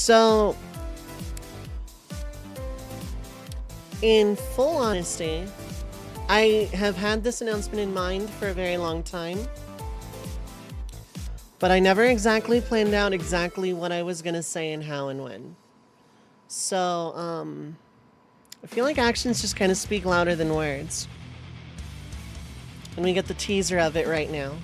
So, in full honesty, I have had this announcement in mind for a very long time, but I never exactly planned out exactly what I was going to say and how and when. So, I feel like actions just kind of speak louder than words. And we get the teaser of it right now.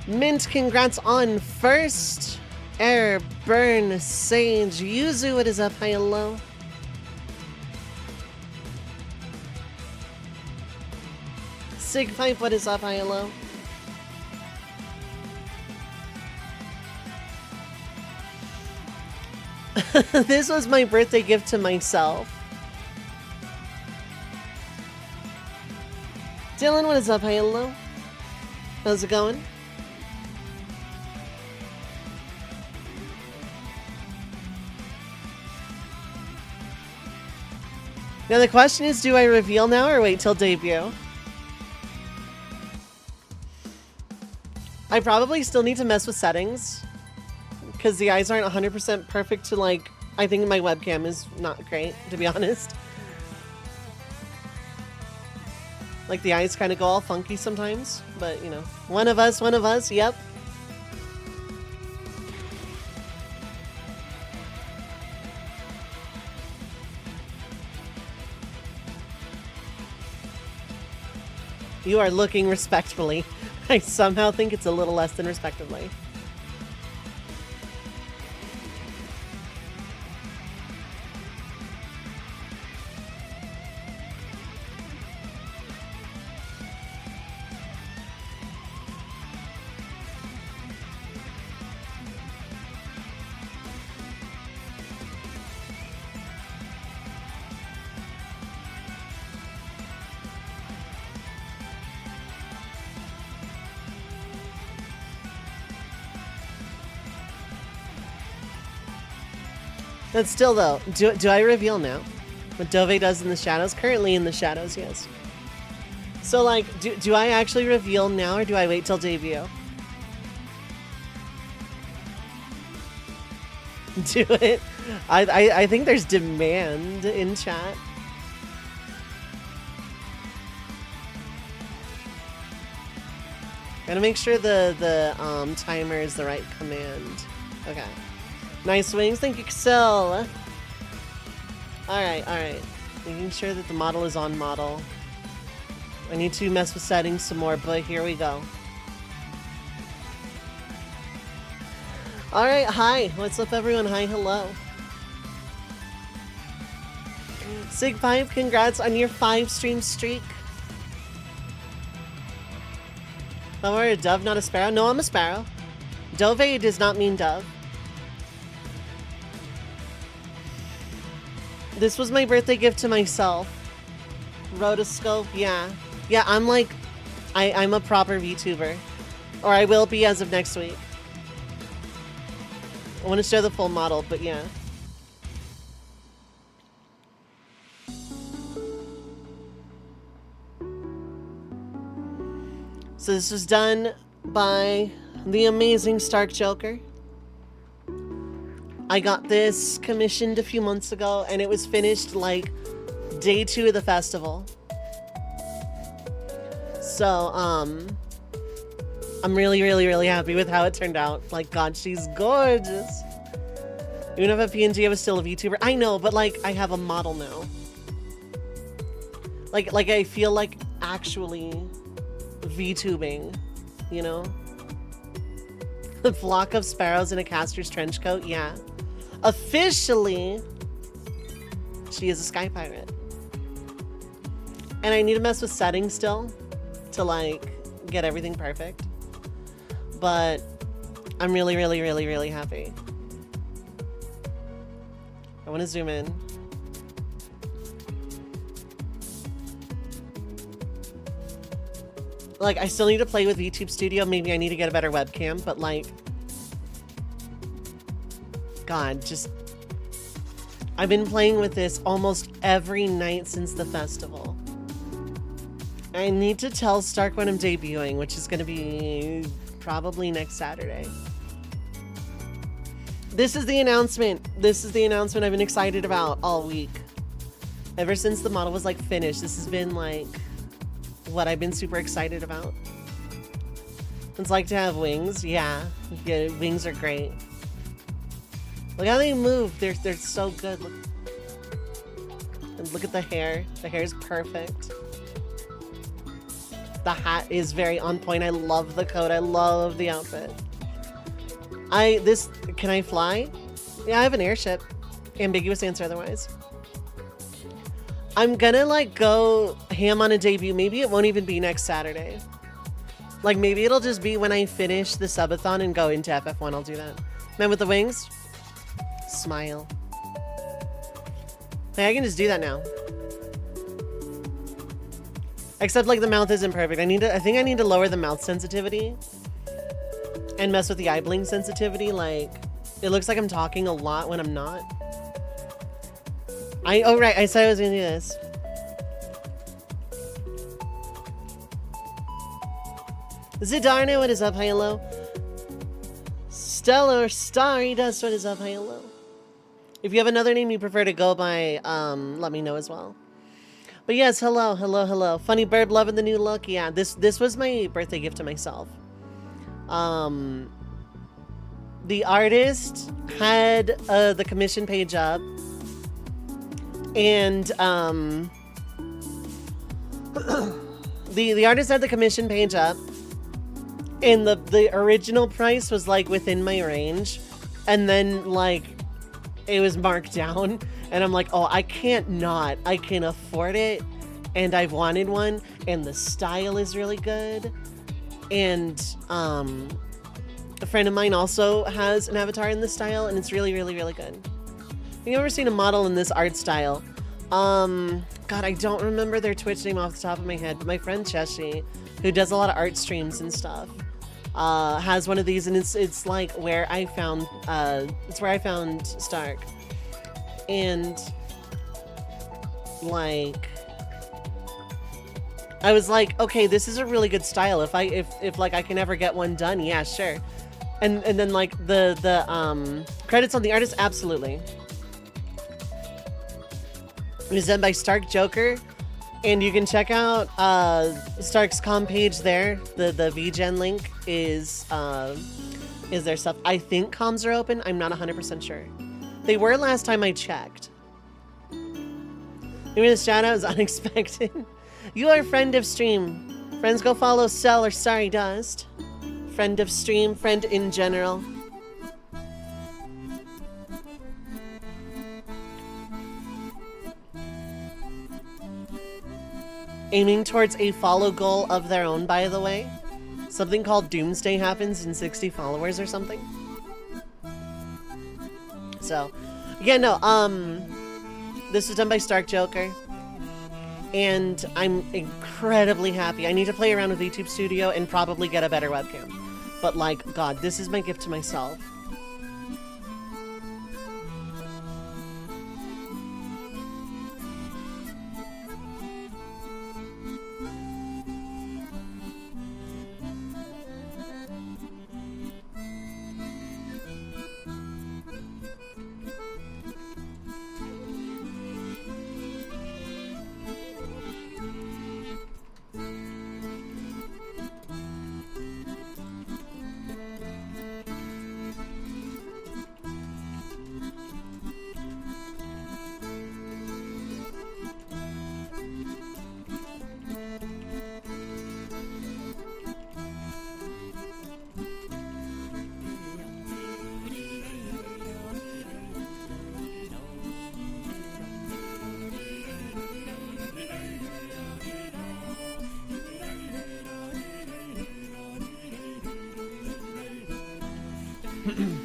Mint, congrats on first. Air, Burn, Sage, Yuzu, what is up? Hi, hello. Sigpipe, what is up? Hi, hello. This was my birthday gift to myself. Dylan, what is up? Hi, hello. How's it going? Now the question is, do I reveal now or wait till debut? I probably still need to mess with settings because the eyes aren't 100% perfect to like, I think my webcam is not great, to be honest. Like the eyes kind of go all funky sometimes, but you know, one of us, yep. You are looking respectfully. I somehow think it's a little less than respectively. But still, though, do I reveal now? What Dovei does in the shadows? Currently in the shadows, yes. So, like, do I actually reveal now, or do I wait till debut? Do it. I think there's demand in chat. Gotta make sure the timer is the right command. Okay. Nice wings, thank you, Excel. Alright. Making sure that the model is on model. I need to mess with settings some more, but here we go. Alright, hi. What's up, everyone? Hi, hello. Sigpipe, congrats on your 5-stream streak. Oh, we're a dove, not a sparrow? No, I'm a sparrow. Dovei does not mean dove. This was my birthday gift to myself. Rotoscope, yeah. Yeah, I'm like, I'm a proper VTuber. Or I will be as of next week. I want to show the full model, but yeah. So this was done by the amazing Stark Joker. I got this commissioned a few months ago, and it was finished like day 2 of the festival. So, I'm really, really, really happy with how it turned out. Like, God, she's gorgeous. Even if a PNG, I was still a VTuber. I know, but like, I have a model now. Like I feel like actually VTubing, you know? A flock of sparrows in a caster's trench coat, yeah. Officially, she is a sky pirate. And I need to mess with settings still to like get everything perfect. But I'm really, really, really, really happy. I want to zoom in. Like, I still need to play with VTube Studio. Maybe I need to get a better webcam, but like, God, just, I've been playing with this almost every night since the festival. I need to tell Stark when I'm debuting, which is gonna be probably next Saturday. This is the announcement. This is the announcement I've been excited about all week. Ever since the model was like finished, this has been like what I've been super excited about. It's like to have wings. Yeah, wings are great. Look how they move. They're so good. Look. And look at the hair. The hair is perfect. The hat is very on point. I love the coat. I love the outfit. Can I fly? Yeah, I have an airship. Ambiguous answer otherwise. I'm gonna like go ham on a debut. Maybe it won't even be next Saturday. Like maybe it'll just be when I finish the subathon and go into FF1. I'll do that. Man with the wings. Smile. Hey, I can just do that now. Except like the mouth isn't perfect. I think I need to lower the mouth sensitivity and mess with the eye blink sensitivity. Like it looks like I'm talking a lot when I'm not. Oh right, I said I was gonna do this. Zidarno, what is up? Hi, hello. Stellar Starry Dust, what is up? Hi, hello. If you have another name you prefer to go by, let me know as well. But yes, hello, hello, hello. Funny Bird, loving the new look. Yeah, this was my birthday gift to myself. The artist had the commission page up, and the artist had the commission page up, and the original price was like within my range, and then like it was marked down, and I'm like, oh, I can afford it, and I've wanted one, and the style is really good, and a friend of mine also has an avatar in this style, and it's really, really, really good. Have you ever seen a model in this art style? God, I don't remember their Twitch name off the top of my head, but my friend Cheshi, who does a lot of art streams and stuff, has one of these, and it's like where I found Stark, and like I was like, okay, this is a really good style. If like I can ever get one done, yeah, sure. And then like the credits on the artist, absolutely. It was done by Stark Joker, and you can check out Stark's com page there. The VGen link is their stuff. I think comms are open. I'm not 100% sure. They were last time I checked. Maybe this shout out is unexpected. You are friend of stream. Friends go follow Cell or Starry Dust. Friend of stream, friend in general. Aiming towards a follow goal of their own, by the way. Something called Doomsday happens in 60 followers or something. So, yeah, no, this was done by Stark Joker. And I'm incredibly happy. I need to play around with YouTube Studio and probably get a better webcam. But like, God, this is my gift to myself.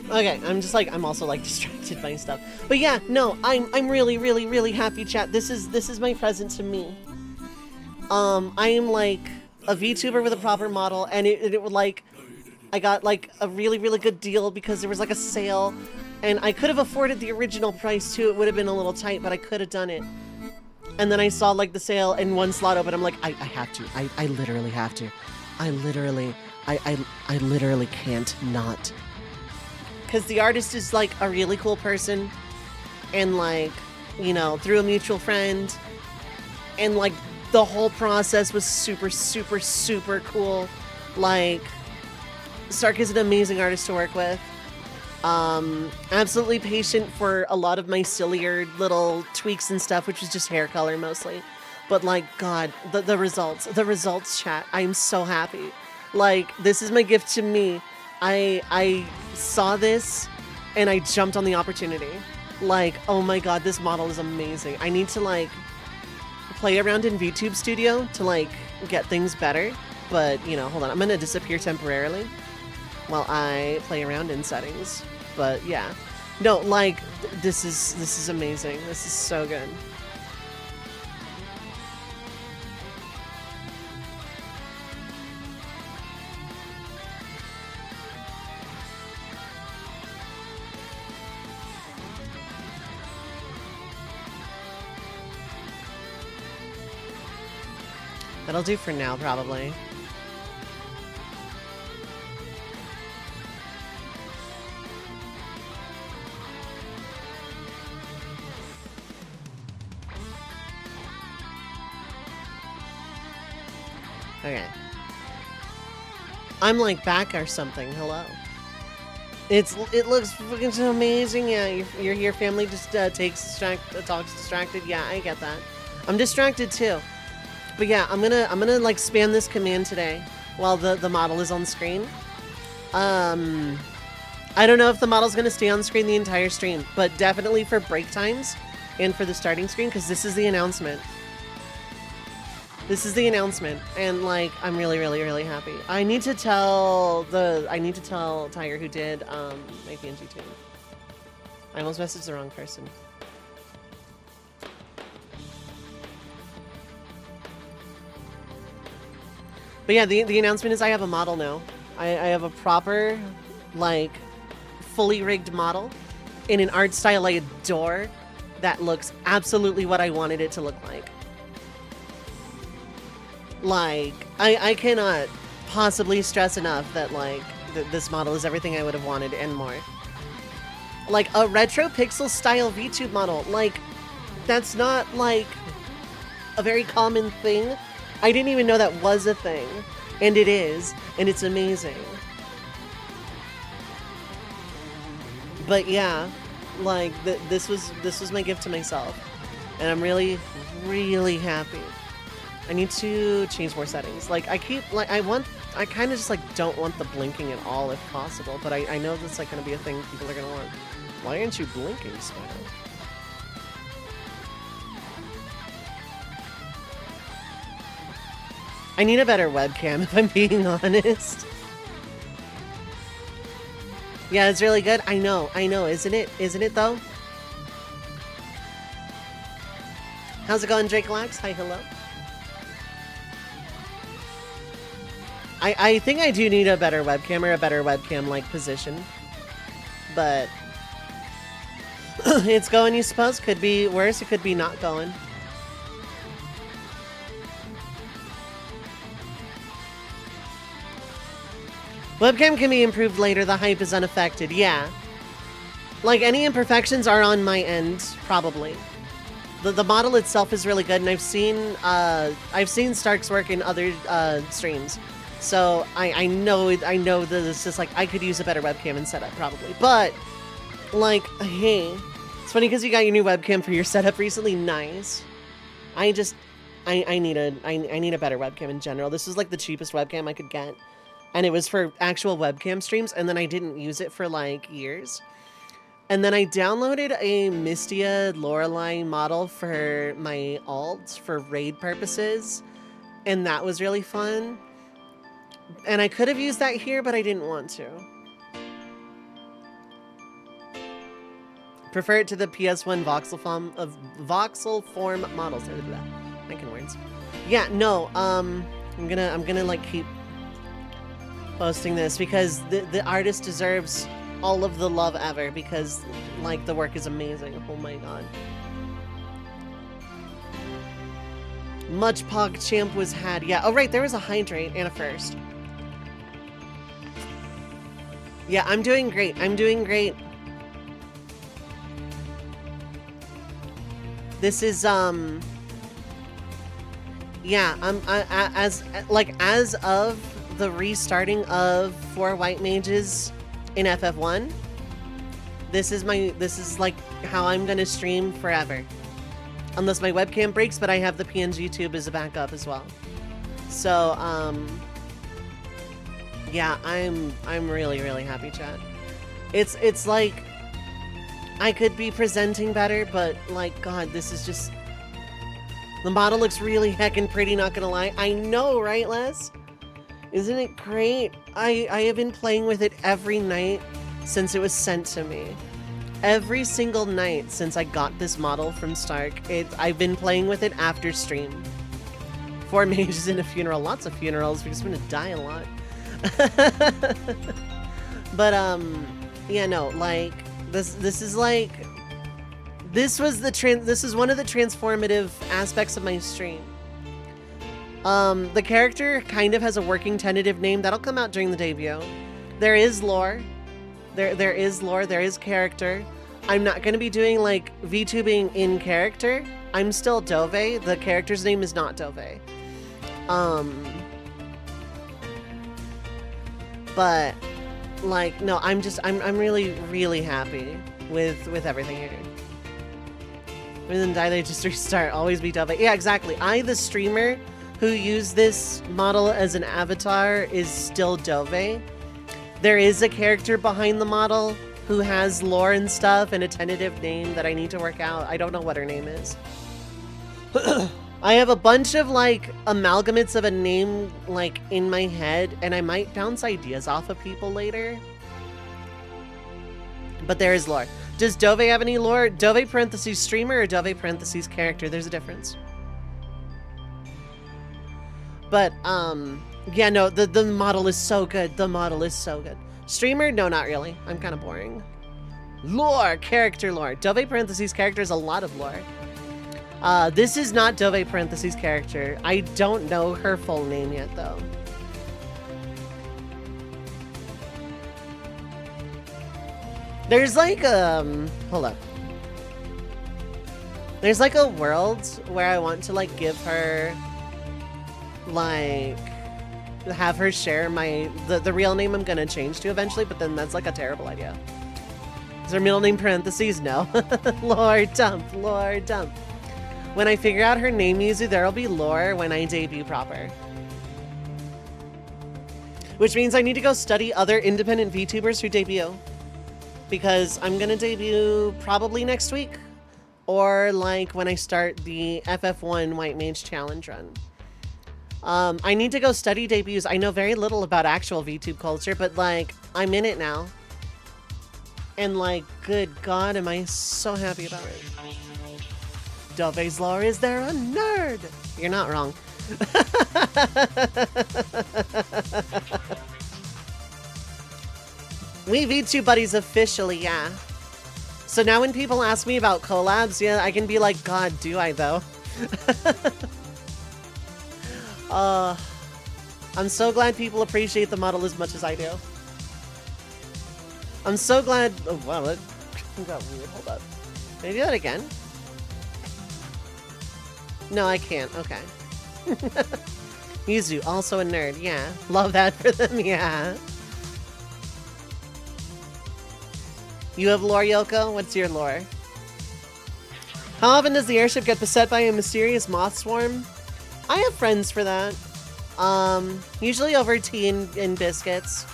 Okay, I'm also like distracted by stuff. But yeah, no, I'm really, really, really happy, chat. This is my present to me. I am like a VTuber with a proper model, and it would like, I got like a really, really good deal because there was like a sale, and I could have afforded the original price too. It would have been a little tight, but I could have done it. And then I saw like the sale and one slot open. I'm like, I have to. I literally have to. I literally can't not. Because the artist is like a really cool person. And like, you know, through a mutual friend. And like the whole process was super, super, super cool. Like, Stark is an amazing artist to work with. Absolutely patient for a lot of my sillier little tweaks and stuff, which is just hair color mostly. But like, God, the results, chat. I'm so happy. Like, this is my gift to me. I saw this and I jumped on the opportunity. Like, oh my God, this model is amazing. I need to like play around in VTube Studio to like get things better. But, you know, hold on. I'm going to disappear temporarily while I play around in settings. But yeah, no, like this is amazing. This is so good. That'll do for now, probably. Okay. I'm like back or something. Hello. It looks fucking so amazing. Yeah, your family just talks distracted. Yeah, I get that. I'm distracted too. But yeah, I'm gonna like spam this command today while the model is on screen. I don't know if the model's gonna stay on screen the entire stream, but definitely for break times and for the starting screen, because this is the announcement. This is the announcement, and like I'm really, really, really happy. I need to tell Tiger who did my PNG tune. I almost messaged the wrong person. But yeah, the announcement is I have a model now. I have a proper, like, fully rigged model in an art style I adore that looks absolutely what I wanted it to look like. Like, I cannot possibly stress enough that, like, this model is everything I would have wanted and more. Like, a retro pixel style VTube model. Like, that's not, like, a very common thing. I didn't even know that was a thing. And it is. And it's amazing. But yeah, like, this was my gift to myself. And I'm really, really happy. I need to change more settings. Like, I kind of just, like, don't want the blinking at all if possible, but I know that's, like, going to be a thing people are going to want. Why aren't you blinking, Spider? I need a better webcam, if I'm being honest. Yeah, it's really good. I know, isn't it? Isn't it, though? How's it going, Drake Lax? Hi, hello. I think I do need a better webcam or a better webcam-like position. But it's going, you suppose? Could be worse, it could be not going. Webcam can be improved later, the hype is unaffected, yeah. Like, any imperfections are on my end, probably. The model itself is really good, and I've seen Stark's work in other streams. So I know that it's just like I could use a better webcam and setup probably. But like, hey, it's funny because you got your new webcam for your setup recently. Nice. I need a better webcam in general. This was like the cheapest webcam I could get, and it was for actual webcam streams. And then I didn't use it for like years. And then I downloaded a Mistia Lorelei model for my alt for raid purposes, and that was really fun. And I could have used that here, but I didn't want to. Prefer it to the PS1 voxel form models. Making words. Yeah, no. I'm gonna like keep posting this because the artist deserves all of the love ever because like the work is amazing. Oh my god. Much PogChamp was had. Yeah. Oh, right. There was a hydrate and a first. Yeah, I'm doing great. I'm doing great. This is, yeah, as of the restarting of 4 white mages in FF1, this is like how I'm gonna stream forever. Unless my webcam breaks, but I have the PNG tube as a backup as well. So, yeah, I'm really, really happy, chat. It's like I could be presenting better, but like, God, this is just, the model looks really heckin' pretty, not gonna lie. I know, right, Les? Isn't it great? I have been playing with it every night since it was sent to me. Every single night since I got this model from Stark, I've been playing with it after stream. 4 mages in a funeral, lots of funerals because I'm gonna die a lot. But yeah, no, like this is like, this is one of the transformative aspects of my stream. The character kind of has a working tentative name that'll come out during the debut. There is lore. There is lore, there is character. I'm not gonna be doing like VTubing in character. I'm still Dovei. The character's name is not Dovei. But like, no, I'm really, really happy with everything here. Rather than die, they just restart. Always be Dovei. Yeah, exactly. The streamer who used this model as an avatar, is still Dovei. There is a character behind the model who has lore and stuff and a tentative name that I need to work out. I don't know what her name is. I have a bunch of like amalgamates of a name like in my head, and I might bounce ideas off of people later. But there is lore. Does Dovei have any lore? Dovei parentheses streamer or Dovei parentheses character? There's a difference. But yeah, no, the model is so good. The model is so good. Streamer? No, not really. I'm kind of boring. Lore, character lore. Dovei parentheses character is a lot of lore. This is not Dovei parentheses character. I don't know her full name yet, though. There's like, hold up. There's like a world where I want to like give her, like, have her share the real name I'm gonna change to eventually, but then that's like a terrible idea. Is her middle name parentheses? No. Lore dump, lore dump. When I figure out her name user, there'll be lore when I debut proper. Which means I need to go study other independent VTubers who debut. Because I'm gonna debut probably next week. Or like when I start the FF1 White Mage Challenge run. I need to go study debuts. I know very little about actual VTube culture, but like, I'm in it now. And like, good God, am I so happy about it. Dovei's lore is there a nerd? You're not wrong. We VTube buddies officially, yeah. So now when people ask me about collabs, yeah, I can be like, God, do I though? I'm so glad people appreciate the model as much as I do. I'm so glad. Oh wow, that got weird. Hold up. Can I do that again? No, I can't. Okay. Yuzu, also a nerd. Yeah, love that for them. Yeah. You have lore, Yoko? What's your lore? How often does the airship get beset by a mysterious moth swarm? I have friends for that. Usually over tea and biscuits,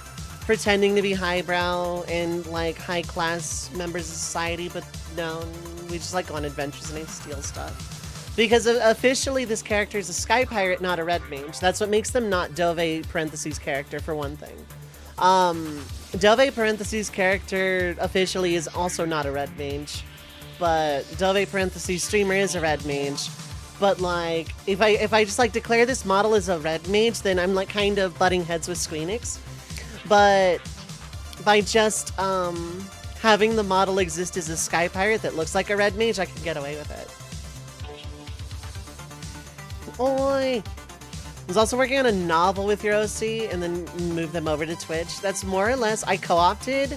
pretending to be highbrow and like high class members of society, but no, we just like go on adventures and I steal stuff. Because officially this character is a sky pirate, not a red mage. That's what makes them not Dovei parentheses character for one thing. Dovei parentheses character officially is also not a red mage, but Dovei parentheses streamer is a red mage. But like, if I just like declare this model as a red mage, then I'm like kind of butting heads with Squeenix. But by just having the model exist as a sky pirate that looks like a red mage, I can get away with it. Oi! I was also working on a novel with your OC and then moved them over to Twitch. That's more or less, I co-opted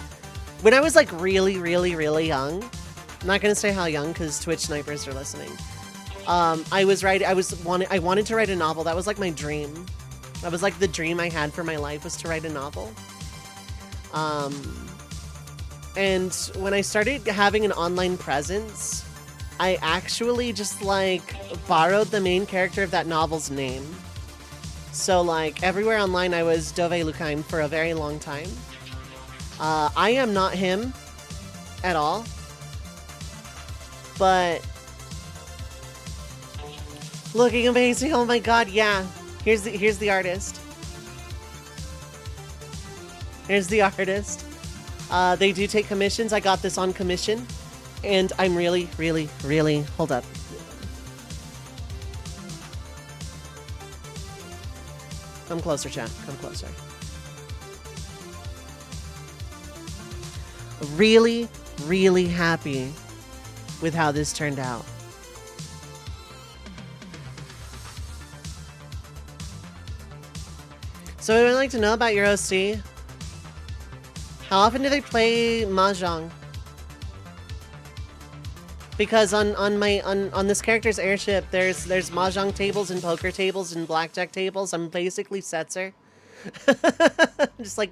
when I was like really, really, really young. I'm not gonna say how young because Twitch snipers are listening. I wanted to write a novel. That was like my dream. That was like the dream I had for my life, was to write a novel. And when I started having an online presence, I actually just like borrowed the main character of that novel's name. So like everywhere online I was Dovei Lukaim for a very long time. I am not him at all. But looking amazing. Oh my god, yeah. Here's the artist. Here's the artist. They do take commissions. I got this on commission. And I'm really, really, really... Hold up. Come closer, chat. Come closer. Really, really happy with how this turned out. So I would like to know about your OC. How often do they play Mahjong? Because on this character's airship, there's Mahjong tables and poker tables and blackjack tables. I'm basically Setzer. Just like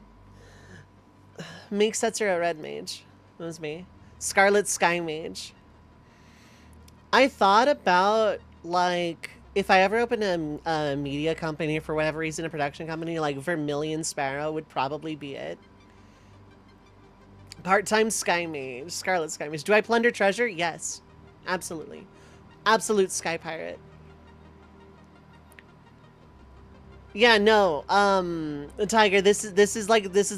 make Setzer a red mage. That was me. Scarlet Sky Mage. I thought about like if I ever open a media company for whatever reason, a production company, like Vermilion Sparrow would probably be it. Part-time Sky Mage, Scarlet Sky Mage. Do I plunder treasure? Yes, absolutely. Absolute Sky Pirate. Yeah, no. Tiger, this is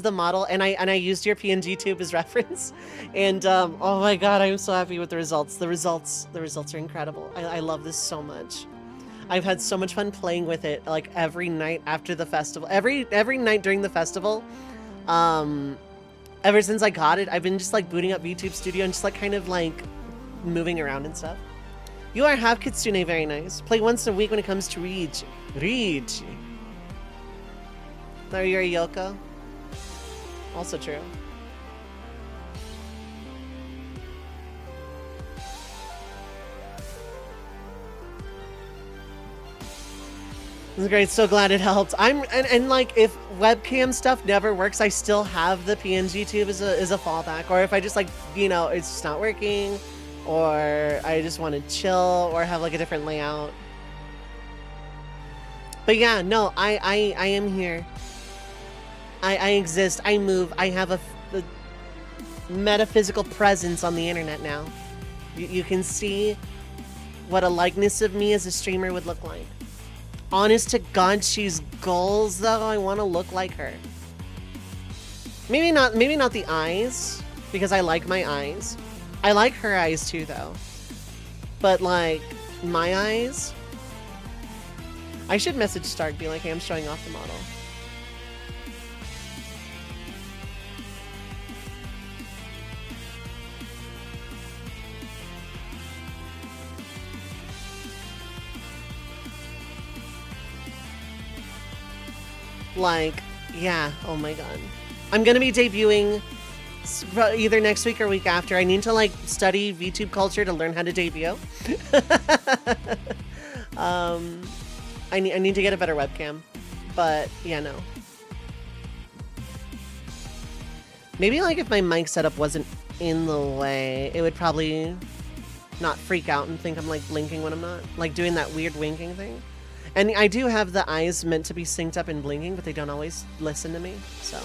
the model, and I used your PNG tube as reference, and oh my god, I'm so happy with the results. The results are incredible. I love this so much. I've had so much fun playing with it, like every night after the festival, every night during the festival. Ever since I got it, I've been just like booting up VTube Studio and just like kind of like moving around and stuff. You are half Kitsune, very nice. Play once a week when it comes to Reach. Are you a Yoko? Also true. This is great. So glad it helped. And like if webcam stuff never works, I still have the PNG tube as a fallback. Or if I just like, you know, it's just not working, or I just want to chill or have like a different layout. But yeah, no, I am here. I exist. I move. I have a metaphysical presence on the internet now. You can see what a likeness of me as a streamer would look like. Honest to God, she's goals though. I want to look like her. Maybe not the eyes, because I like my eyes. I like her eyes too though. But like my eyes, I should message Stark, be like, hey, I'm showing off the model. Like, yeah, oh my god. I'm gonna be debuting either next week or week after. I need to like study VTube culture to learn how to debut. I need to get a better webcam. But yeah, no. Maybe like if my mic setup wasn't in the way, it would probably not freak out and think I'm like blinking when I'm not. Like doing that weird winking thing. And I do have the eyes meant to be synced up and blinking, but they don't always listen to me, so.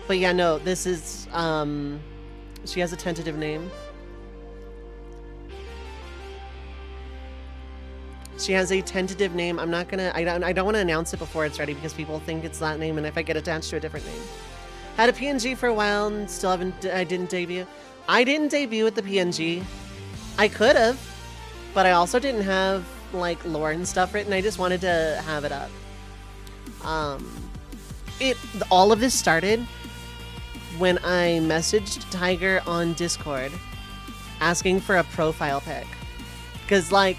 But yeah, no, this is, she has a tentative name. She has a tentative name. I'm not gonna, I don't want to announce it before it's ready because people think it's that name, and if I get attached to a different name. Had a PNG for a while and still I didn't debut. I didn't debut with the PNG. I could have, but I also didn't have like lore and stuff written. I just wanted to have it up. All of this started when I messaged Tiger on Discord asking for a profile pic. Because, like,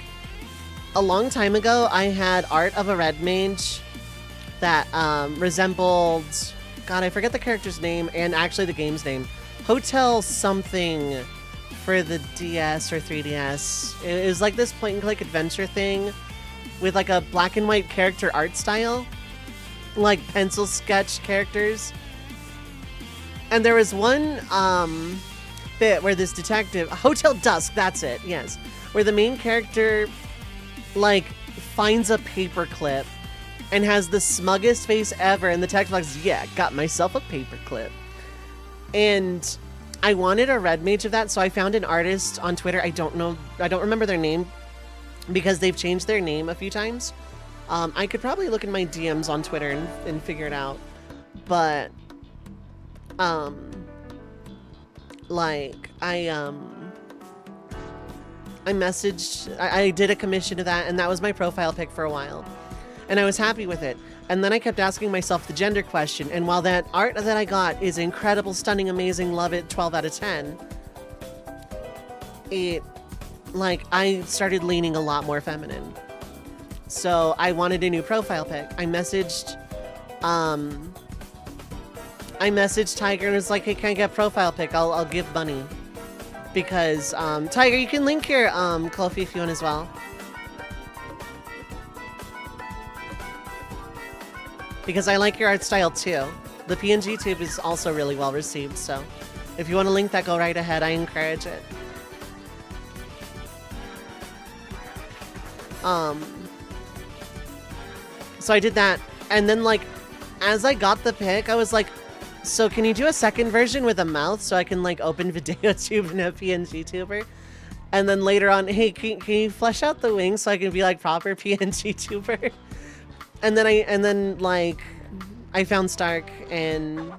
a long time ago, I had art of a red mage that resembled... God, I forget the character's name and actually the game's name. Hotel something for the DS or 3DS. It was like this point-and-click adventure thing with like a black and white character art style. Like pencil sketch characters. And there was one bit where this detective... Hotel Dusk, that's it, yes. Where the main character, like, finds a paperclip and has the smuggest face ever, and the text box, yeah, got myself a paperclip. And I wanted a red mage of that, so I found an artist on Twitter. I don't remember their name because they've changed their name a few times. I could probably look in my DMs on Twitter and figure it out. But, like, I messaged, I did a commission of that, and that was my profile pic for a while. And I was happy with it. And then I kept asking myself the gender question, and while that art that I got is incredible, stunning, amazing, love it, 12 out of 10, it, like, I started leaning a lot more feminine. So I wanted a new profile pic. I messaged Tiger and was like, hey, can I get a profile pic? I'll give money. Because, Tiger, you can link your, Ko-fi if you want as well. Because I like your art style too. The PNG tube is also really well received, so if you want to link that, go right ahead. I encourage it. So I did that, and then, like, as I got the pic, I was like, so can you do a second version with a mouth so I can, like, open video tube in a PNG tuber? And then later on, hey, can you flesh out the wings so I can be like proper PNG tuber? And then like I found Stark and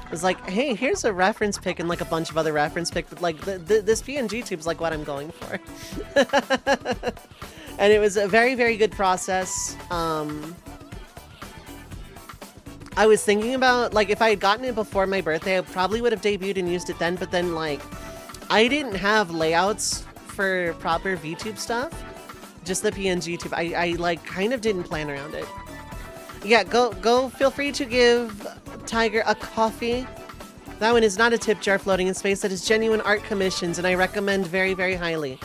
was like, hey, here's a reference pic and like a bunch of other reference pics, but like this PNG tube's like what I'm going for. And it was a very, very good process. I was thinking about, like, if I had gotten it before my birthday, I probably would have debuted and used it then, but then, like, I didn't have layouts for proper VTube stuff. Just the PNG tube. I like, kind of didn't plan around it. Yeah, go, feel free to give Tiger a coffee. That one is not a tip jar floating in space. That is genuine art commissions, and I recommend very, very highly.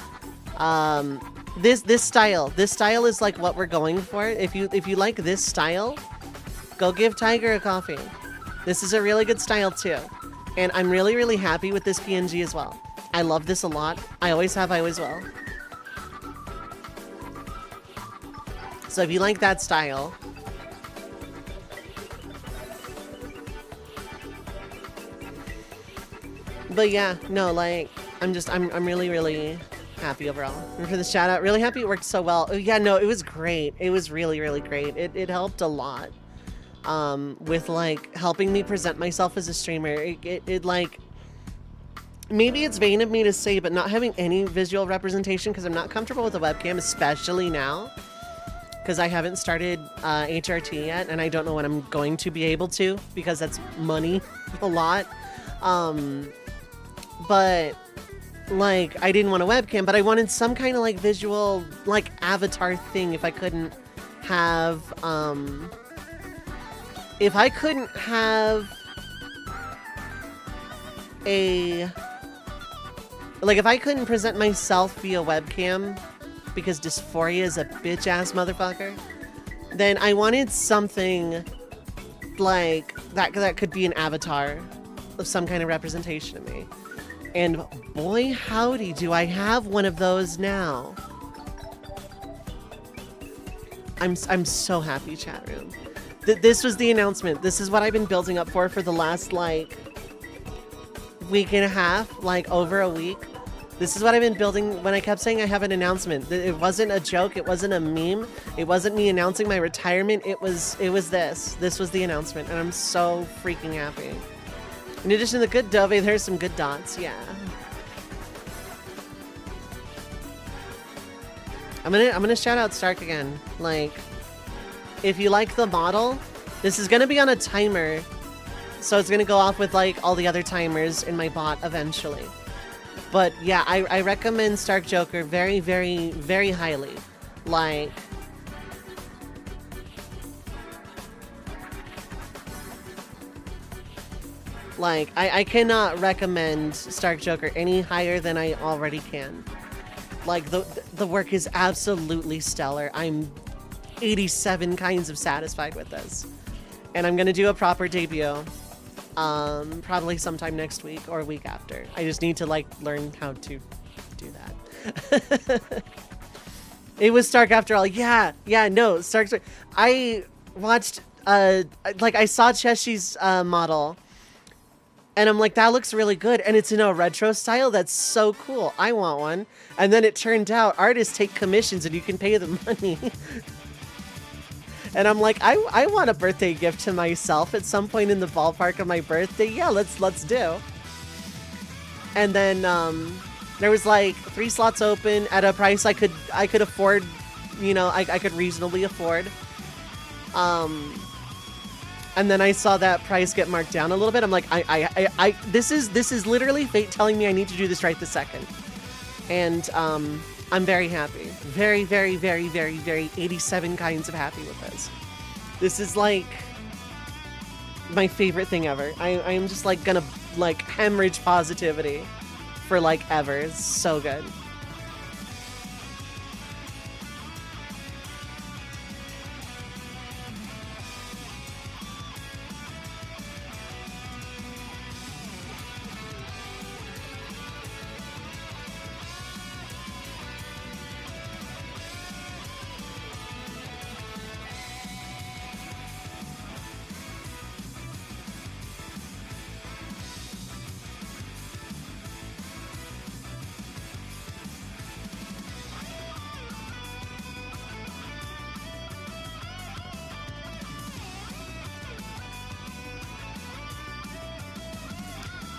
This style is, like, what we're going for. If you like this style, go give Tiger a coffee. This is a really good style too. And I'm really, really happy with this PNG as well. I love this a lot. I always have, I always will. So if you like that style. But yeah, no, like, I'm really, really happy overall. And for the shout out, really happy it worked so well. Oh yeah, no, it was great. It was really, really great. It helped a lot. With, like, helping me present myself as a streamer. It like, maybe it's vain of me to say, but not having any visual representation because I'm not comfortable with a webcam, especially now, because I haven't started HRT yet, and I don't know when I'm going to be able to, because that's money, a lot. But, like, I didn't want a webcam, but I wanted some kind of, like, visual, like, avatar thing if I couldn't have, if I couldn't have if I couldn't present myself via webcam because dysphoria is a bitch-ass motherfucker, then I wanted something like that could be an avatar of some kind of representation of me. And boy, howdy, do I have one of those now. I'm so happy, chat room. This was the announcement. This is what I've been building up for the last, like, week and a half, like, over a week. This is what I've been building when I kept saying I have an announcement. It wasn't a joke. It wasn't a meme. It wasn't me announcing my retirement. It was this. This was the announcement, and I'm so freaking happy. In addition to the good Dovei, there's some good dots, yeah. I'm gonna shout out Stark again. Like, if you like the model, this is gonna be on a timer, so it's gonna go off with, like, all the other timers in my bot eventually. But yeah, I recommend Stark Joker very, very, very highly. Like, I cannot recommend Stark Joker any higher than I already can. Like, the work is absolutely stellar. I'm 87 kinds of satisfied with this. And I'm gonna do a proper debut. Probably sometime next week or week after. I just need to, like, learn how to do that. It was Stark after all. Yeah, no, Stark. I watched, like, I saw Cheshi's model. And I'm like, that looks really good. And it's in a retro style. That's so cool. I want one. And then it turned out artists take commissions and you can pay them money. And I'm like, I want a birthday gift to myself at some point in the ballpark of my birthday. Yeah, let's do. And then there was like 3 slots open at a price I could afford, you know, I could reasonably afford. And then I saw that price get marked down a little bit. I'm like, this is literally fate telling me I need to do this right this second. And I'm very happy. Very, very, very, very, very 87 kinds of happy with this. This is like my favorite thing ever. I am just like gonna like hemorrhage positivity for like ever. It's so good.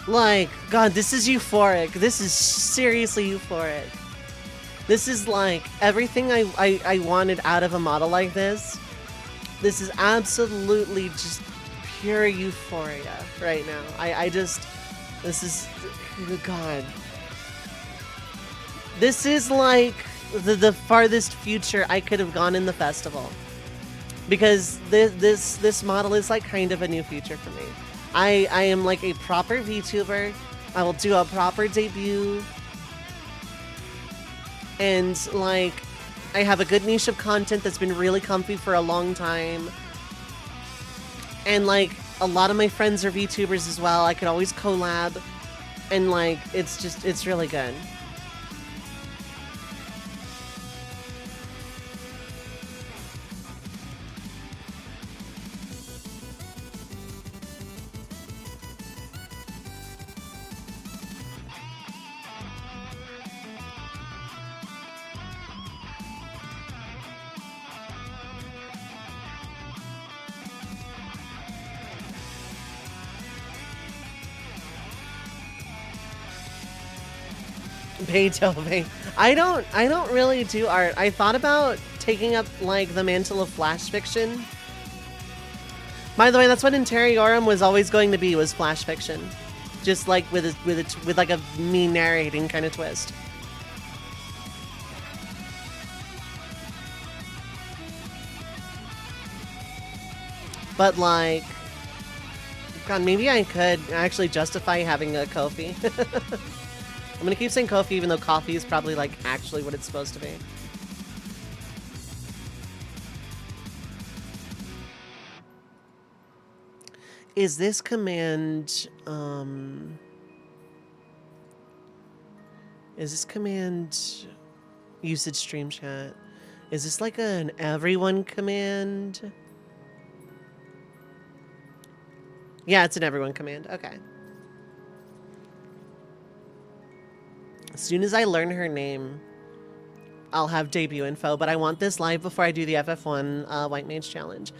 Like, God, this is euphoric. This is seriously euphoric. This is like everything I wanted out of a model like this. This is absolutely just pure euphoria right now. This is, God. This is like the farthest future I could have gone in the festival. Because this model is like kind of a new future for me. I am like a proper VTuber. I will do a proper debut. And like, I have a good niche of content that's been really comfy for a long time. And like, a lot of my friends are VTubers as well. I could always collab. And like, it's really good. Pay Dovei. I don't really do art. I thought about taking up like the mantle of flash fiction. By the way, that's what Interiorum was always going to be, was flash fiction, just like with like a me narrating kind of twist. But like, God, maybe I could actually justify having a Ko-fi. I'm gonna keep saying Ko-fi even though coffee is probably like actually what it's supposed to be. Is this command, is this command usage stream chat? Is this like an everyone command? Yeah, it's an everyone command. Okay. As soon as I learn her name, I'll have debut info, but I want this live before I do the FF1 White Mage Challenge.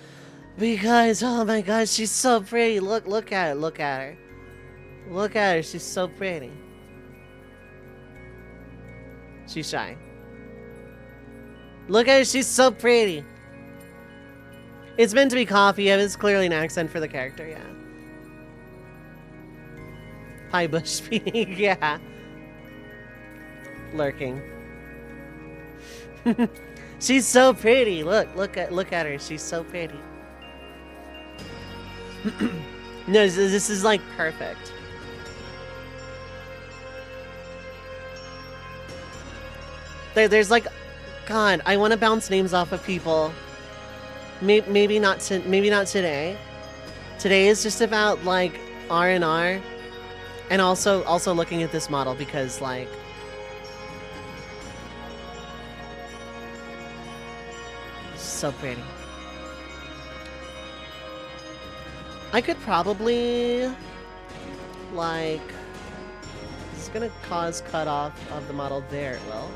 Because, oh my gosh, she's so pretty. Look at her, look at her. Look at her, she's so pretty. She's shy. Look at her, she's so pretty. It's meant to be coffee, it's clearly an accent for the character, yeah. Pie bush speak, yeah. lurking. She's so pretty. Look at her. She's so pretty. No, this is like perfect. There's like, God, I want to bounce names off of people. Maybe not today. Today is just about like R&R, and also looking at this model because like. So pretty. I could probably, like, this is gonna cause cutoff of the model. There it will.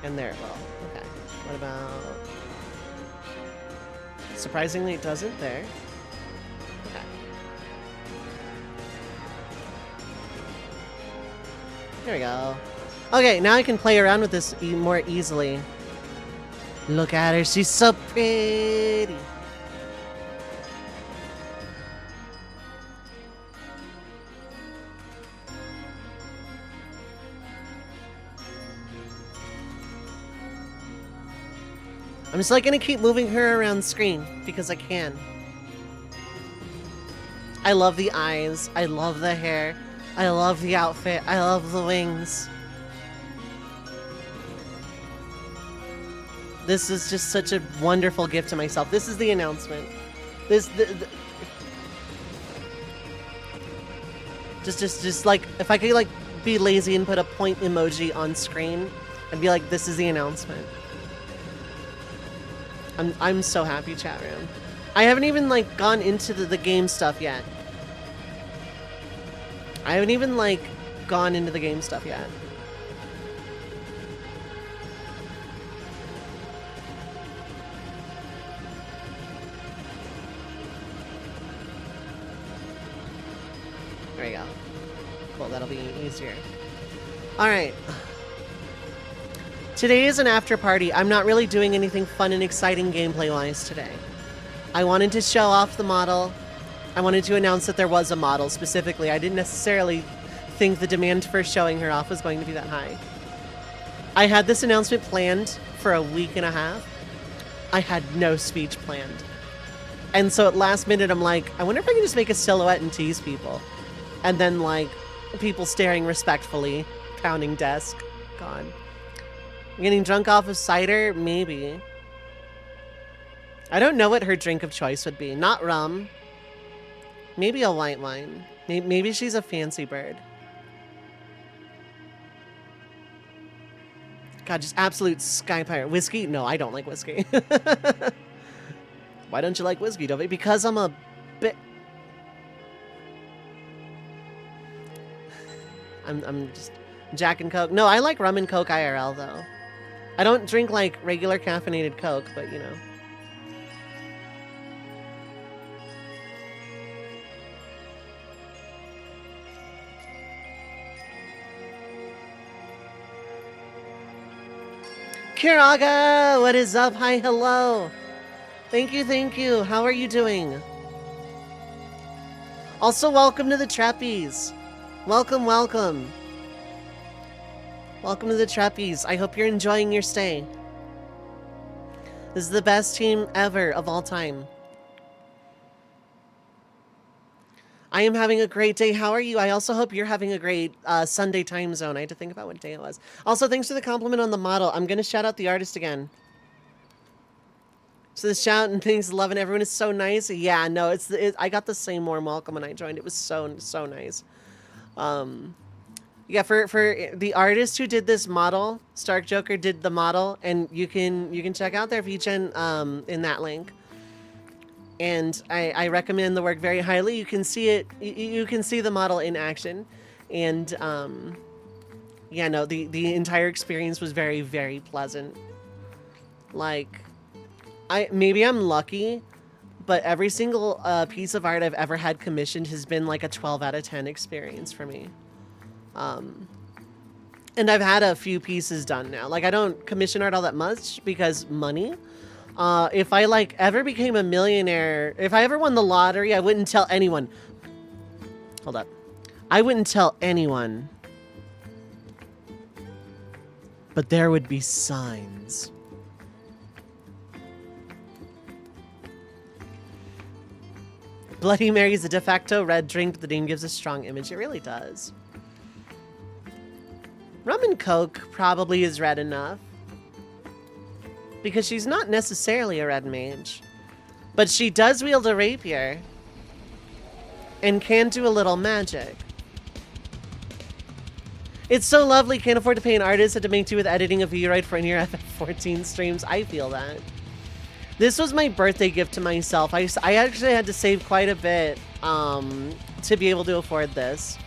And there it will. Okay. What about... Surprisingly, it doesn't there. Okay. There we go. Okay, now I can play around with this more easily. Look at her, she's so pretty. I'm just like gonna keep moving her around the screen because I can. I love the eyes, I love the hair, I love the outfit, I love the wings. This is just such a wonderful gift to myself. This is the announcement. Just like, if I could like be lazy and put a point emoji on screen, I'd be like, this is the announcement. I'm so happy, chat room. I haven't even like gone into the game stuff yet. I haven't even like gone into the game stuff yet. There we go. Cool, that'll be easier. Alright. Today is an after party. I'm not really doing anything fun and exciting gameplay-wise today. I wanted to show off the model. I wanted to announce that there was a model specifically. I didn't necessarily think the demand for showing her off was going to be that high. I had this announcement planned for a week and a half. I had no speech planned. And so at last minute, I'm like, I wonder if I can just make a silhouette and tease people. And then, like, people staring respectfully, pounding desk. God. Getting drunk off of cider? Maybe. I don't know what her drink of choice would be. Not rum. Maybe a white wine. Maybe she's a fancy bird. God, just absolute sky pirate. Whiskey? No, I don't like whiskey. Why don't you like whiskey, Dovei? Because I'm a bit... I'm just Jack and Coke. No, I like rum and Coke IRL, though. I don't drink, like, regular caffeinated Coke, but, you know. Kiraga! What is up? Hi, hello! Thank you, thank you. How are you doing? Also, welcome to the Trappies. Welcome, welcome. Welcome to the Trappies. I hope you're enjoying your stay. This is the best team ever of all time. I am having a great day. How are you? I also hope you're having a great Sunday time zone. I had to think about what day it was. Also, thanks for the compliment on the model. I'm going to shout out the artist again. So the shout and things, loving everyone is so nice. Yeah, no, I got the same warm welcome when I joined. It was so nice. Yeah, for the artist who did this model, Stark Joker did the model, and you can check out their VGen in that link. And I recommend the work very highly. You can see it. You can see the model in action, and yeah, no, the entire experience was very, very pleasant. Like, maybe I'm lucky, but every single piece of art I've ever had commissioned has been like a 12 out of 10 experience for me. And I've had a few pieces done now. Like, I don't commission art all that much because money. If I like ever became a millionaire, if I ever won the lottery, I wouldn't tell anyone. Hold up. I wouldn't tell anyone but there would be signs. Bloody Mary is a de facto red drink. The name gives a strong image. It really does. Rum and Coke probably is red enough. Because she's not necessarily a red mage. But she does wield a rapier. And can do a little magic. It's so lovely. Can't afford to pay an artist. Had to make do with editing a V-Ride for near FF14 streams. I feel that. This was my birthday gift to myself. I actually had to save quite a bit to be able to afford this.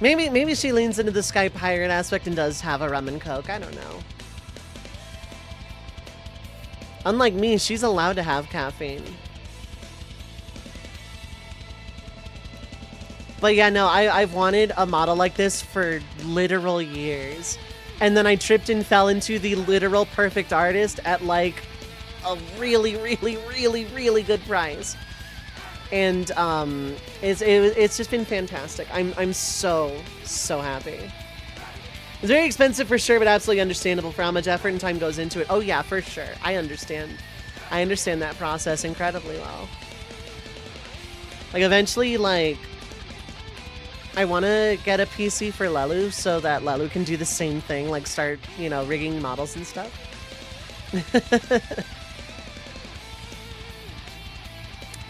Maybe she leans into the Sky Pirate aspect and does have a rum and coke. I don't know. Unlike me, she's allowed to have caffeine. But yeah, no, I've wanted a model like this for literal years. And then I tripped and fell into the literal perfect artist at like a really, really, really, really good price. And it's just been fantastic. I'm so happy. It's very expensive for sure, but absolutely understandable for how much effort and time goes into it. Oh yeah, for sure. I understand that process incredibly well. Like eventually, like, I want to get a PC for Lelu so that Lelu can do the same thing, like start, you know, rigging models and stuff.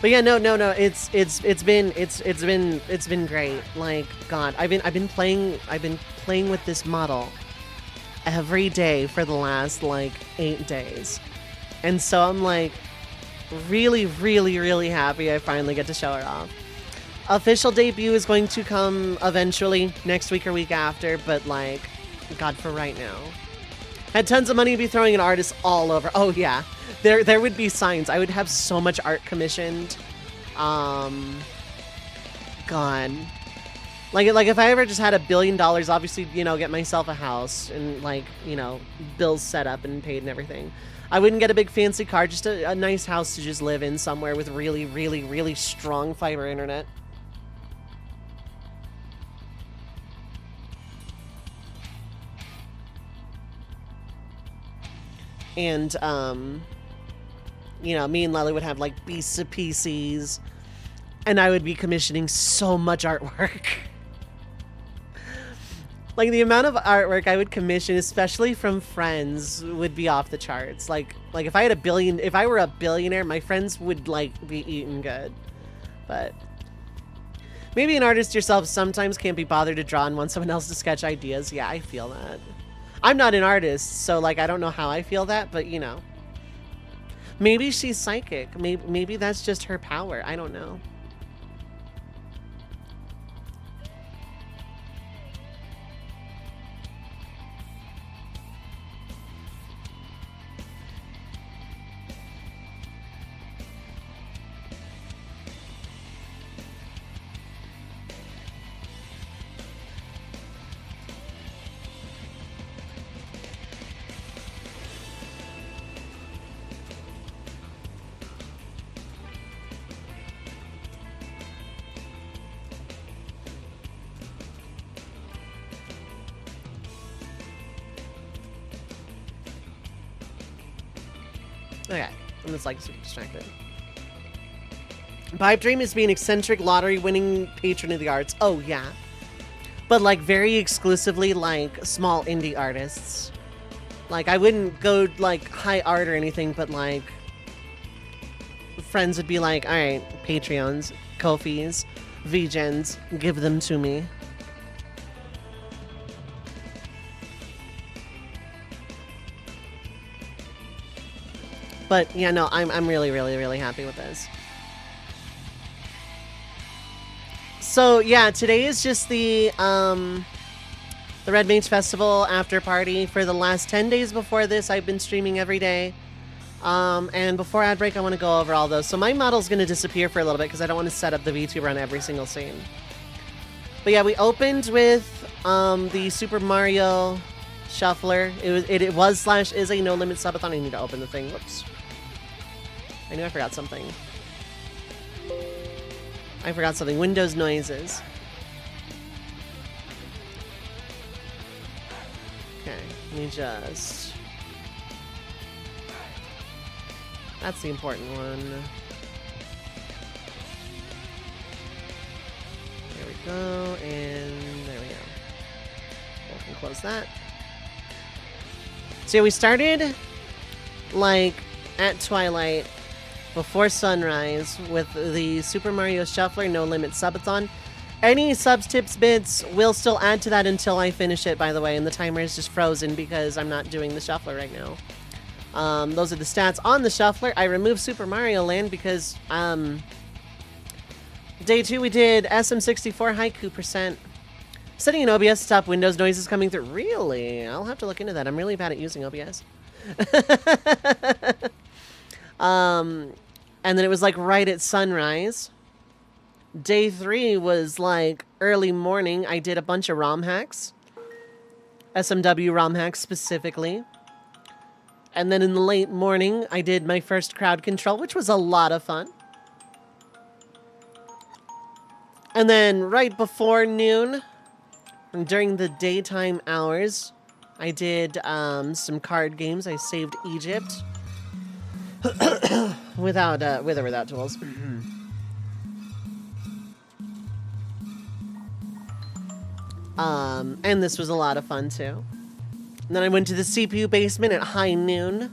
But yeah, no, it's been great. Like, God, I've been playing with this model every day for the last like 8 days. And so I'm like really, really, really happy I finally get to show her off. Official debut is going to come eventually next week or week after, but like, God, for right now. Had tons of money to be throwing at artists all over. Oh yeah, there would be signs. I would have so much art commissioned. God. Like if I ever just had $1 billion, obviously, you know, get myself a house and like, you know, bills set up and paid and everything. I wouldn't get a big fancy car, just a nice house to just live in somewhere with really, really, really strong fiber internet. And, you know, me and Lely would have like beasts of PCs, and I would be commissioning so much artwork. Like the amount of artwork I would commission, especially from friends, would be off the charts. Like if I were a billionaire, my friends would like be eating good. But maybe an artist yourself sometimes can't be bothered to draw and want someone else to sketch ideas. Yeah, I feel that. I'm not an artist, so like I don't know how I feel that, but you know. Maybe she's psychic. Maybe that's just her power. I don't know. Okay, I'm just like super distracted. Pipe dream is being eccentric, lottery-winning patron of the arts. Oh yeah, but like very exclusively like small indie artists. Like I wouldn't go like high art or anything, but like friends would be like, all right, Patreons, Ko-fis, VGens, give them to me. But yeah, no, I'm really, really, really happy with this. So yeah, today is just the Red Mage Festival after party. For the last 10 days before this, I've been streaming every day. And before ad break, I want to go over all those. So my model's going to disappear for a little bit because I don't want to set up the VTuber on every single scene. But yeah, we opened with the Super Mario Shuffler. It was / is a no limit subathon. I need to open the thing. Whoops. I knew I forgot something. Windows noises. Let me just... That's the important one. There we go, and there we go. We can close that. So yeah, we started like at twilight, before sunrise, with the Super Mario Shuffler No Limit Subathon. Any subs, tips, bits will still add to that until I finish it, by the way, and the timer is just frozen because I'm not doing the Shuffler right now. Those are the stats on the Shuffler. I removed Super Mario Land because day 2 we did SM64 Haiku percent. Setting an OBS to stop Windows noises coming through. Really? I'll have to look into that. I'm really bad at using OBS. And then it was like right at sunrise. Day 3 was like early morning. I did a bunch of ROM hacks. SMW ROM hacks specifically. And then in the late morning, I did my first crowd control, which was a lot of fun. And then right before noon, during the daytime hours, I did some card games. I saved Egypt without with or without tools. And this was a lot of fun too. And then I went to the CPU basement at high noon.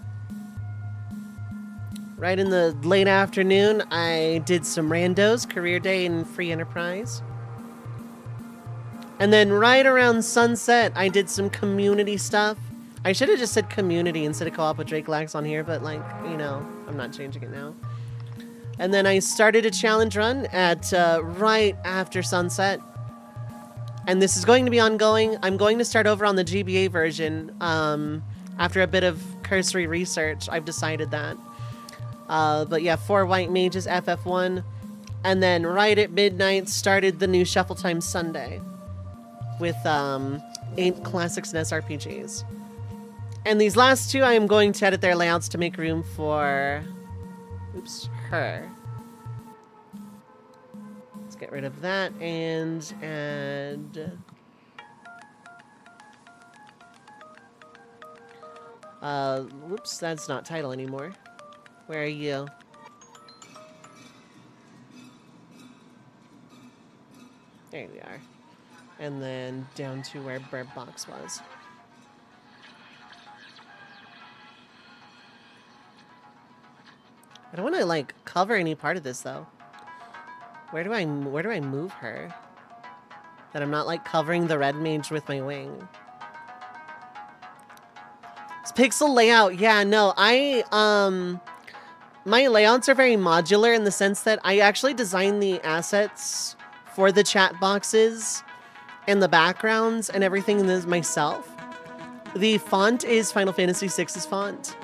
Right in the late afternoon, I did some randos, career day, and free enterprise. And then right around sunset, I did some community stuff. I should have just said community instead of co-op with Drake Lax on here, but like, you know, I'm not changing it now. And then I started a challenge run at right after sunset. And this is going to be ongoing. I'm going to start over on the GBA version. After a bit of cursory research, I've decided that. But yeah, 4 white mages, FF1. And then right at midnight, started the new Shuffle Time Sunday with 8 classics and SRPGs. And these last 2, I am going to edit their layouts to make room for... Oops, her. Let's get rid of that and add... whoops, that's not title anymore. Where are you? There we are. And then down to where Bird Box was. I don't want to like cover any part of this though. Where do I move her? That I'm not like covering the red mage with my wing. It's pixel layout. Yeah, no, my layouts are very modular in the sense that I actually designed the assets for the chat boxes and the backgrounds and everything in this myself. The font is Final Fantasy VI's font.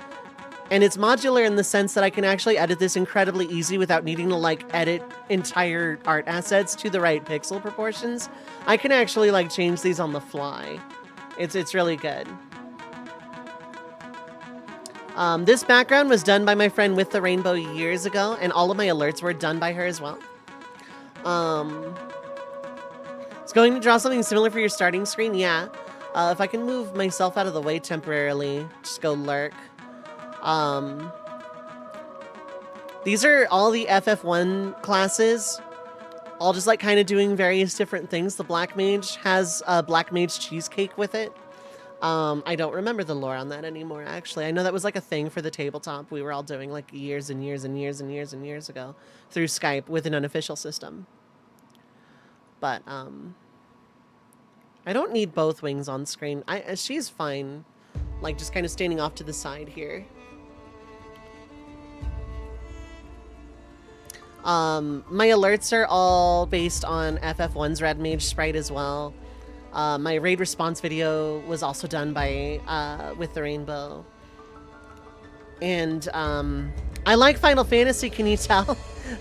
And it's modular in the sense that I can actually edit this incredibly easy without needing to like edit entire art assets to the right pixel proportions. I can actually like change these on the fly. It's really good. This background was done by my friend With the Rainbow years ago, and all of my alerts were done by her as well. It's going to draw something similar for your starting screen, yeah. If I can move myself out of the way temporarily, just go lurk. These are all the FF1 classes, all just like kind of doing various different things. The Black Mage has a Black Mage cheesecake with it. I don't remember the lore on that anymore, actually. I know that was like a thing for the tabletop we were all doing like years and years and years and years and years ago through Skype with an unofficial system. But, I don't need both wings on screen. She's fine, like just kind of standing off to the side here. My alerts are all based on FF1's Red Mage sprite as well. My raid response video was also done by With the Rainbow. And I like Final Fantasy, can you tell?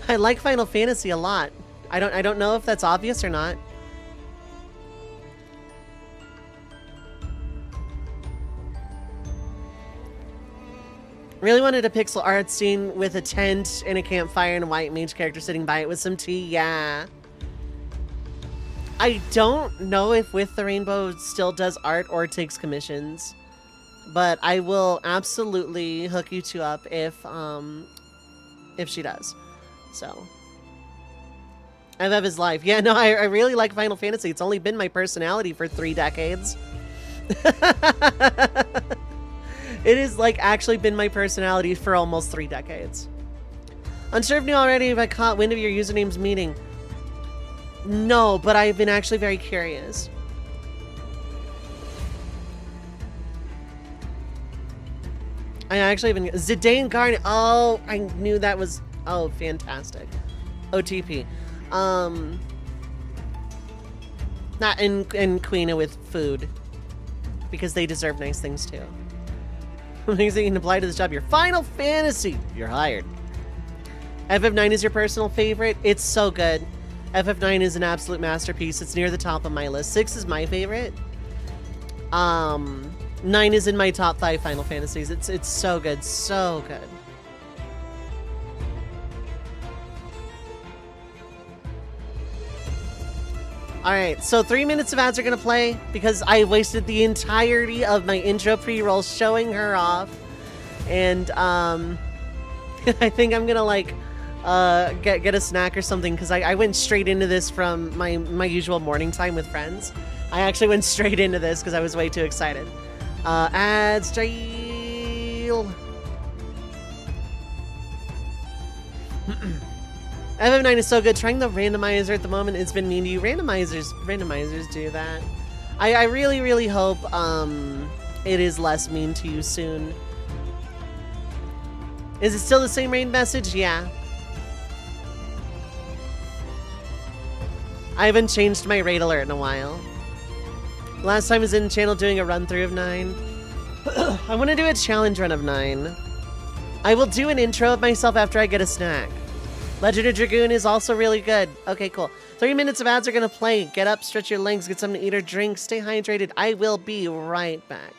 I like Final Fantasy a lot. I don't know if that's obvious or not. Really wanted a pixel art scene with a tent and a campfire and a white mage character sitting by it with some tea. Yeah. I don't know if With the Rainbow still does art or takes commissions. but I will absolutely hook you two up if she does. So, FF is life. Yeah, no, I really like Final Fantasy. It's only been my personality for 3 decades. It has like actually been my personality for almost 3 decades. Unsure if you already if I caught wind of your username's meeting. No, but I've been actually very curious. I actually even Zidane Garnet. Oh, I knew that was fantastic. OTP. Not in Queena with food. Because they deserve nice things too. Things that you can apply to this job. Your Final Fantasy. You're hired. FF9 is your personal favorite. It's so good. FF9 is an absolute masterpiece. It's near the top of my list. 6 is my favorite. 9 is in my top 5 Final Fantasies. It's so good. So good. Alright, so 3 minutes of ads are gonna play because I wasted the entirety of my intro pre-roll showing her off. And I think I'm gonna like get a snack or something because I went straight into this from my usual morning time with friends. I actually went straight into this because I was way too excited. Ads jail. FF9 is so good. Trying the randomizer at the moment, it's been mean to you. Randomizers do that. I really, really hope it is less mean to you soon. Is it still the same raid message? Yeah. I haven't changed my raid alert in a while. Last time I was in channel doing a run through of 9. I want to do a challenge run of 9. I will do an intro of myself after I get a snack. Legend of Dragoon is also really good. Okay, cool. 3 minutes of ads are gonna play. Get up, stretch your legs, get something to eat or drink, stay hydrated. I will be right back.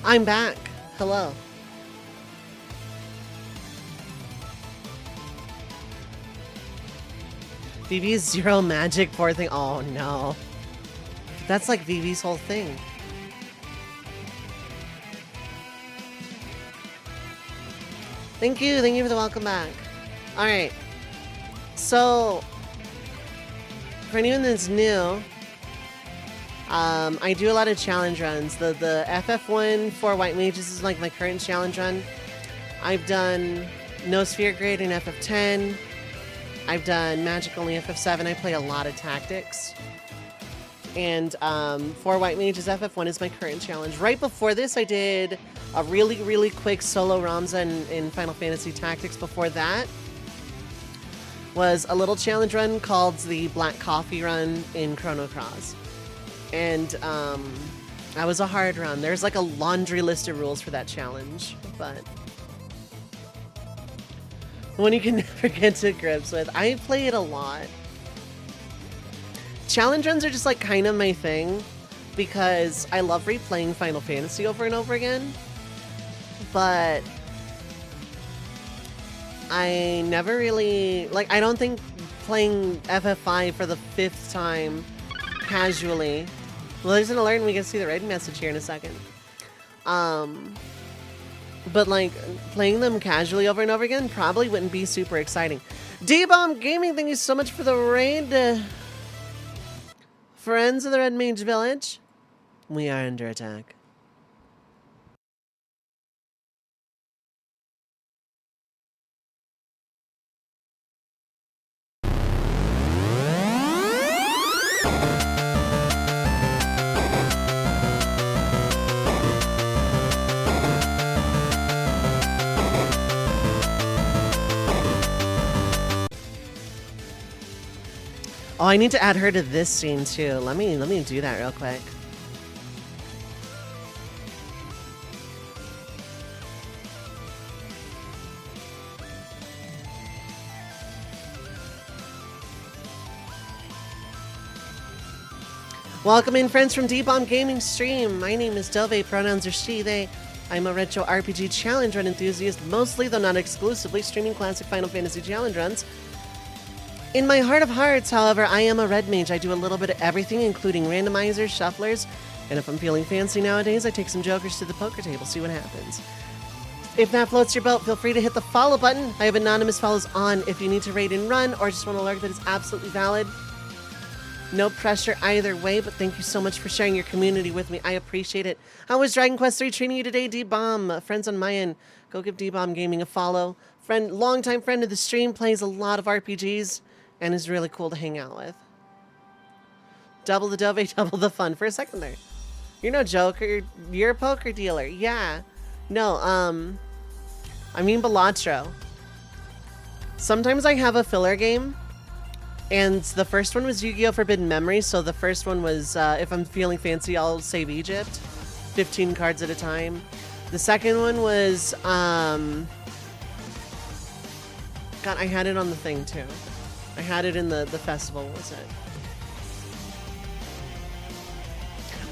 I'm back. Hello. VV's zero magic, poor thing. Oh no. That's like VV's whole thing. Thank you for the welcome back. Alright. So, for anyone that's new, I do a lot of challenge runs. The FF1 for White Mages is like my current challenge run. I've done no sphere grade in FF10. I've done magic only FF7. I play a lot of tactics. And for White Mages, FF1 is my current challenge. Right before this, I did a really quick solo Ramza in Final Fantasy Tactics. Before that was a little challenge run called the Black Coffee Run in Chrono Cross. And that was a hard run. There's like a laundry list of rules for that challenge, but one you can never get to grips with. I play it a lot. Challenge runs are just like kind of my thing because I love replaying Final Fantasy over and over again, but I never really, like, I don't think playing FF5 for the 5th time casually. Well, there's an alert and we can see the raid message here in a second. But like playing them casually over and over again probably wouldn't be super exciting. D-Bomb Gaming, thank you so much for the raid. Friends of the Red Mage Village, we are under attack. Oh, I need to add her to this scene too. Let me do that real quick. Welcome in, friends from D-Bomb Gaming stream. My name is Dovei, pronouns are she, they. I'm a retro RPG challenge run enthusiast, mostly, though not exclusively, streaming classic Final Fantasy challenge runs. In my heart of hearts, however, I am a red mage. I do a little bit of everything, including randomizers, shufflers, and if I'm feeling fancy nowadays, I take some jokers to the poker table, see what happens. If that floats your boat, feel free to hit the follow button. I have anonymous follows on if you need to raid and run, or just want to alert that it's absolutely valid. No pressure either way, but thank you so much for sharing your community with me. I appreciate it. How was Dragon Quest III treating you today, D-Bomb? Friends on my end, go give D-Bomb Gaming a follow. Longtime friend of the stream, plays a lot of RPGs, and is really cool to hang out with. Double the Dovey, double the fun. For a second there. You're no joker. You're a poker dealer. Yeah. No, I mean Balatro. Sometimes I have a filler game. And the first one was Yu-Gi-Oh! Forbidden Memories. So the first one was, if I'm feeling fancy, I'll save Egypt. 15 cards at a time. The second one was, God, I had it on the thing too. I had it in the festival, what was it?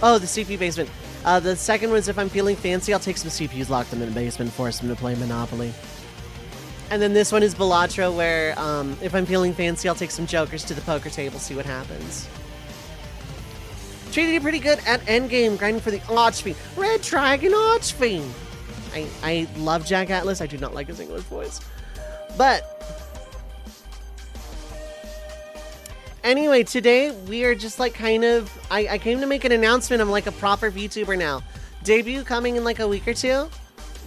Oh, the CPU basement. The second was if I'm feeling fancy, I'll take some CPUs, lock them in the basement, force them to play Monopoly. And then this one is Balatro, where if I'm feeling fancy, I'll take some jokers to the poker table, see what happens. Treated you pretty good at endgame, grinding for the Archfiend. Red Dragon Archfiend! I love Jack Atlas, I do not like his English voice. But anyway, today we are just like kind of, I came to make an announcement. I'm like a proper VTuber now. Debut coming in like a week or two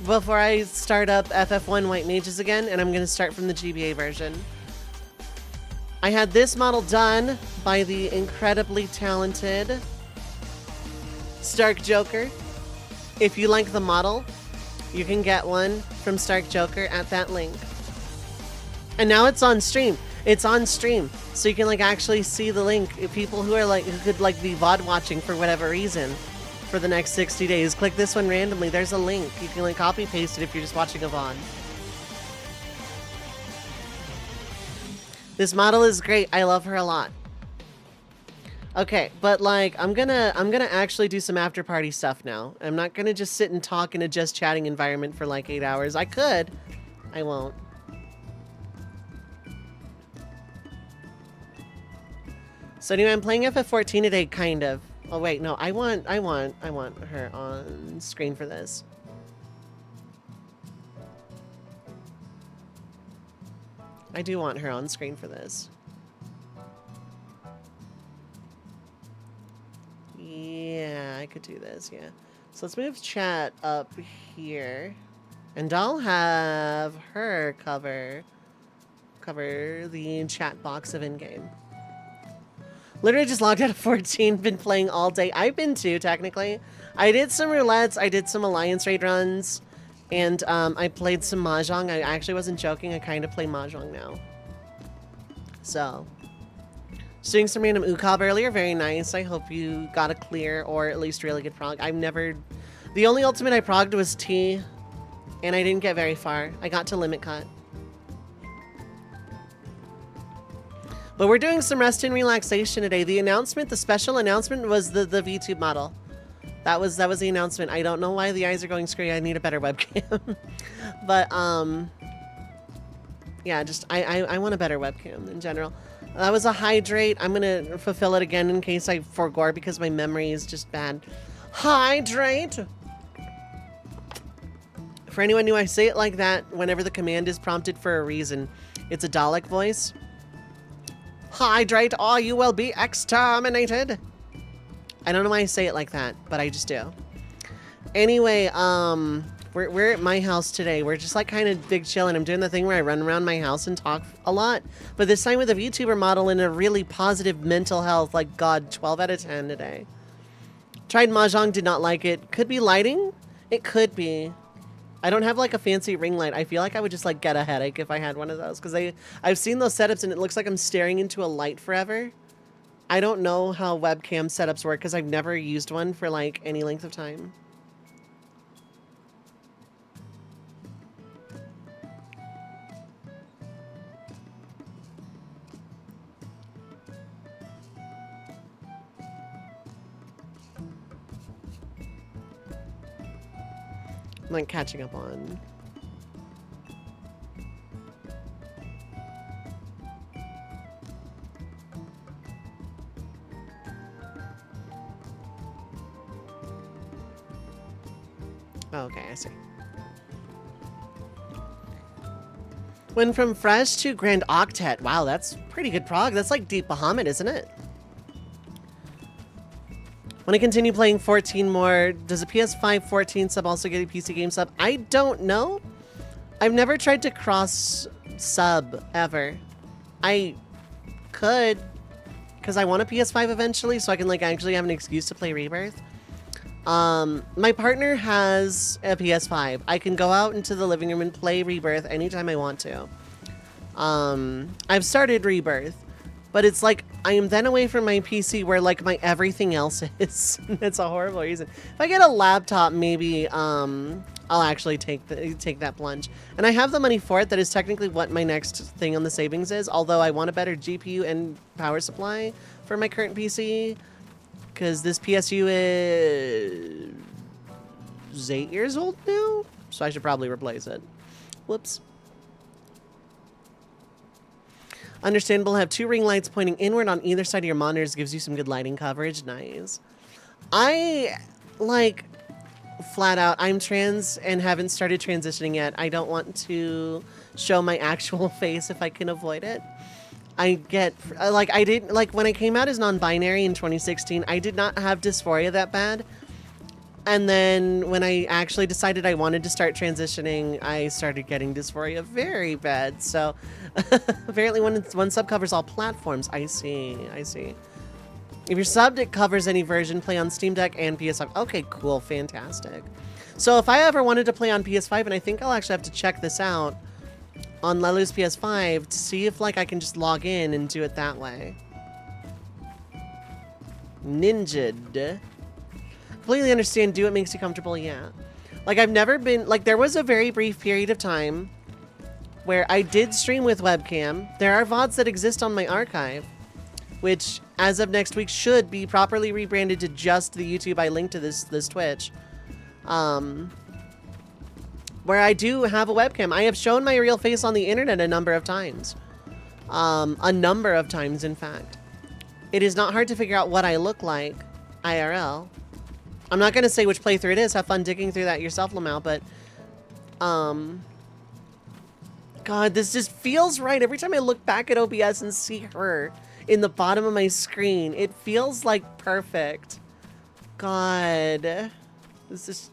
before I start up FF1 White Mages again, and I'm going to start from the GBA version. I had this model done by the incredibly talented Stark Joker. If you like the model, you can get one from Stark Joker at that link. And now it's on stream. It's on stream, so you can like actually see the link. If people who are like, who could like be VOD watching for whatever reason for the next 60 days, click this one randomly. There's a link. You can like copy paste it if you're just watching a VOD. This model is great. I love her a lot. Okay, but like I'm gonna actually do some after party stuff now. I'm not gonna just sit and talk in a just chatting environment for like 8 hours. I could. I won't. So anyway, I'm playing FF14 today, kind of. Oh wait, no, I want her on screen for this. I do want her on screen for this. Yeah, I could do this, yeah. So let's move chat up here. And I'll have her cover the chat box of in-game. Literally just logged out of 14, been playing all day. I've been too, technically. I did some roulettes, I did some Alliance raid runs, and I played some Mahjong. I actually wasn't joking, I kind of play Mahjong now. So, just doing some random UCOB earlier, very nice. I hope you got a clear or at least really good prog. The only ultimate I progged was T, and I didn't get very far. I got to limit cut. But we're doing some rest and relaxation today. The special announcement was the VTube model. That was the announcement. I don't know why the eyes are going screwy. I need a better webcam. But yeah, just I want a better webcam in general. That was a hydrate. I'm gonna fulfill it again in case I forgot because my memory is just bad. Hydrate. For anyone new, I say it like that whenever the command is prompted for a reason. It's a Dalek voice. Hydrate or you will be exterminated. I don't know why I say it like that, but I just do. Anyway, we're at my house today. We're just like kind of big chilling. I'm doing the thing where I run around my house and talk a lot, but this time with a VTuber model in a really positive mental health. Like God, 12 out of 10 today. Tried Mahjong, did not like it. Could be lighting. It could be. I don't have like a fancy ring light. I feel like I would just like get a headache if I had one of those because I've seen those setups and it looks like I'm staring into a light forever. I don't know how webcam setups work because I've never used one for like any length of time. I'm like catching up on. Oh, okay, I see. Went from Fresh to Grand Octet. Wow, that's pretty good prog. That's like Deep Bahamut, isn't it? When I continue playing 14 more, does a PS5 14 sub also get a PC game sub? I don't know. I've never tried to cross sub ever. I could, because I want a PS5 eventually, so I can like actually have an excuse to play Rebirth. My partner has a PS5. I can go out into the living room and play Rebirth anytime I want to. I've started Rebirth, but it's like I am then away from my PC where like my everything else is. It's a horrible reason. If I get a laptop, maybe I'll actually take that plunge. And I have the money for it. That is technically what my next thing on the savings is. Although I want a better GPU and power supply for my current PC, because this PSU is 8 years old now, so I should probably replace it. Whoops. Understandable. Have 2 ring lights pointing inward on either side of your monitors. Gives you some good lighting coverage. Nice. I, like, flat out, I'm trans and haven't started transitioning yet. I don't want to show my actual face if I can avoid it. I get, like, I didn't, like, when I came out as non-binary in 2016, I did not have dysphoria that bad. And then when I actually decided I wanted to start transitioning, I started getting dysphoria very bad. So apparently one sub covers all platforms. I see, I see. If you're subbed, it covers any version. Play on Steam Deck and PS5. Okay, cool, fantastic. So if I ever wanted to play on PS5, and I think I'll actually have to check this out on Lelu's PS5 to see if like I can just log in and do it that way. Ninja'd. Completely understand. Do what makes you comfortable. Yeah. Like I've never been, like there was a very brief period of time where I did stream with webcam. There are VODs that exist on my archive. which as of next week should be properly rebranded to just the YouTube I linked to this Twitch. Where I do have a webcam. I have shown my real face on the internet a number of times. A number of times, in fact. It is not hard to figure out what I look like IRL. I'm not going to say which playthrough it is. Have fun digging through that yourself, Lamau, but... God, this just feels right. Every time I look back at OBS and see her in the bottom of my screen, it feels like perfect. God. This is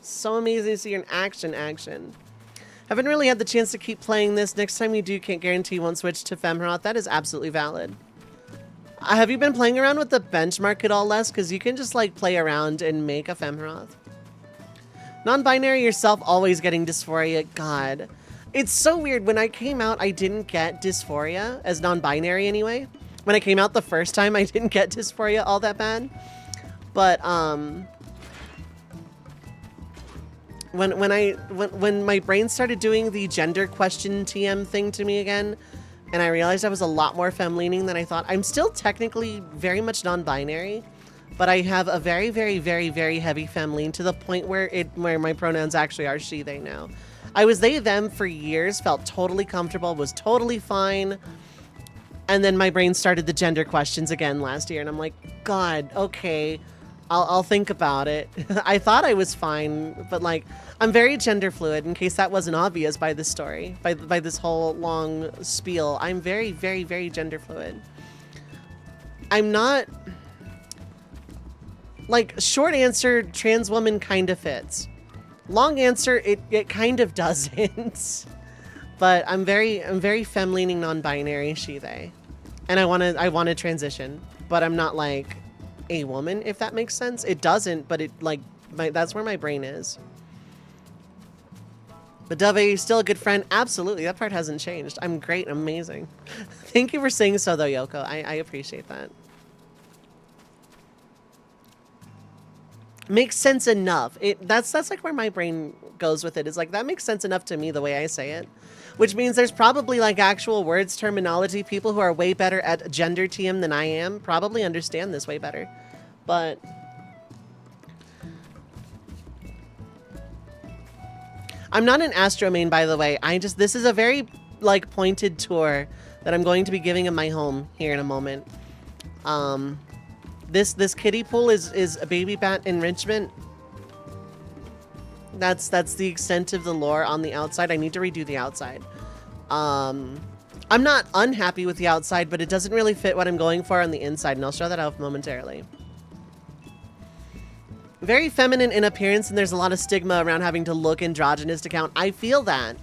so amazing to see her in action. Haven't really had the chance to keep playing this. Next time you do, can't guarantee you won't switch to Femroth. That is absolutely valid. Have you been playing around with the benchmark at all, Les? Because you can just like play around and make a Femroth. Non-binary yourself always getting dysphoria. God. It's so weird. When I came out, I didn't get dysphoria as non-binary anyway. When I came out the first time, I didn't get dysphoria all that bad. But, when my brain started doing the gender question TM thing to me again, and I realized I was a lot more femme-leaning than I thought. I'm still technically very much non-binary, but I have a very, very, very, very heavy femme-lean to the point where my pronouns actually are she, they now. I was they, them for years, felt totally comfortable, was totally fine. And then my brain started the gender questions again last year, and I'm like, God, okay, I'll think about it. I thought I was fine, but like, I'm very gender fluid, in case that wasn't obvious by this story, by this whole long spiel. I'm very, very, very gender fluid. I'm not, like, short answer, trans woman kind of fits. Long answer, it kind of doesn't. But I'm very femme-leaning, non-binary, she, they. And I wanna transition, but I'm not like a woman, if that makes sense. It doesn't, but it like that's where my brain is. But Dovei, still a good friend. Absolutely, that part hasn't changed. I'm great, amazing. Thank you for saying so, though, Yoko. I appreciate that. Makes sense enough. That's like where my brain goes with it. It's like, that makes sense enough to me the way I say it. Which means there's probably like actual words, terminology, people who are way better at gender TM than I am probably understand this way better. But I'm not an Astro main, by the way. This is a very like pointed tour that I'm going to be giving in my home here in a moment. This kiddie pool is a baby bat enrichment. That's the extent of the lore on the outside. I need to redo the outside. I'm not unhappy with the outside, but it doesn't really fit what I'm going for on the inside, and I'll show that off momentarily. Very feminine in appearance, and there's a lot of stigma around having to look androgynous to count. I feel that.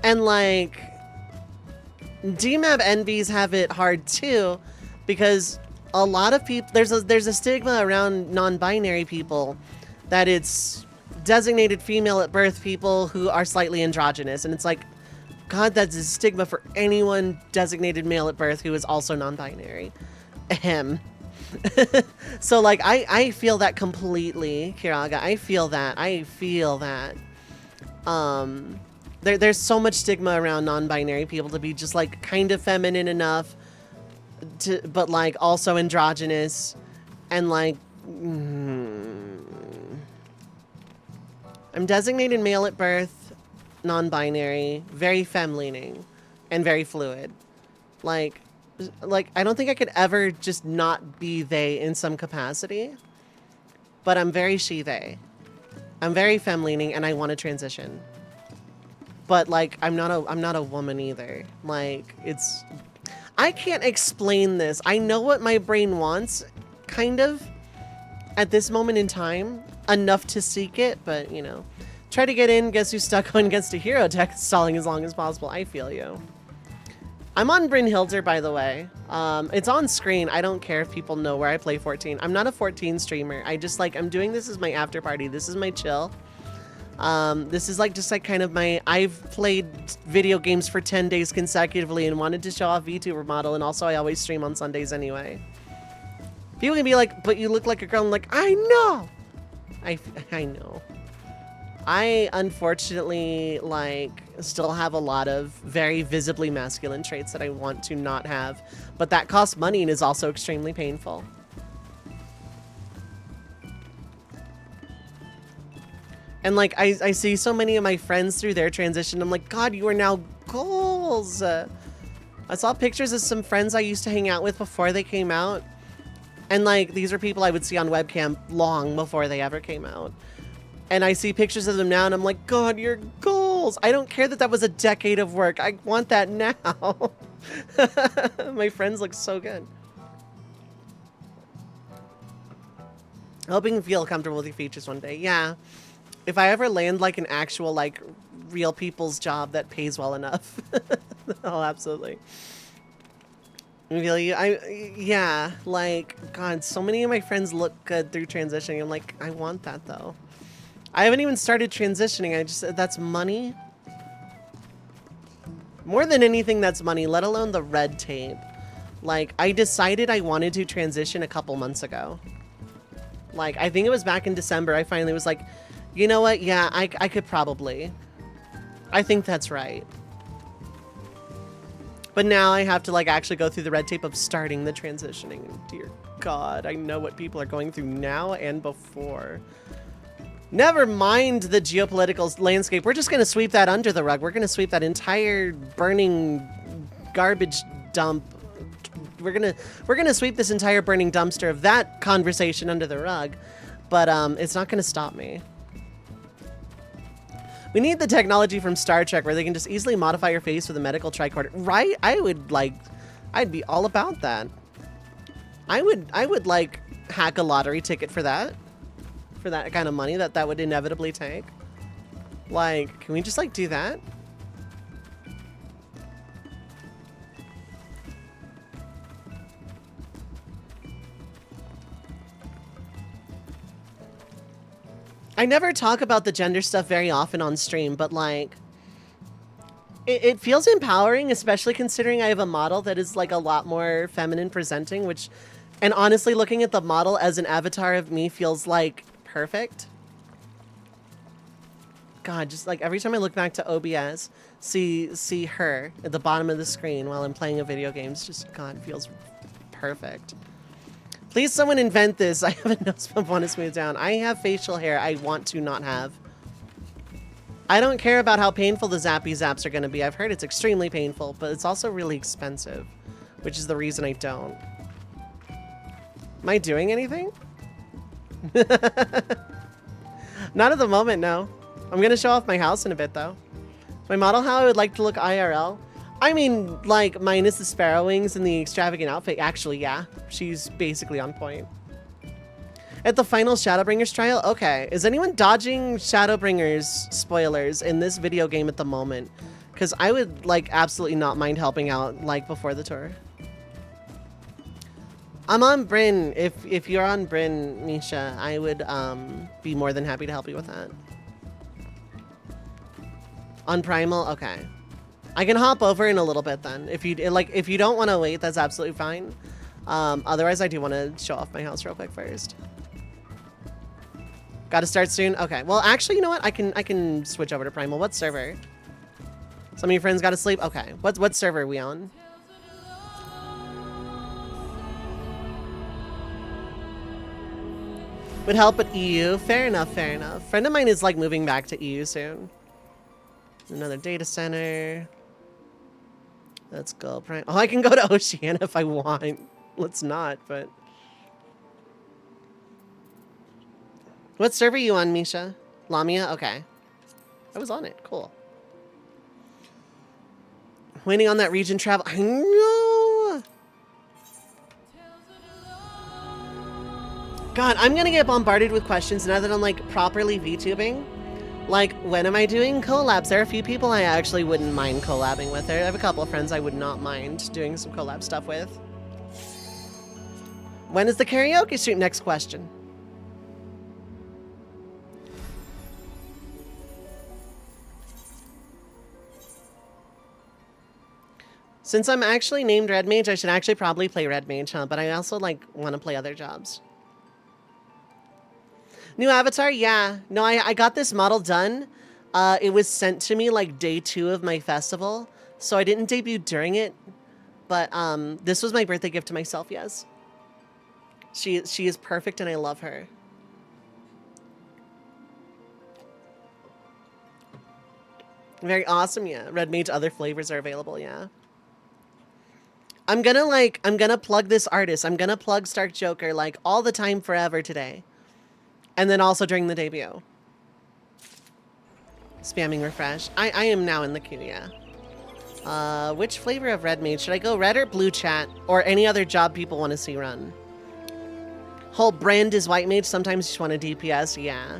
And like, DMAB envies have it hard too, because a lot of people, there's a stigma around non-binary people that it's designated female at birth people who are slightly androgynous. And it's like, God, that's a stigma for anyone designated male at birth who is also non-binary. Ahem. So like, I feel that completely, Kiraga. I feel that. There's so much stigma around non-binary people to be just like kind of feminine enough but like also androgynous and like I'm designated male at birth, non-binary, very femme-leaning, and very fluid. Like I don't think I could ever just not be they in some capacity, but I'm very she-they. I'm very femme-leaning, and I want to transition. But like, I'm not a woman either. Like, I can't explain this. I know what my brain wants, kind of, at this moment in time, enough to seek it, but, you know. Try to get in, guess who's stuck on gets to hero tech, stalling as long as possible. I feel you. I'm on Brynhildr, by the way. It's on screen. I don't care if people know where I play 14. I'm not a 14 streamer. I just, like, I'm doing this as my after party. This is my chill. This is like just like kind of my, I've played video games for 10 days consecutively and wanted to show off VTuber model, and also I always stream on Sundays anyway. People can be like, but you look like a girl. I'm like, I know. I know. I unfortunately like still have a lot of very visibly masculine traits that I want to not have, but that costs money and is also extremely painful. And like I see so many of my friends through their transition. I'm like, God, you are now goals. I saw pictures of some friends I used to hang out with before they came out. And like, these are people I would see on webcam long before they ever came out. And I see pictures of them now and I'm like, God, your goals. I don't care that that was a decade of work. I want that now. My friends look so good. Hoping you feel comfortable with your features one day. Yeah. If I ever land like an actual like real people's job that pays well enough. Oh, absolutely. Yeah, like, God, so many of my friends look good through transitioning. I'm like, I want that though. I haven't even started transitioning. That's money. More than anything, that's money, let alone the red tape. Like, I decided I wanted to transition a couple months ago. Like, I think it was back in December. I finally was like, you know what? Yeah, I could probably. I think that's right. But now I have to like actually go through the red tape of starting the transitioning. Dear God, I know what people are going through now and before. Never mind the geopolitical landscape. We're just going to sweep that under the rug. We're going to sweep that entire burning garbage dump. We're going to sweep this entire burning dumpster of that conversation under the rug. But it's not going to stop me. We need the technology from Star Trek where they can just easily modify your face with a medical tricorder. Right? I'd be all about that. I would like hack a lottery ticket for that. For that kind of money that would inevitably take. Like, can we just like do that? I never talk about the gender stuff very often on stream, but like, it feels empowering, especially considering I have a model that is like a lot more feminine presenting, which, and honestly, looking at the model as an avatar of me feels like perfect. God, just like every time I look back to OBS, see her at the bottom of the screen while I'm playing a video game, it's just, God, feels perfect. Please someone invent this. I have a nose bump want to smooth down. I have facial hair I want to not have. I don't care about how painful the zappy zaps are going to be. I've heard it's extremely painful, but it's also really expensive, which is the reason I don't. Am I doing anything? Not at the moment, no. I'm going to show off my house in a bit, though. My model how I would like to look IRL. I mean, like, minus the sparrow wings and the extravagant outfit. Actually, yeah. She's basically on point. At the final Shadowbringers trial? Okay. Is anyone dodging Shadowbringers spoilers in this video game at the moment? Because I would, like, absolutely not mind helping out, like, before the tour. I'm on Bryn. If you're on Bryn, Misha, I would be more than happy to help you with that. On Primal? Okay. I can hop over in a little bit then. If you don't want to wait, that's absolutely fine. Otherwise, I do want to show off my house real quick first. Got to start soon? Okay. Well, actually, you know what? I can switch over to Primal. What server? Some of your friends got to sleep? Okay. What server are we on? Would help at EU. Fair enough, fair enough. Friend of mine is like moving back to EU soon. Another data center. Let's go. Prime. Oh, I can go to Oceania if I want. Let's not, but. What server are you on, Misha? Lamia? Okay. I was on it. Cool. Waiting on that region travel. I know. God, I'm gonna get bombarded with questions now that I'm like properly VTubing. Like, when am I doing collabs? There are a few people I actually wouldn't mind collabing with. I have a couple of friends I would not mind doing some collab stuff with. When is the karaoke stream? Next question. Since I'm actually named Red Mage, I should actually probably play Red Mage, huh? But I also, like, want to play other jobs. New avatar? Yeah. No, I got this model done. It was sent to me like day 2 of my festival, so I didn't debut during it. But this was my birthday gift to myself, yes. She is perfect and I love her. Very awesome, yeah. Red Mage, other flavors are available, yeah. I'm gonna plug this artist. I'm gonna plug Stark Joker like all the time forever today. And then also during the debut. Spamming refresh. I am now in the queue, yeah. Which flavor of Red Mage? Should I go red or blue, chat? Or any other job people want to see run? Whole brand is White Mage. Sometimes you just want a DPS, yeah.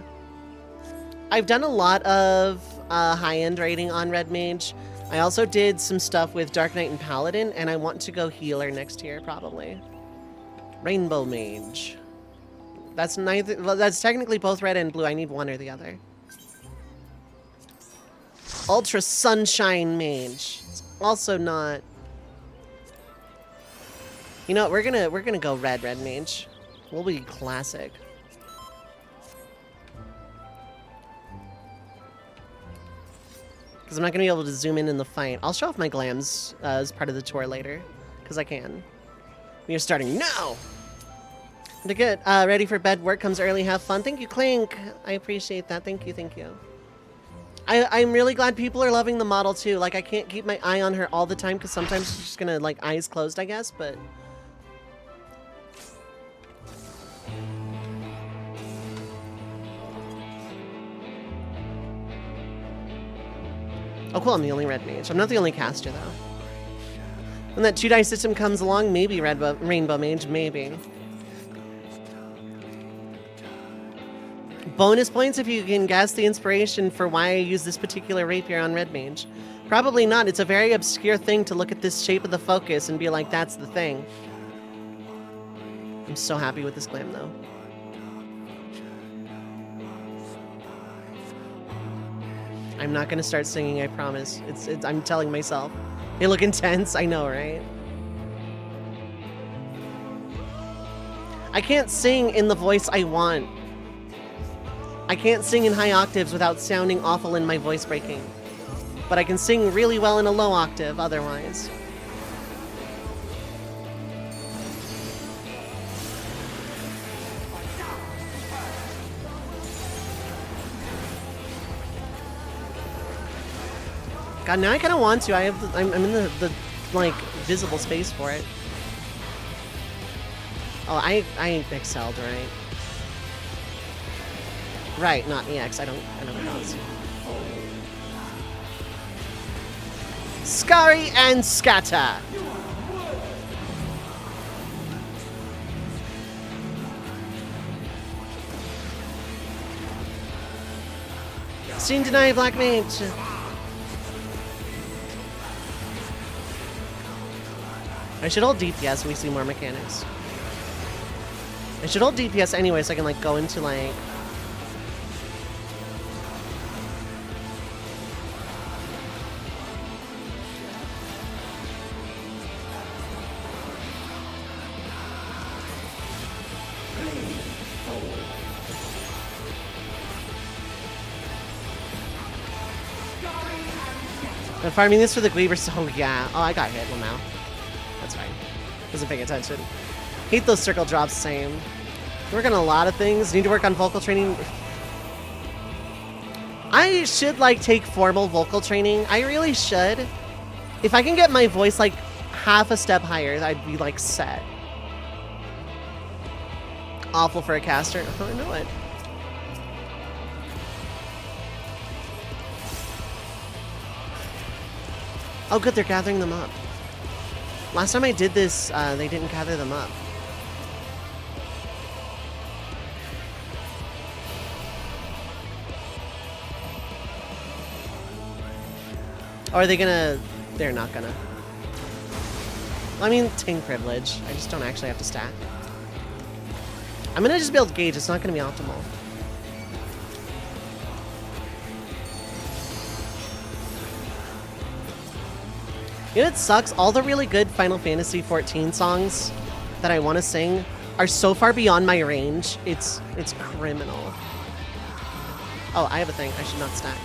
I've done a lot of high-end rating on Red Mage. I also did some stuff with Dark Knight and Paladin, and I want to go healer next year, probably. Rainbow Mage. That's neither. Well, that's technically both red and blue. I need one or the other. Ultra Sunshine Mage. It's also not. You know what? We're gonna go red Mage. We'll be classic. Because I'm not going to be able to zoom in the fight. I'll show off my glams as part of the tour later. Because I can. We are starting now! To get ready for bed, work comes early, have fun. Thank you, Clink! I appreciate that. Thank you, thank you. I'm really glad people are loving the model, too. Like, I can't keep my eye on her all the time, because sometimes she's just going to, like, eyes closed, I guess, but... Oh, cool, I'm the only red mage. I'm not the only caster, though. When that 2-dice system comes along, maybe Rainbow Mage, maybe. Bonus points if you can guess the inspiration for why I use this particular rapier on red mage. Probably not. It's a very obscure thing to look at this shape of the focus and be like, that's the thing. I'm so happy with this glam, though. I'm not gonna start singing, I promise. I'm telling myself. They look intense, I know, right? I can't sing in the voice I want. I can't sing in high octaves without sounding awful and my voice breaking. But I can sing really well in a low octave otherwise. God, now I kind of want to. I'm in the like visible space for it. Oh, I excelled, right? Right, not EX. I don't know. Scurry and scatter. Steam deny Black Mage. I should hold DPS and we see more mechanics. I should hold DPS anyway so I can like go into like... I'm farming this for the Gleavers. Oh yeah. Oh, I got hit. Well now. That's fine. Wasn't paying attention. Hate those circle drops, same. Work on a lot of things. Need to work on vocal training. I should, like, take formal vocal training. I really should. If I can get my voice, like, half a step higher, I'd be, like, set. Awful for a caster. Oh, I know it. Oh, good, they're gathering them up. Last time I did this, they didn't gather them up. Or are they gonna... They're not gonna. Well, I mean, ting privilege. I just don't actually have to stack. I'm gonna just build gauge. It's not gonna be optimal. You know, it sucks. All the really good Final Fantasy XIV songs that I want to sing are so far beyond my range. It's criminal. Oh, I have a thing. I should not stack.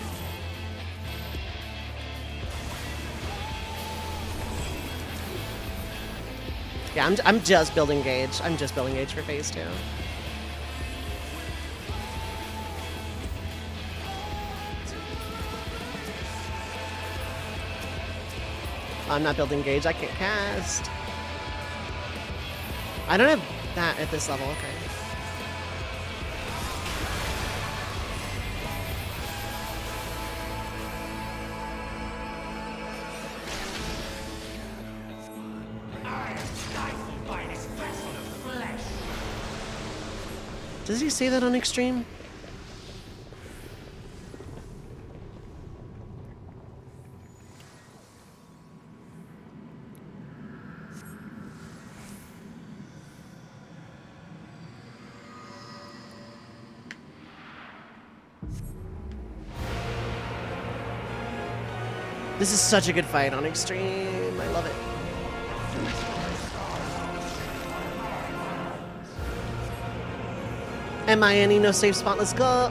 Yeah, I'm just building gauge. I'm just building gauge for phase 2. I'm not building gauge. I can't cast. I don't have that at this level. Okay. Does he say that on Extreme? This is such a good fight on Extreme. I love it. M-I-N-E, no safe spot. Let's go.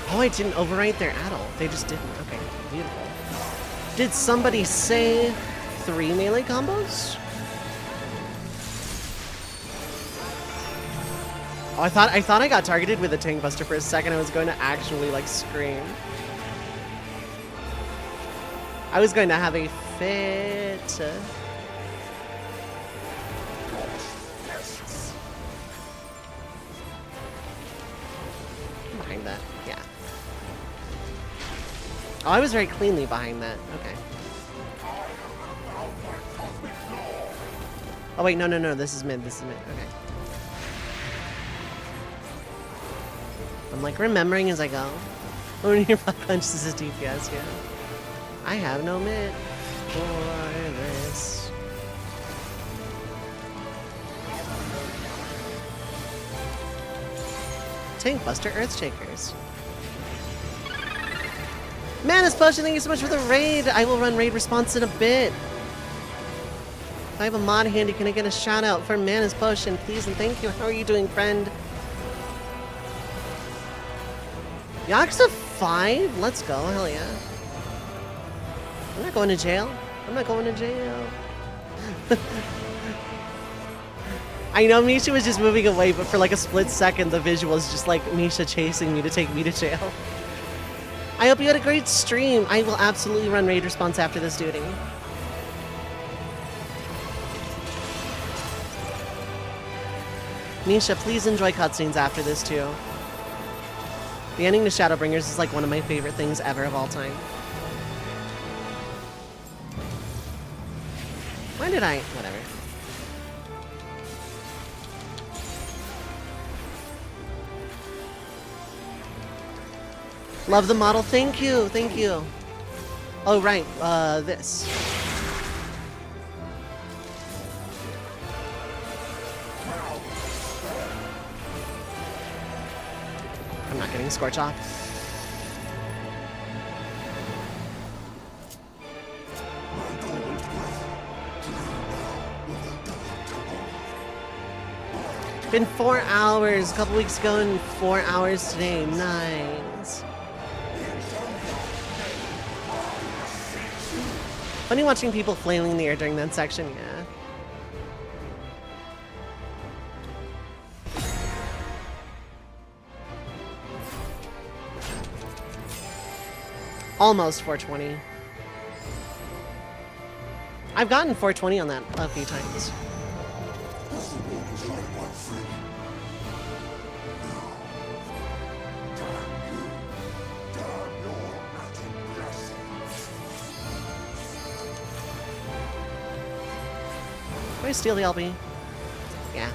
Oh, I didn't overwrite their addle. They just didn't. Okay, beautiful. Did somebody say 3 melee combos? Oh, I thought I got targeted with a tank buster for a second. I was going to actually like scream. I was going to have a fit. Behind that, yeah. Oh, I was very cleanly behind that. Okay. Oh wait, no, this is mid. This is mid. Okay. I'm like remembering as I go. When your butt punches is DPS, yeah. I have no mid for this. Tank Buster Earthshakers. Manus Potion, thank you so much for the raid. I will run raid response in a bit. If I have a mod handy, can I get a shout out for Manus Potion, please and thank you. How are you doing, friend? Yaksa 5? Let's go, hell yeah. I'm not going to jail. I'm not going to jail. I know Misha was just moving away, but for like a split second, the visual is just like Misha chasing me to take me to jail. I hope you had a great stream. I will absolutely run raid response after this duty. Misha, please enjoy cutscenes after this too. The ending to Shadowbringers is like one of my favorite things ever of all time. Why did I? Whatever. Love the model. Thank you. Thank you. Oh, right. This. I'm not getting Scorch off. Been 4 hours. A couple weeks ago and 4 hours today. Nice. Funny watching people flailing in the air during that section, yeah. Almost 420. I've gotten 420 on that a few times. Do I steal the LB? Yeah.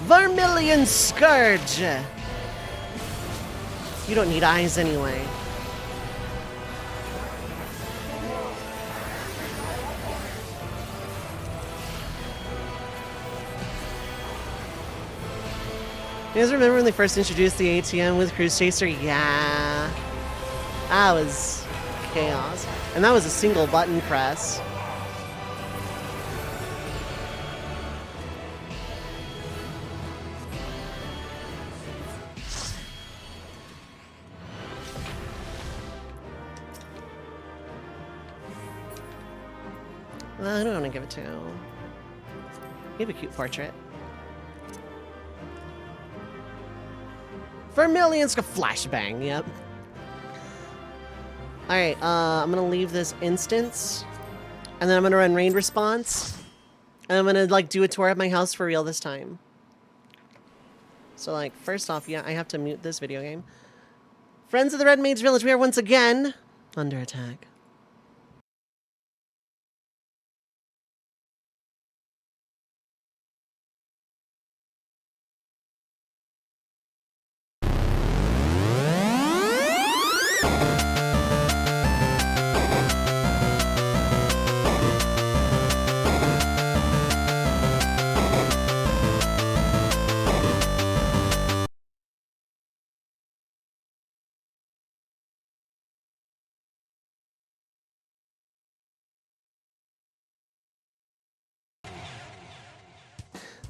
Vermilion Scourge! You don't need eyes anyway. You guys remember when they first introduced the ATM with Cruise Chaser? Yeah. That was chaos. And that was a single button press. I don't want to give it to you. Give a cute portrait. Vermilion's a flashbang, yep. Alright, I'm gonna leave this instance. And then I'm gonna run raid response. And I'm gonna, like, do a tour of my house for real this time. So, like, first off, yeah, I have to mute this video game. Friends of the Red Mage Village, we are once again under attack.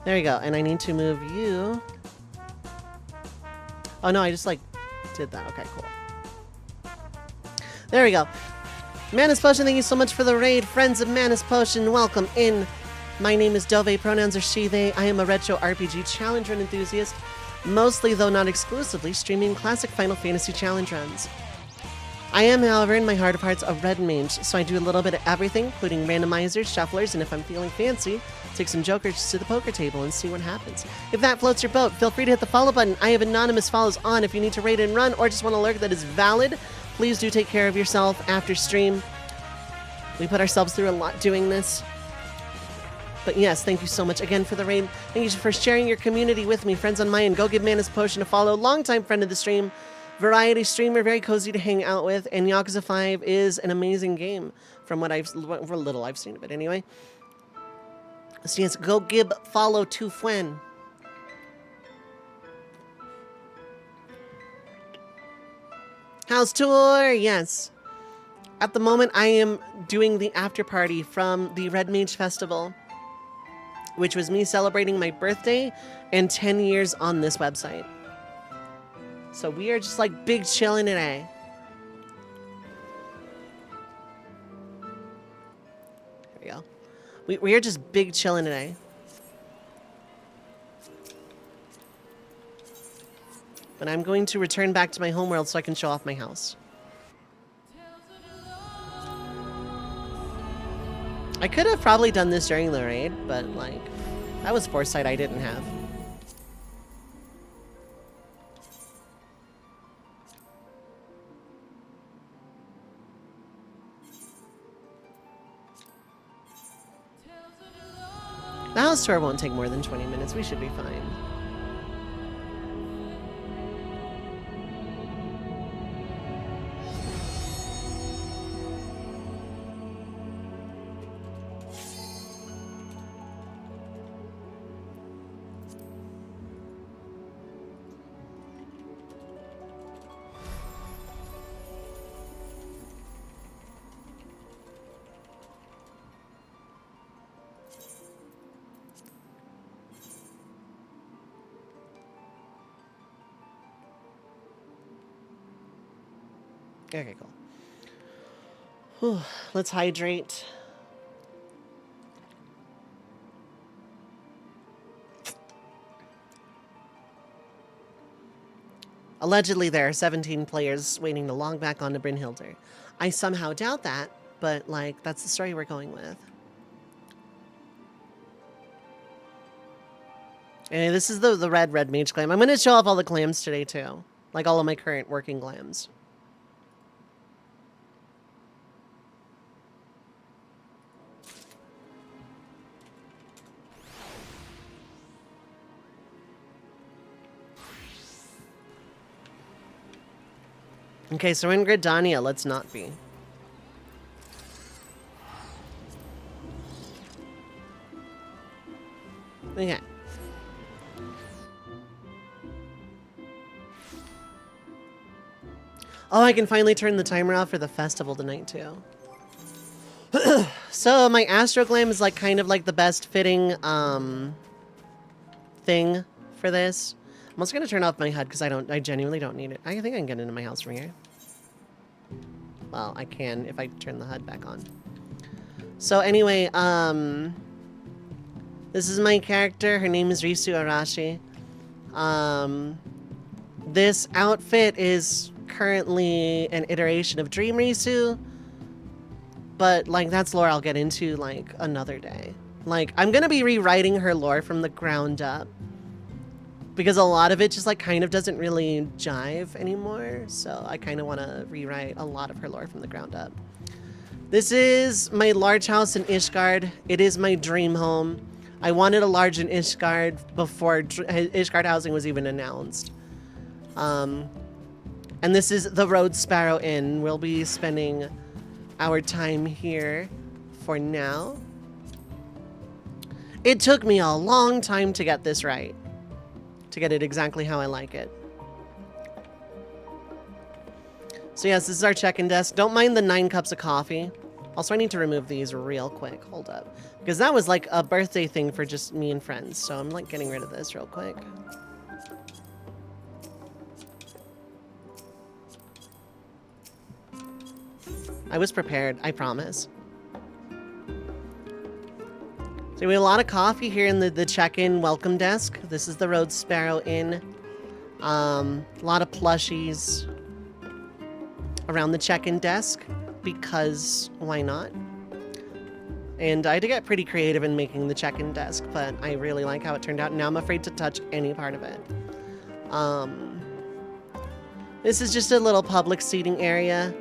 There you go, and I need to move you. Oh no, I just like did that. Okay, cool. There we go. Manus Potion, thank you so much for the raid. Friends of Manus Potion, welcome in. My name is Dovei, pronouns are she, they. I am a retro RPG challenge run enthusiast, mostly, though not exclusively, streaming classic Final Fantasy challenge runs. I am, however, in my heart of hearts, a red mage, so I do a little bit of everything, including randomizers, shufflers, and if I'm feeling fancy, take some jokers to the poker table and see what happens. If that floats your boat, feel free to hit the follow button. I have anonymous follows on if you need to raid and run or just want a lurk that is valid. Please do take care of yourself after stream. We put ourselves through a lot doing this. But yes, thank you so much again for the raid. Thank you for sharing your community with me. Friends on my end, go give Manus Potion a follow. Longtime friend of the stream. Variety streamer, very cozy to hang out with, and Yakuza 5 is an amazing game from what little I've seen of it anyway. So yes, go give follow to Fwen. House tour, yes. At the moment, I am doing the after party from the Red Mage Festival, which was me celebrating my birthday and 10 years on this website. So we are just like big chilling today. There we go. We are just big chilling today. But I'm going to return back to my homeworld so I can show off my house. I could have probably done this during the raid, but like, that was foresight I didn't have. The house tour won't take more than 20 minutes. We should be fine. Okay, cool. Whew, let's hydrate. Allegedly, there are 17 players waiting to log back onto Brynhilder. I somehow doubt that, but, like, that's the story we're going with. And this is the red mage glam. I'm going to show off all the glams today, too. Like, all of my current working glams. Okay, so we're in Gridania. Let's not be. Okay. Oh, I can finally turn the timer off for the festival tonight, too. So, my Astroglam is, like, kind of like the best fitting, thing for this. I'm also gonna turn off my HUD because I genuinely don't need it. I think I can get into my house from here. Well, I can if I turn the HUD back on. So anyway, this is my character. Her name is Risu Arashi. This outfit is currently an iteration of Dream Risu, but like that's lore I'll get into like another day. Like I'm gonna be rewriting her lore from the ground up because a lot of it just like kind of doesn't really jive anymore. So I kind of want to rewrite a lot of her lore from the ground up. This is my large house in Ishgard. It is my dream home. I wanted a large in Ishgard before Ishgard housing was even announced. And this is the Road Sparrow Inn. We'll be spending our time here for now. It took me a long time to get this right. To get it exactly how I like it. So yes, this is our check-in desk. Don't mind the 9 cups of coffee. Also, I need to remove these real quick. Hold up. Because that was like a birthday thing for just me and friends. So I'm like getting rid of this real quick. I was prepared, I promise. So we have a lot of coffee here in the check-in welcome desk. This is the Road Sparrow Inn. A lot of plushies around the check-in desk because why not? And I had to get pretty creative in making the check-in desk, but I really like how it turned out. Now I'm afraid to touch any part of it. This is just a little public seating area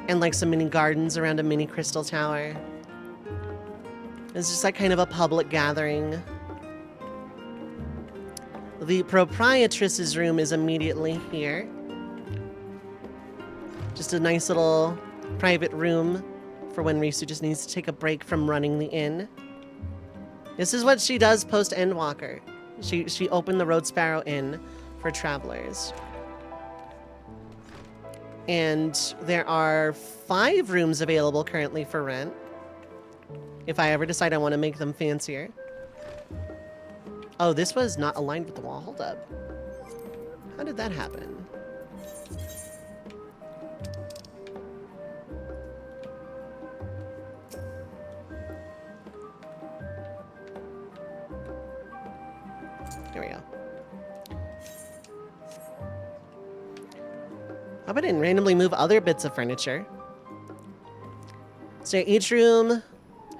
and like some mini gardens around a mini crystal tower. It's just like kind of a public gathering. The proprietress's room is immediately here. Just a nice little private room for when Risu just needs to take a break from running the inn. This is what she does post Endwalker. She opened the Road Sparrow Inn for travelers. And there are 5 rooms available currently for rent. If I ever decide I want to make them fancier. Oh, this was not aligned with the wall. Hold up. How did that happen? There we go. How about I didn't randomly move other bits of furniture? So each room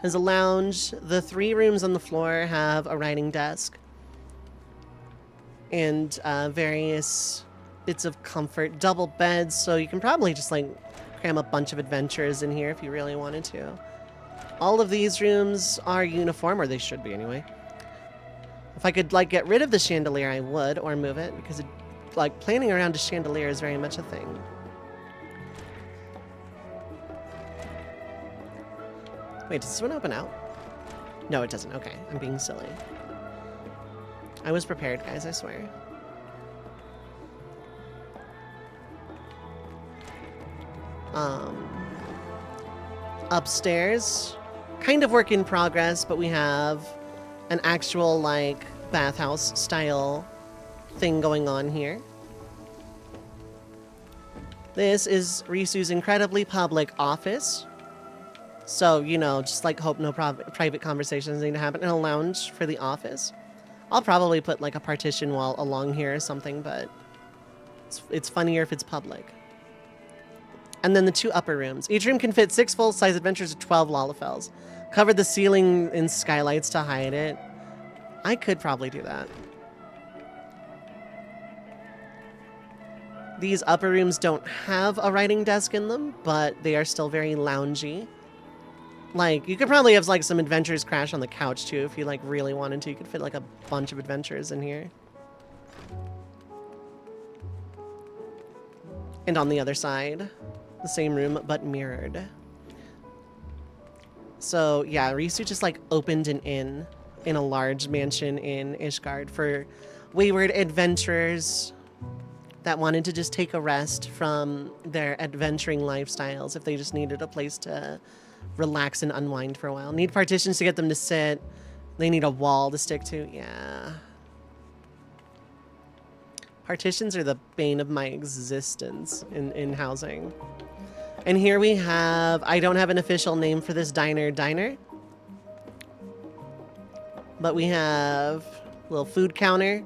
has a lounge. The 3 rooms on the floor have a writing desk. And various bits of comfort. Double beds, so you can probably just like cram a bunch of adventures in here if you really wanted to. All of these rooms are uniform, or they should be anyway. If I could like get rid of the chandelier, I would, or move it, because like planning around a chandelier is very much a thing. Wait, does this one open out? No, it doesn't. Okay, I'm being silly. I was prepared, guys, I swear. Upstairs, kind of work in progress, but we have an actual, like, bathhouse style thing going on here. This is Risu's incredibly public office. So, you know, just like hope no private conversations need to happen in a lounge for the office. I'll probably put like a partition wall along here or something, but it's funnier if it's public. And then the 2 upper rooms. Each room can fit 6 full-size adventures or 12 Lalafels. Covered the ceiling in skylights to hide it. I could probably do that. These upper rooms don't have a writing desk in them, but they are still very loungy. Like, you could probably have, like, some adventures crash on the couch, too, if you, like, really wanted to. You could fit, like, a bunch of adventures in here. And on the other side, the same room, but mirrored. So yeah, Risu just like opened an inn in a large mansion in Ishgard for wayward adventurers that wanted to just take a rest from their adventuring lifestyles if they just needed a place to relax and unwind for a while. Need partitions to get them to sit. They need a wall to stick to. Yeah. Partitions are the bane of my existence in housing. And here we have, I don't have an official name for this diner, but we have a little food counter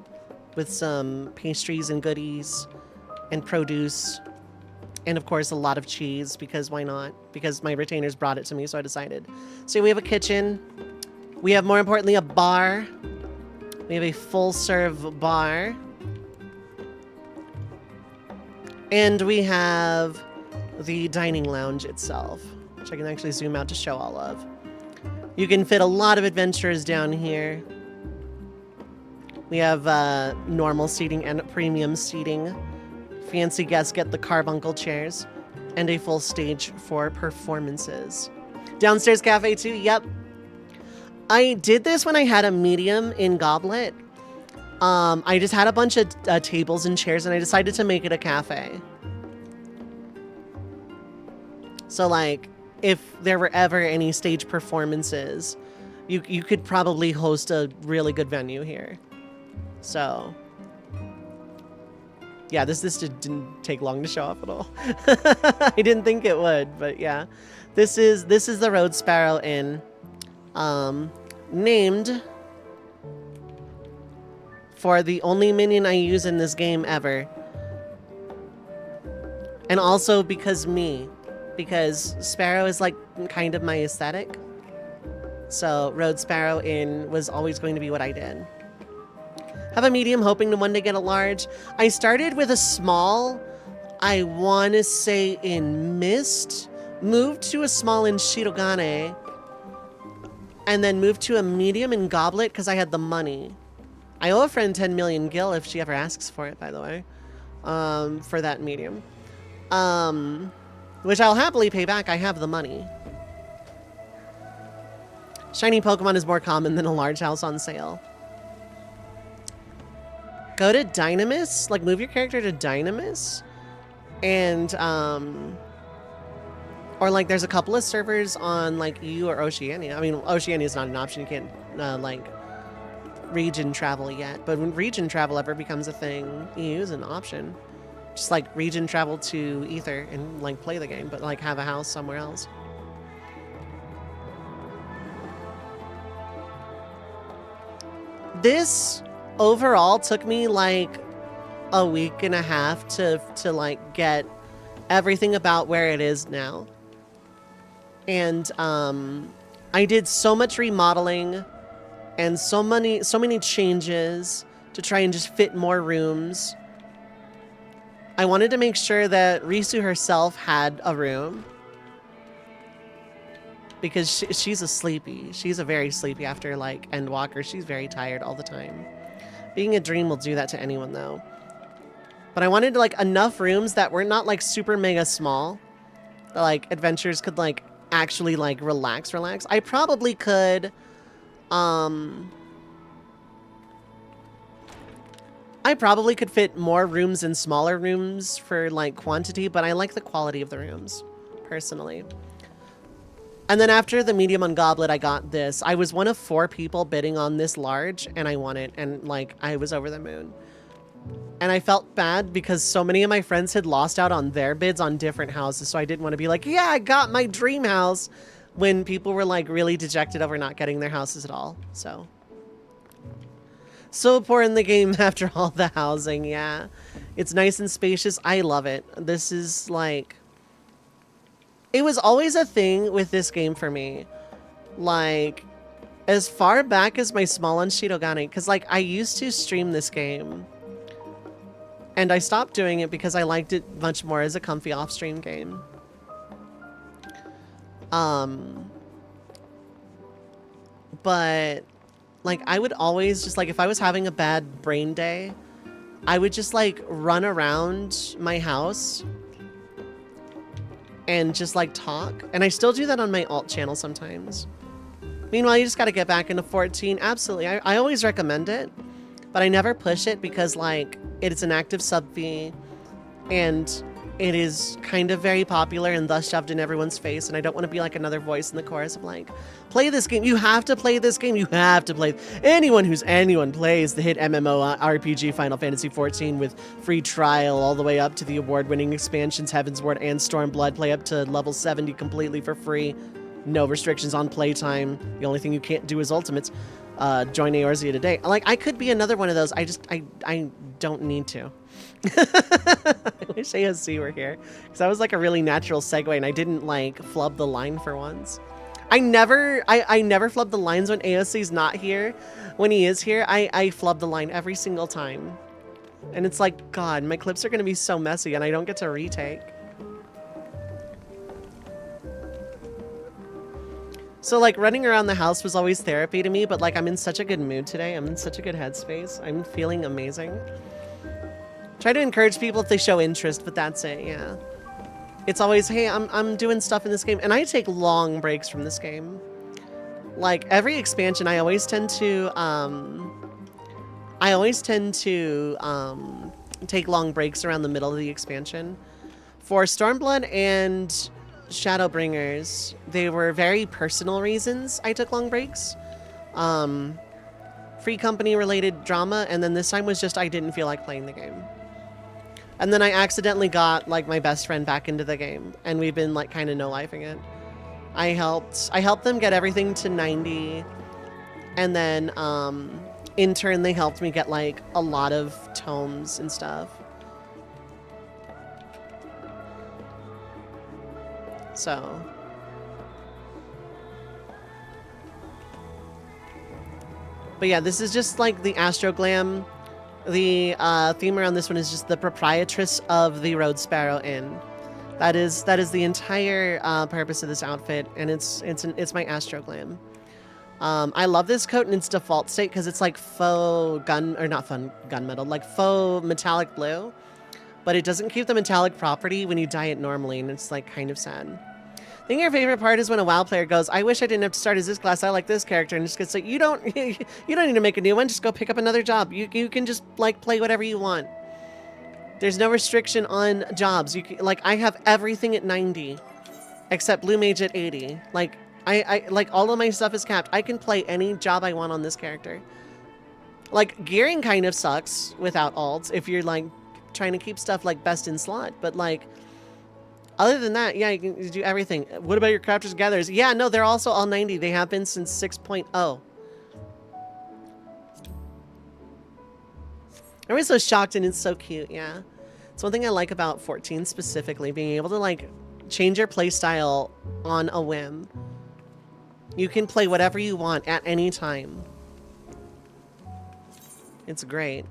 with some pastries and goodies and produce. And of course, a lot of cheese, because why not? Because my retainers brought it to me, so I decided. So we have a kitchen. We have, more importantly, a bar. We have a full-serve bar. And we have the dining lounge itself, which I can actually zoom out to show all of. You can fit a lot of adventurers down here. We have normal seating and premium seating. Fancy guests get the carbuncle chairs and a full stage for performances. Downstairs cafe too, yep. I did this when I had a medium in Goblet. I just had a bunch of tables and chairs and I decided to make it a cafe. So like, if there were ever any stage performances, you could probably host a really good venue here. So, yeah, this didn't take long to show off at all. I didn't think it would, but yeah. This is the Road Sparrow Inn, named for the only minion I use in this game ever. And also because Sparrow is like kind of my aesthetic. So Road Sparrow Inn was always going to be what I did. Have a medium, hoping to one day get a large. I started with a small, I want to say in Mist, moved to a small in Shirogane, and then moved to a medium in Goblet because I had the money. I owe a friend 10 million gil if she ever asks for it, by the way, for that medium. Which I'll happily pay back. I have the money. Shiny Pokemon is more common than a large house on sale. Go to Dynamis, like move your character to Dynamis, and or like there's a couple of servers on like EU or Oceania. I mean, Oceania is not an option. You can't like region travel yet, but when region travel ever becomes a thing, EU is an option. Just like region travel to Ether and like play the game, but like have a house somewhere else. This overall took me like a week and a half to like get everything about where it is now. And I did so much remodeling and so many changes to try and just fit more rooms. I wanted to make sure that Risu herself had a room, because she's a sleepy. She's a very sleepy after like Endwalker. She's very tired all the time. Being a dream will do that to anyone though. But I wanted like enough rooms that were not like super mega small, that, like adventurers could like actually like relax. I probably could fit more rooms in smaller rooms for like quantity, but I like the quality of the rooms personally. And then after the medium on Goblet, I got this. I was one of 4 people bidding on this large and I won it, and like I was over the moon. And I felt bad because so many of my friends had lost out on their bids on different houses, so I didn't want to be like, yeah, I got my dream house, when people were like really dejected over not getting their houses at all. So poor in the game after all the housing, yeah. It's nice and spacious. I love it. This is like... It was always a thing with this game for me. Like, as far back as my small on Shirogane, because like I used to stream this game. And I stopped doing it because I liked it much more as a comfy off-stream game. But... like, I would always just, like, if I was having a bad brain day, I would just, like, run around my house and just like talk. And I still do that on my alt channel sometimes. Meanwhile, you just got to get back into 14. Absolutely. I always recommend it, but I never push it because like it's an active sub fee and it is kind of very popular and thus shoved in everyone's face. And I don't want to be like another voice in the chorus of like, play this game. You have to play this game. You have to play. Anyone plays the hit MMO RPG Final Fantasy XIV with free trial all the way up to the award-winning expansions Heavensward and Stormblood. Play up to level 70 completely for free. No restrictions on playtime. The only thing you can't do is ultimates. Join Eorzea today. Like, I could be another one of those. I don't need to. I wish ASC were here. Because that was like a really natural segue and I didn't like flub the line for once. I never flub the lines when ASC's not here. When he is here, I flub the line every single time. And it's like, God, my clips are going to be so messy and I don't get to retake. So like running around the house was always therapy to me, but like I'm in such a good mood today. I'm in such a good headspace. I'm feeling amazing. Try to encourage people if they show interest, but that's it, yeah. It's always, hey, I'm doing stuff in this game. And I take long breaks from this game. Like every expansion, I always tend to take long breaks around the middle of the expansion. For Stormblood and Shadowbringers, they were very personal reasons I took long breaks. Free company related drama, and then this time was just I didn't feel like playing the game. And then I accidentally got like my best friend back into the game, and we've been like kind of no-lifing it. I helped them get everything to 90, and then in turn they helped me get like a lot of tomes and stuff. So but yeah, this is just like the Astroglam. The theme around this one is just the proprietress of the Road Sparrow Inn. That is the entire purpose of this outfit, and it's my Astroglam. I love this coat in its default state because it's like faux gunmetal, like faux metallic blue, but it doesn't keep the metallic property when you dye it normally, and it's like kind of sad. I think your favorite part is when a WoW player goes, I wish I didn't have to start as this class, I like this character, and just gets like, you don't need to make a new one, just go pick up another job. You can just like play whatever you want. There's no restriction on jobs. You can, like, I have everything at 90 except Blue Mage at 80. Like I like all of my stuff is capped. I can play any job I want on this character. Like gearing kind of sucks without alts if you're like trying to keep stuff like best in slot, but like other than that, yeah, you can do everything. What about your crafters and gatherers? Yeah, no, they're also all 90. They have been since 6.0. Everyone's so shocked and it's so cute, yeah. It's one thing I like about 14 specifically, being able to like change your playstyle on a whim. You can play whatever you want at any time. It's great.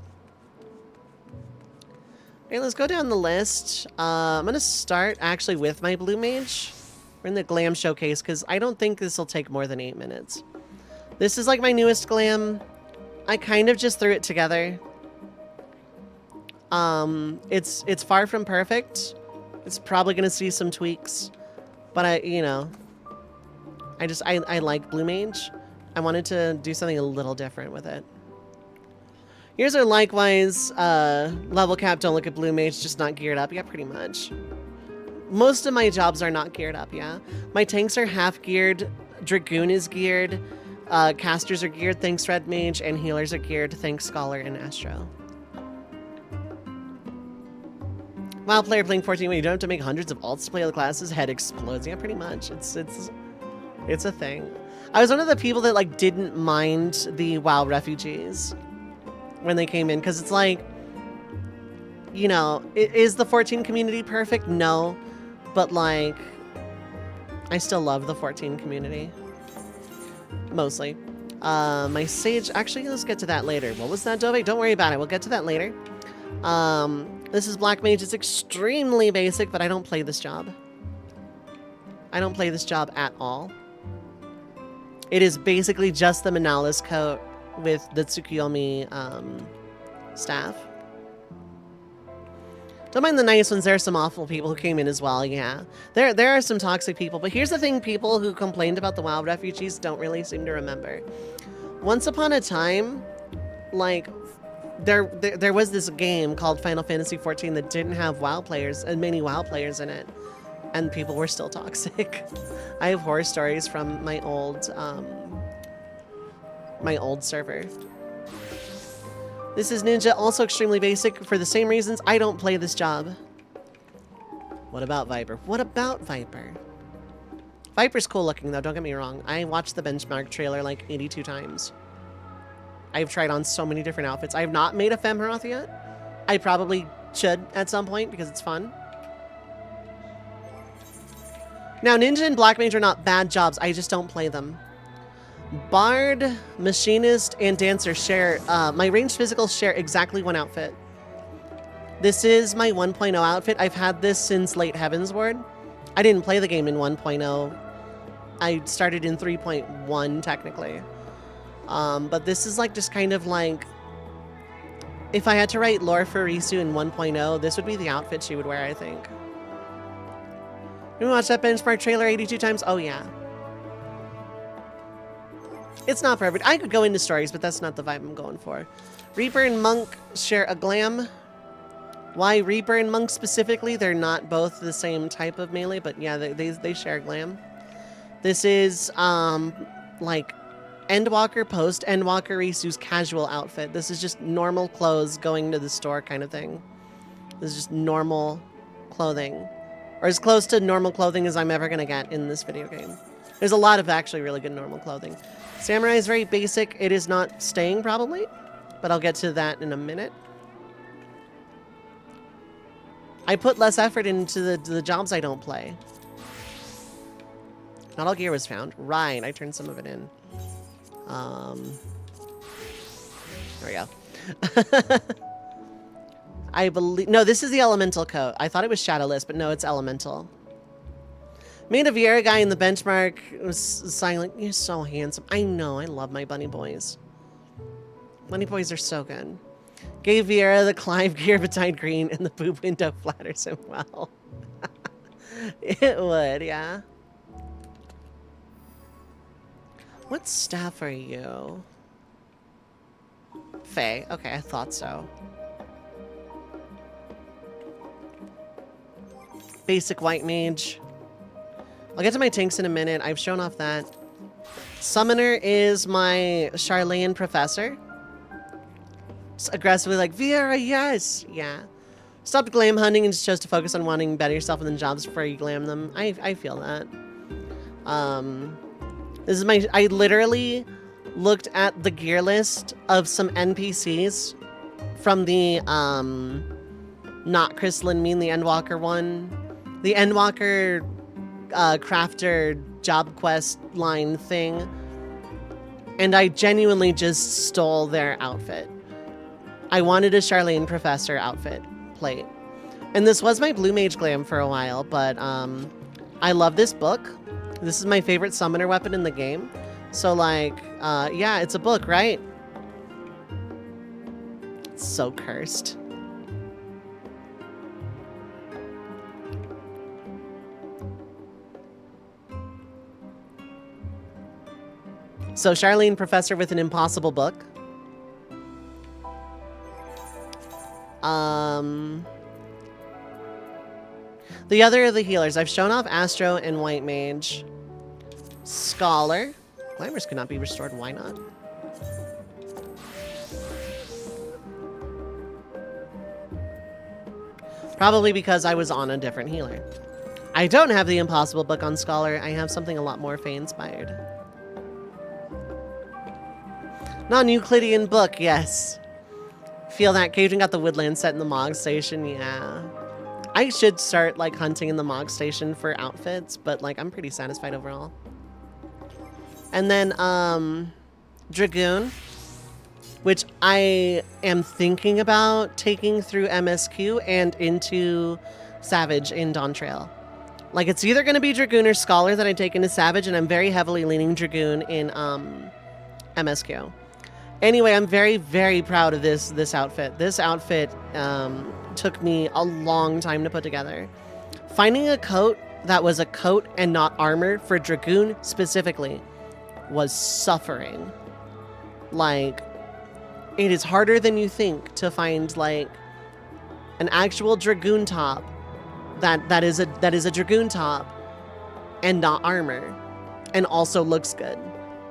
Okay, let's go down the list. I'm going to start actually with my Blue Mage. We're in the glam showcase because I don't think this will take more than 8 minutes. This is like my newest glam. I kind of just threw it together. It's far from perfect. It's probably going to see some tweaks. But I like Blue Mage. I wanted to do something a little different with it. Here's our likewise level cap. Don't look at Blue Mage, just not geared up. Yeah, pretty much. Most of my jobs are not geared up, yeah. My tanks are half geared. Dragoon is geared. Casters are geared, thanks Red Mage. And healers are geared, thanks Scholar and Astro. WoW player playing 14 when you don't have to make hundreds of alts to play other classes, head explodes. Yeah, pretty much. It's a thing. I was one of the people that like didn't mind the WoW refugees when they came in, because it's like, you know, is the 14 community perfect? No, but like, I still love the 14 community. Mostly. My Sage, actually, let's get to that later. What was that, Dovei? Don't worry about it. We'll get to that later. This is Black Mage. It's extremely basic, but I don't play this job. I don't play this job at all. It is basically just the Manalis coat with the Tsukuyomi staff. Don't mind the nice ones. There are some awful people who came in as well, yeah. There are some toxic people, but here's the thing people who complained about the WoW refugees don't really seem to remember. Once upon a time, like, there was this game called Final Fantasy XIV that didn't have WoW players and many WoW players in it, and people were still toxic. I have horror stories from my old server. This is Ninja, also extremely basic. For the same reasons, I don't play this job. What about Viper? What about Viper? Viper's cool looking though, don't get me wrong. I watched the benchmark trailer like 82 times. I've tried on so many different outfits. I have not made a Femheroth yet. I probably should at some point because it's fun. Now, Ninja and Black Mage are not bad jobs. I just don't play them. Bard, Machinist, and Dancer share, my ranged physicals share exactly one outfit. This is my 1.0 outfit. I've had this since late Heavensward. I didn't play the game in 1.0. I started in 3.1 technically. But this is like just kind of like, if I had to write lore for Risu in 1.0, this would be the outfit she would wear, I think. You watch that benchmark trailer 82 times? Oh yeah. It's not for everybody. I could go into stories, but that's not the vibe I'm going for. Reaper and Monk share a glam. Why Reaper and Monk specifically? They're not both the same type of melee, but yeah, they share a glam. This is like Endwalker post Endwalker Risu's casual outfit. This is just normal clothes going to the store kind of thing. This is just normal clothing. Or as close to normal clothing as I'm ever going to get in this video game. There's a lot of actually really good normal clothing. Samurai is very basic. It is not staying probably, but I'll get to that in a minute. I put less effort into the jobs I don't play. Not all gear was found. Right, I turned some of it in. There we go. I believe, no, this is the elemental coat. I thought it was shadowless, but no, it's elemental. Made a Vieira guy in the benchmark. It was silent. You're so handsome. I know. I love my bunny boys. Bunny boys are so good. Gave Vieira the Clive gear beside green, and the boob window flatters him well. It would, yeah. What staff are you? Faye. Okay, I thought so. Basic white mage. I'll get to my tanks in a minute. I've shown off that. Summoner is my Charlene professor. Just aggressively like, Vieira, yes! Yeah. Stopped glam hunting and just chose to focus on wanting to better yourself and then jobs before you glam them. I feel that. This is my... I literally looked at the gear list of some NPCs from the, not Crystalline Mean, the Endwalker one. The Endwalker... crafter job quest line thing, and I genuinely just stole their outfit. I wanted a Charlene Professor outfit plate, and this was my Blue Mage glam for a while, but I love this book. This is my favorite summoner weapon in the game, so like yeah, it's a book, right? It's so cursed. So Charlene Professor with an impossible book. The other of the healers. I've shown off Astro and White Mage. Scholar. Glamours cannot be restored. Why not? Probably because I was on a different healer. I don't have the impossible book on Scholar. I have something a lot more Fae-inspired. Non-Euclidean book, yes. Feel that. Cajun got the woodland set in the Mog Station, yeah. I should start, like, hunting in the Mog Station for outfits, but, like, I'm pretty satisfied overall. And then, Dragoon, which I am thinking about taking through MSQ and into Savage in Dawn Trail. Like, it's either going to be Dragoon or Scholar that I take into Savage, and I'm very heavily leaning Dragoon in, MSQ. Anyway, I'm very, very proud of this outfit. This outfit took me a long time to put together. Finding a coat that was a coat and not armor for Dragoon specifically was suffering. Like, it is harder than you think to find like an actual Dragoon top that is a Dragoon top and not armor and also looks good.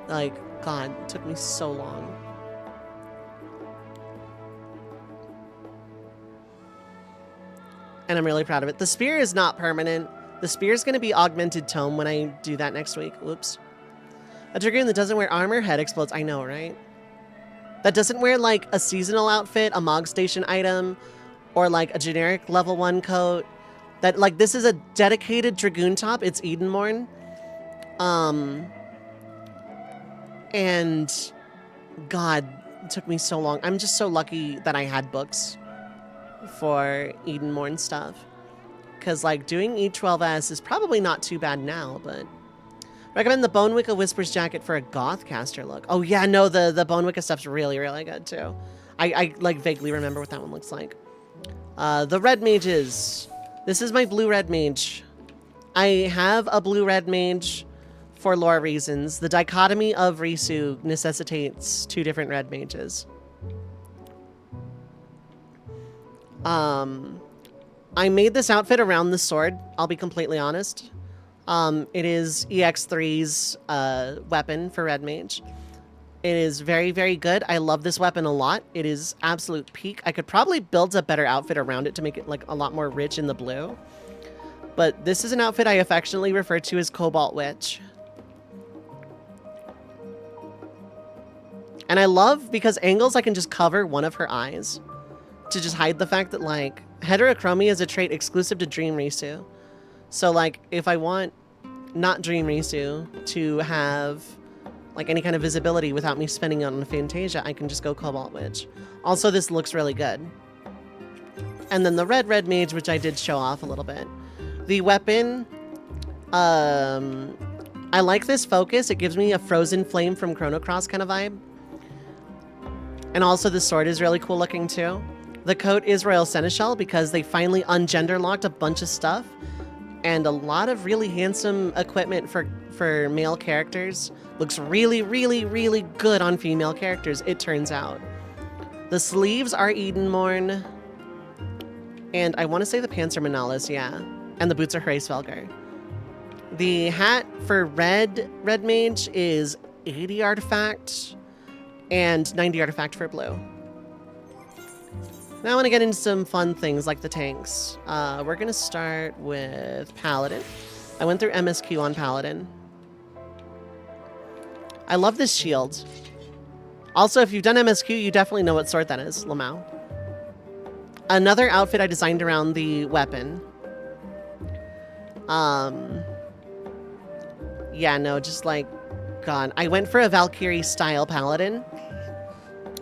Like, God, it took me so long. And I'm really proud of it. The spear is not permanent. The spear is going to be augmented tome when I do that next week. Oops. A Dragoon that doesn't wear armor, head explodes. I know, right? That doesn't wear like a seasonal outfit, a Mog Station item, or like a generic level 1 coat. That like this is a dedicated Dragoon top. It's Edenmorn. And God, it took me so long. I'm just so lucky that I had books for Edenmorn stuff. Because like doing E12S is probably not too bad now, but recommend the Bonewicca Whispers jacket for a goth caster look. Oh yeah, no, the Bonewicca stuff's really, really good too. I like vaguely remember what that one looks like. The red mages. This is my blue-red mage. I have a blue-red mage for lore reasons. The dichotomy of Risu necessitates 2 different red mages. I made this outfit around the sword, I'll be completely honest. It is EX3's weapon for red mage. It is very, very good. I love this weapon a lot. It is absolute peak. I could probably build a better outfit around it to make it like a lot more rich in the blue. But this is an outfit I affectionately refer to as Cobalt Witch. And I love because angles I can just cover one of her eyes to just hide the fact that like heterochromia is a trait exclusive to Dream Risu. So like if I want not Dream Risu to have like any kind of visibility without me spending it on Fantasia, I can just go Cobalt Witch. Also, this looks really good. And then the red mage, which I did show off a little bit. The weapon, I like this focus. It gives me a Frozen Flame from Chrono Cross kind of vibe. And also the sword is really cool looking too. The coat is Royal Seneschal because they finally ungender locked a bunch of stuff and a lot of really handsome equipment for male characters. Looks really, really, really good on female characters, it turns out. The sleeves are Edenmorn. And I want to say the pants are Manalis, yeah. And the boots are Hraesvelgr. The hat for red mage is 80 artifact and 90 artifact for blue. Now I want to get into some fun things like the tanks. We're going to start with Paladin. I went through MSQ on Paladin. I love this shield. Also, if you've done MSQ, you definitely know what sword that is, Lamau. Another outfit I designed around the weapon. Yeah, no, just like, God. I went for a Valkyrie style Paladin.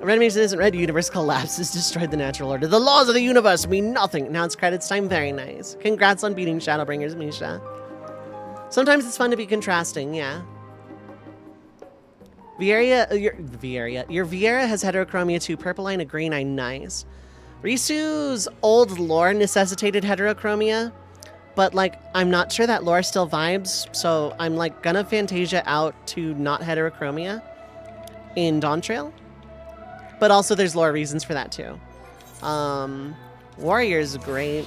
Red Mage isn't red, universe collapses, destroyed the natural order. The laws of the universe mean nothing. Now it's credits time, very nice. Congrats on beating Shadowbringers, Misha. Sometimes it's fun to be contrasting, yeah. Your Viera has heterochromia too, purple eye and a green eye, nice. Risu's old lore necessitated heterochromia, but like, I'm not sure that lore still vibes, so I'm like gonna Fantasia out to not heterochromia in Dawntrail. But also there's lore reasons for that too. Warrior's great.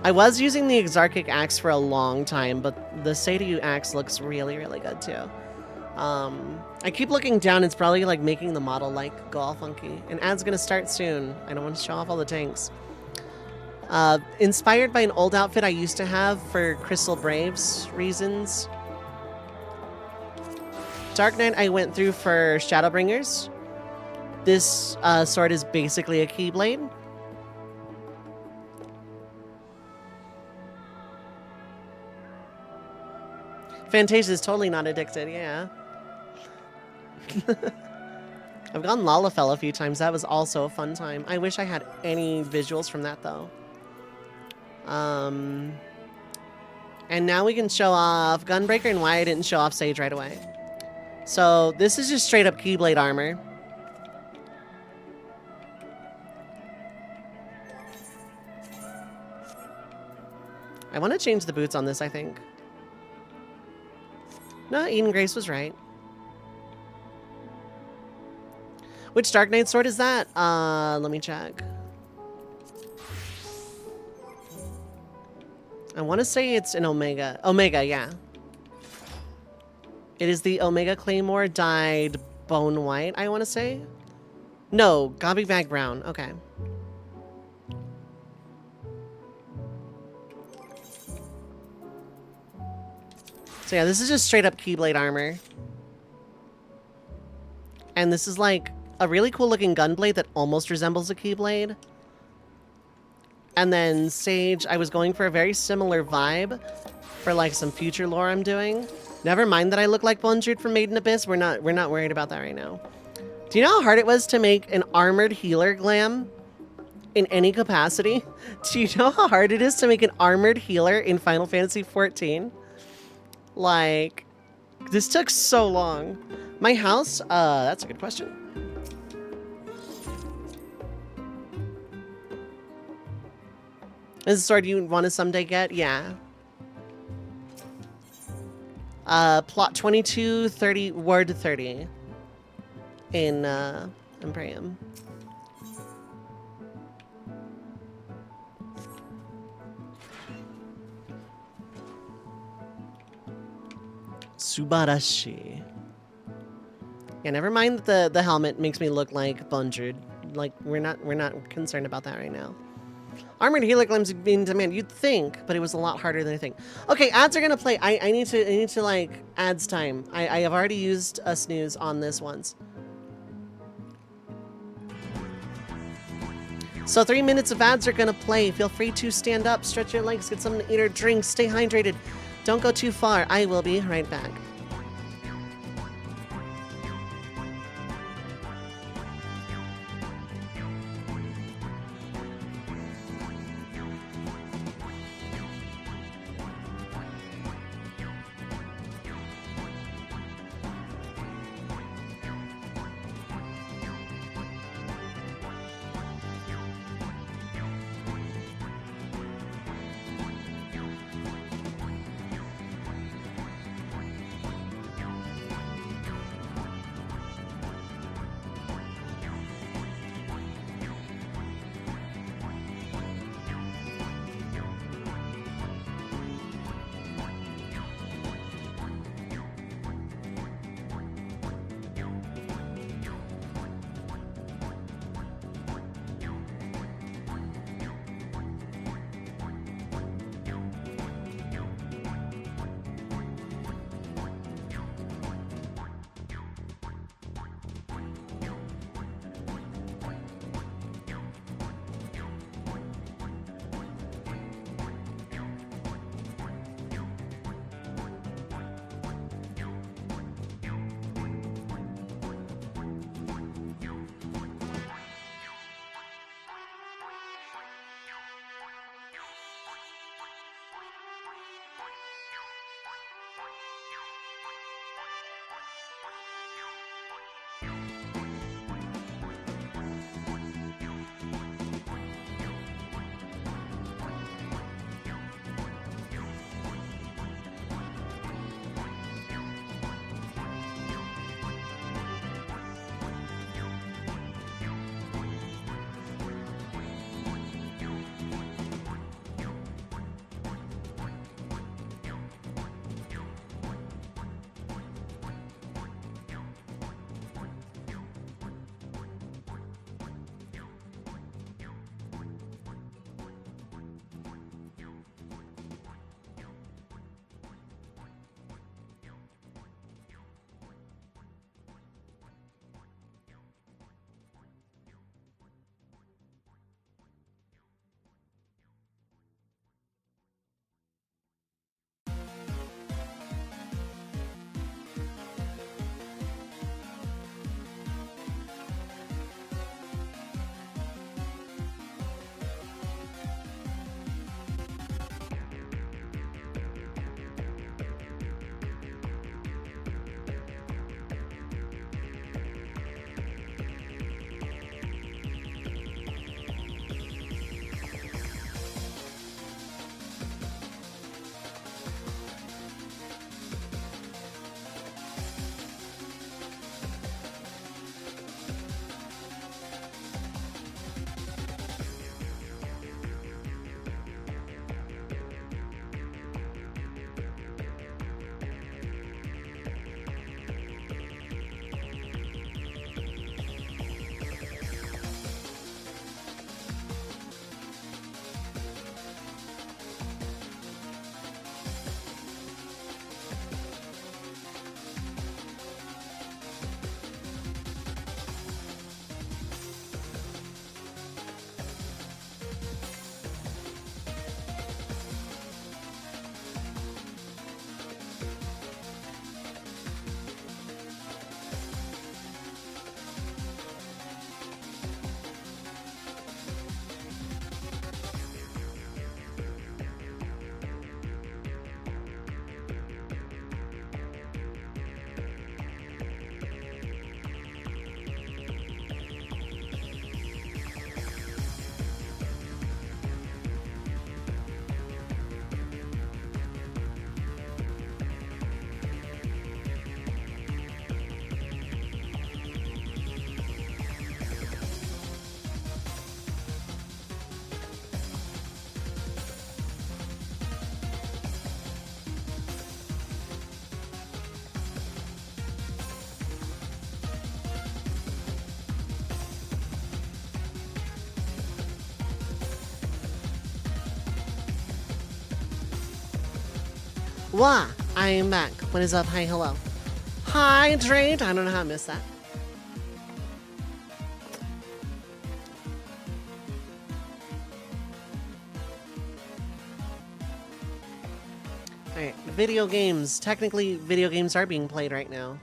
I was using the Exarchic axe for a long time, but the Seiyu axe looks really, really good too. I keep looking down, it's probably like making the model like go all funky. And ad's gonna start soon. I don't want to show off all the tanks. Inspired by an old outfit I used to have for Crystal Braves reasons. Dark Knight I went through for Shadowbringers. This sword is basically a Keyblade. Fantasia is totally not addicted, yeah. I've gone Lalafell a few times. That was also a fun time. I wish I had any visuals from that, though. And now we can show off Gunbreaker and why I didn't show off Sage right away. So this is just straight up Keyblade armor. I want to change the boots on this, I think. No, Eden Grace was right. Which Dark Knight sword is that? Let me check. I want to say it's an Omega. Omega, yeah. It is the Omega Claymore dyed bone white, I want to say. No, Gobby Bag brown. Okay. So yeah, this is just straight up Keyblade armor. And this is like a really cool looking gunblade that almost resembles a Keyblade. And then Sage, I was going for a very similar vibe for like some future lore I'm doing. Never mind that I look like Bonjude from Maiden Abyss. We're not worried about that right now. Do you know how hard it was to make an armored healer glam in any capacity? Do you know how hard it is to make an armored healer in Final Fantasy XIV? Like, this took so long. My house, that's a good question. Is this a sword you want to someday get? Yeah. Plot 22, 30, word 30 in Imperium. Subarashi. Yeah, never mind that the helmet makes me look like Bonjude. Like, we're not concerned about that right now. Armored healer glams being in demand, you'd think, but it was a lot harder than I think. Okay, ads are gonna play. I need to like ads time. I have already used a snooze on this once. So 3 minutes of ads are gonna play. Feel free to stand up, stretch your legs, get something to eat or drink, stay hydrated. Don't go too far. I will be right back. Wah! I am back. What is up? Hi, hello. Hydrate! I don't know how I missed that. Alright, video games. Technically, video games are being played right now.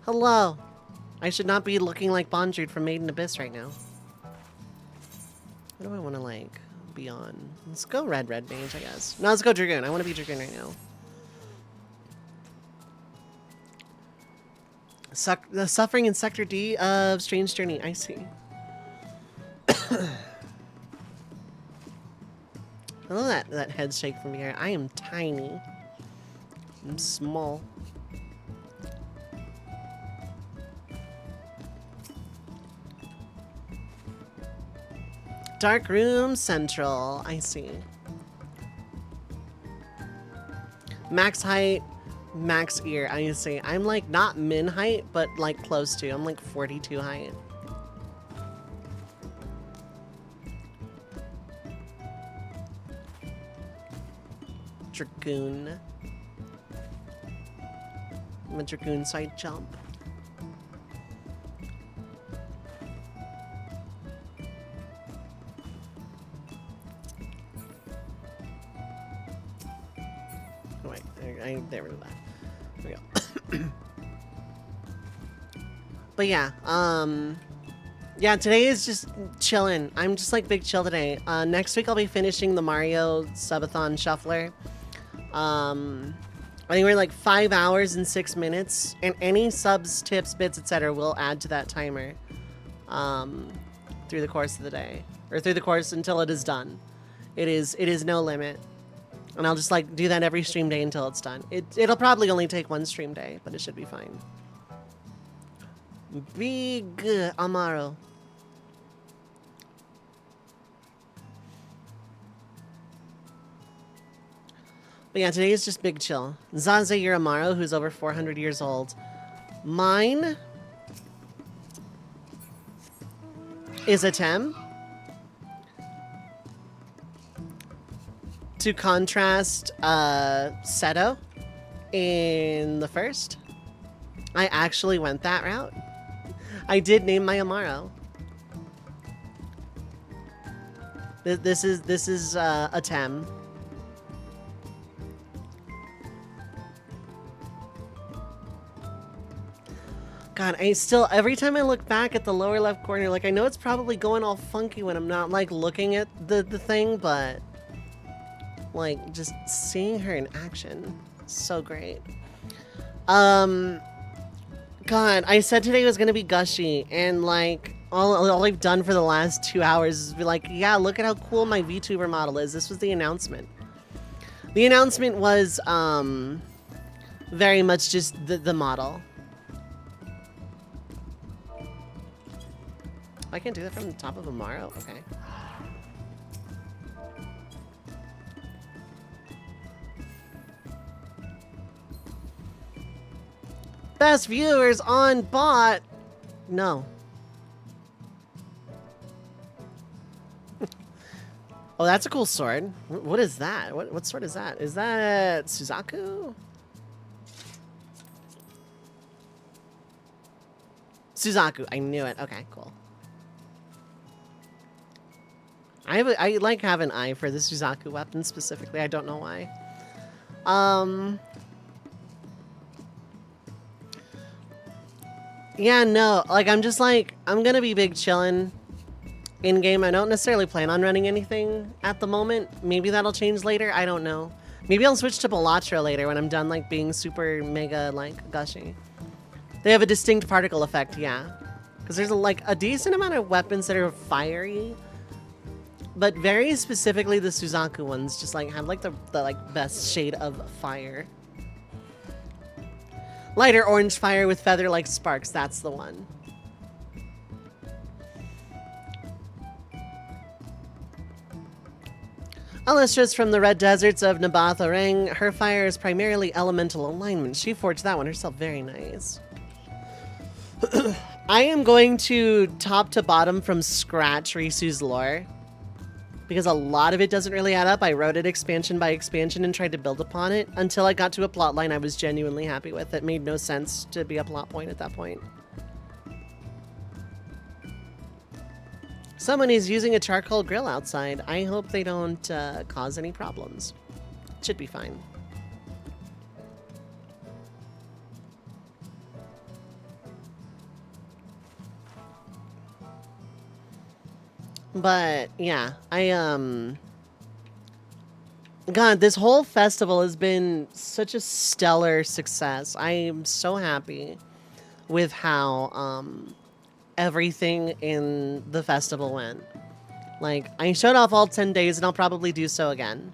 Hello. I should not be looking like Bondred from Made in Abyss right now. What do I want to, like, be on? Let's go Red Mage, I guess. No, let's go Dragoon. I want to be Dragoon right now. The suffering in Sector D of Strange Journey. I see. I love that head shake from here. I am tiny. I'm small. Dark Room Central. I see. Max height, max ear. I see. I'm like not min height, but like close to. I'm like 42 height. Dragoon. I'm a Dragoon side jump. Oh, wait, there we go. There we go. But yeah, yeah, today is just chilling. I'm just like big chill today. Next week I'll be finishing the Mario Subathon Shuffler. I think we're like 5 hours and 6 minutes, and any subs, tips, bits, etc. will add to that timer through the course of the day, or through the course until it is done. It is no limit, and I'll just like do that every stream day until it's done. It'll probably only take one stream day, but it should be fine. Big Amaro. But yeah, today is just big chill. Zaze Yuramaro, who's over 400 years old. Mine is a Tem. To contrast Seto in the first. I actually went that route. I did name my Amaro. This is a Tem. God, I still, every time I look back at the lower left corner, like, I know it's probably going all funky when I'm not, like, looking at the thing, but, like, just seeing her in action, so great. God, I said today was gonna be gushy, and, like, all I've done for the last 2 hours is be like, yeah, look at how cool my VTuber model is. This was the announcement. The announcement was, very much just the model. I can do that from the top of Amaro? Okay. Best viewers on bot! No. Oh, that's a cool sword. What is that? What sword is that? Is that Suzaku? Suzaku. I knew it. Okay, cool. I like have an eye for the Suzaku weapon specifically. I don't know why. Yeah, no. Like, I'm just like, I'm gonna be big chillin' in-game. I don't necessarily plan on running anything at the moment. Maybe that'll change later. I don't know. Maybe I'll switch to Belatra later when I'm done, like, being super mega, like, gushy. They have a distinct particle effect, yeah. Because there's, like, a decent amount of weapons that are fiery. But very specifically, the Suzaku ones just like have like the like best shade of fire. Lighter orange fire with feather-like sparks. That's the one. Alistra's from the red deserts of Nabatha-Rang. Her fire is primarily elemental alignment. She forged that one herself. Very nice. I am going to top to bottom from scratch Risu's lore. because a lot of it doesn't really add up. I wrote it expansion by expansion and tried to build upon it until I got to a plot line I was genuinely happy with. It made no sense to be a plot point at that point. Someone is using a charcoal grill outside. I hope they don't cause any problems. Should be fine. But yeah, God, this whole festival has been such a stellar success. I am so happy with how everything in the festival went. Like, I showed off all 10 days, and I'll probably do so again.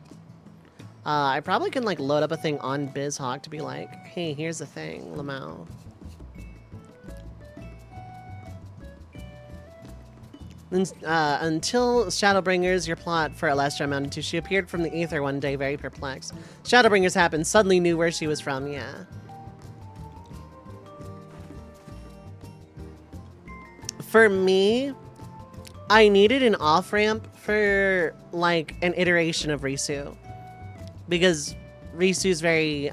I probably can, like, load up a thing on BizHawk to be like, hey, here's the thing, Lamau. Until Shadowbringers, your plot for Alestra amounted to, she appeared from the ether one day, very perplexed. Shadowbringers happened, suddenly knew where she was from, yeah. For me, I needed an off-ramp for, like, an iteration of Risu. Because Risu's very,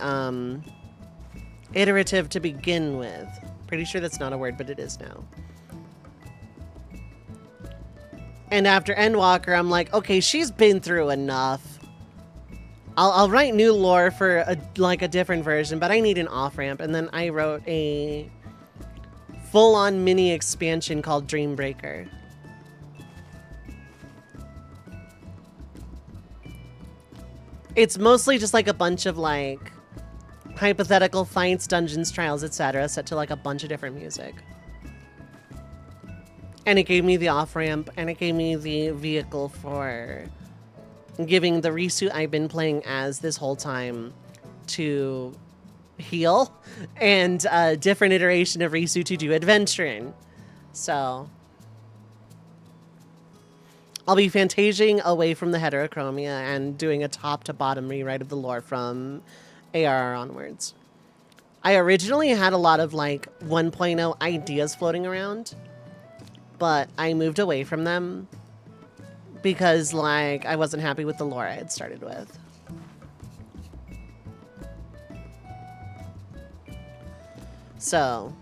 iterative to begin with. Pretty sure that's not a word, but it is now. And after Endwalker, I'm like, okay, she's been through enough. I'll write new lore for, a different version, but I need an off-ramp. And then I wrote a full-on mini expansion called Dreambreaker. It's mostly just like a bunch of like hypothetical fights, dungeons, trials, etc. set to like a bunch of different music. And it gave me the off-ramp, and it gave me the vehicle for giving the Risu I've been playing as this whole time to heal, and a different iteration of Risu to do adventuring. So I'll be fantasing away from the heterochromia and doing a top-to-bottom rewrite of the lore from ARR onwards. I originally had a lot of like 1.0 ideas floating around, but I moved away from them because like I wasn't happy with the lore I had started with. So,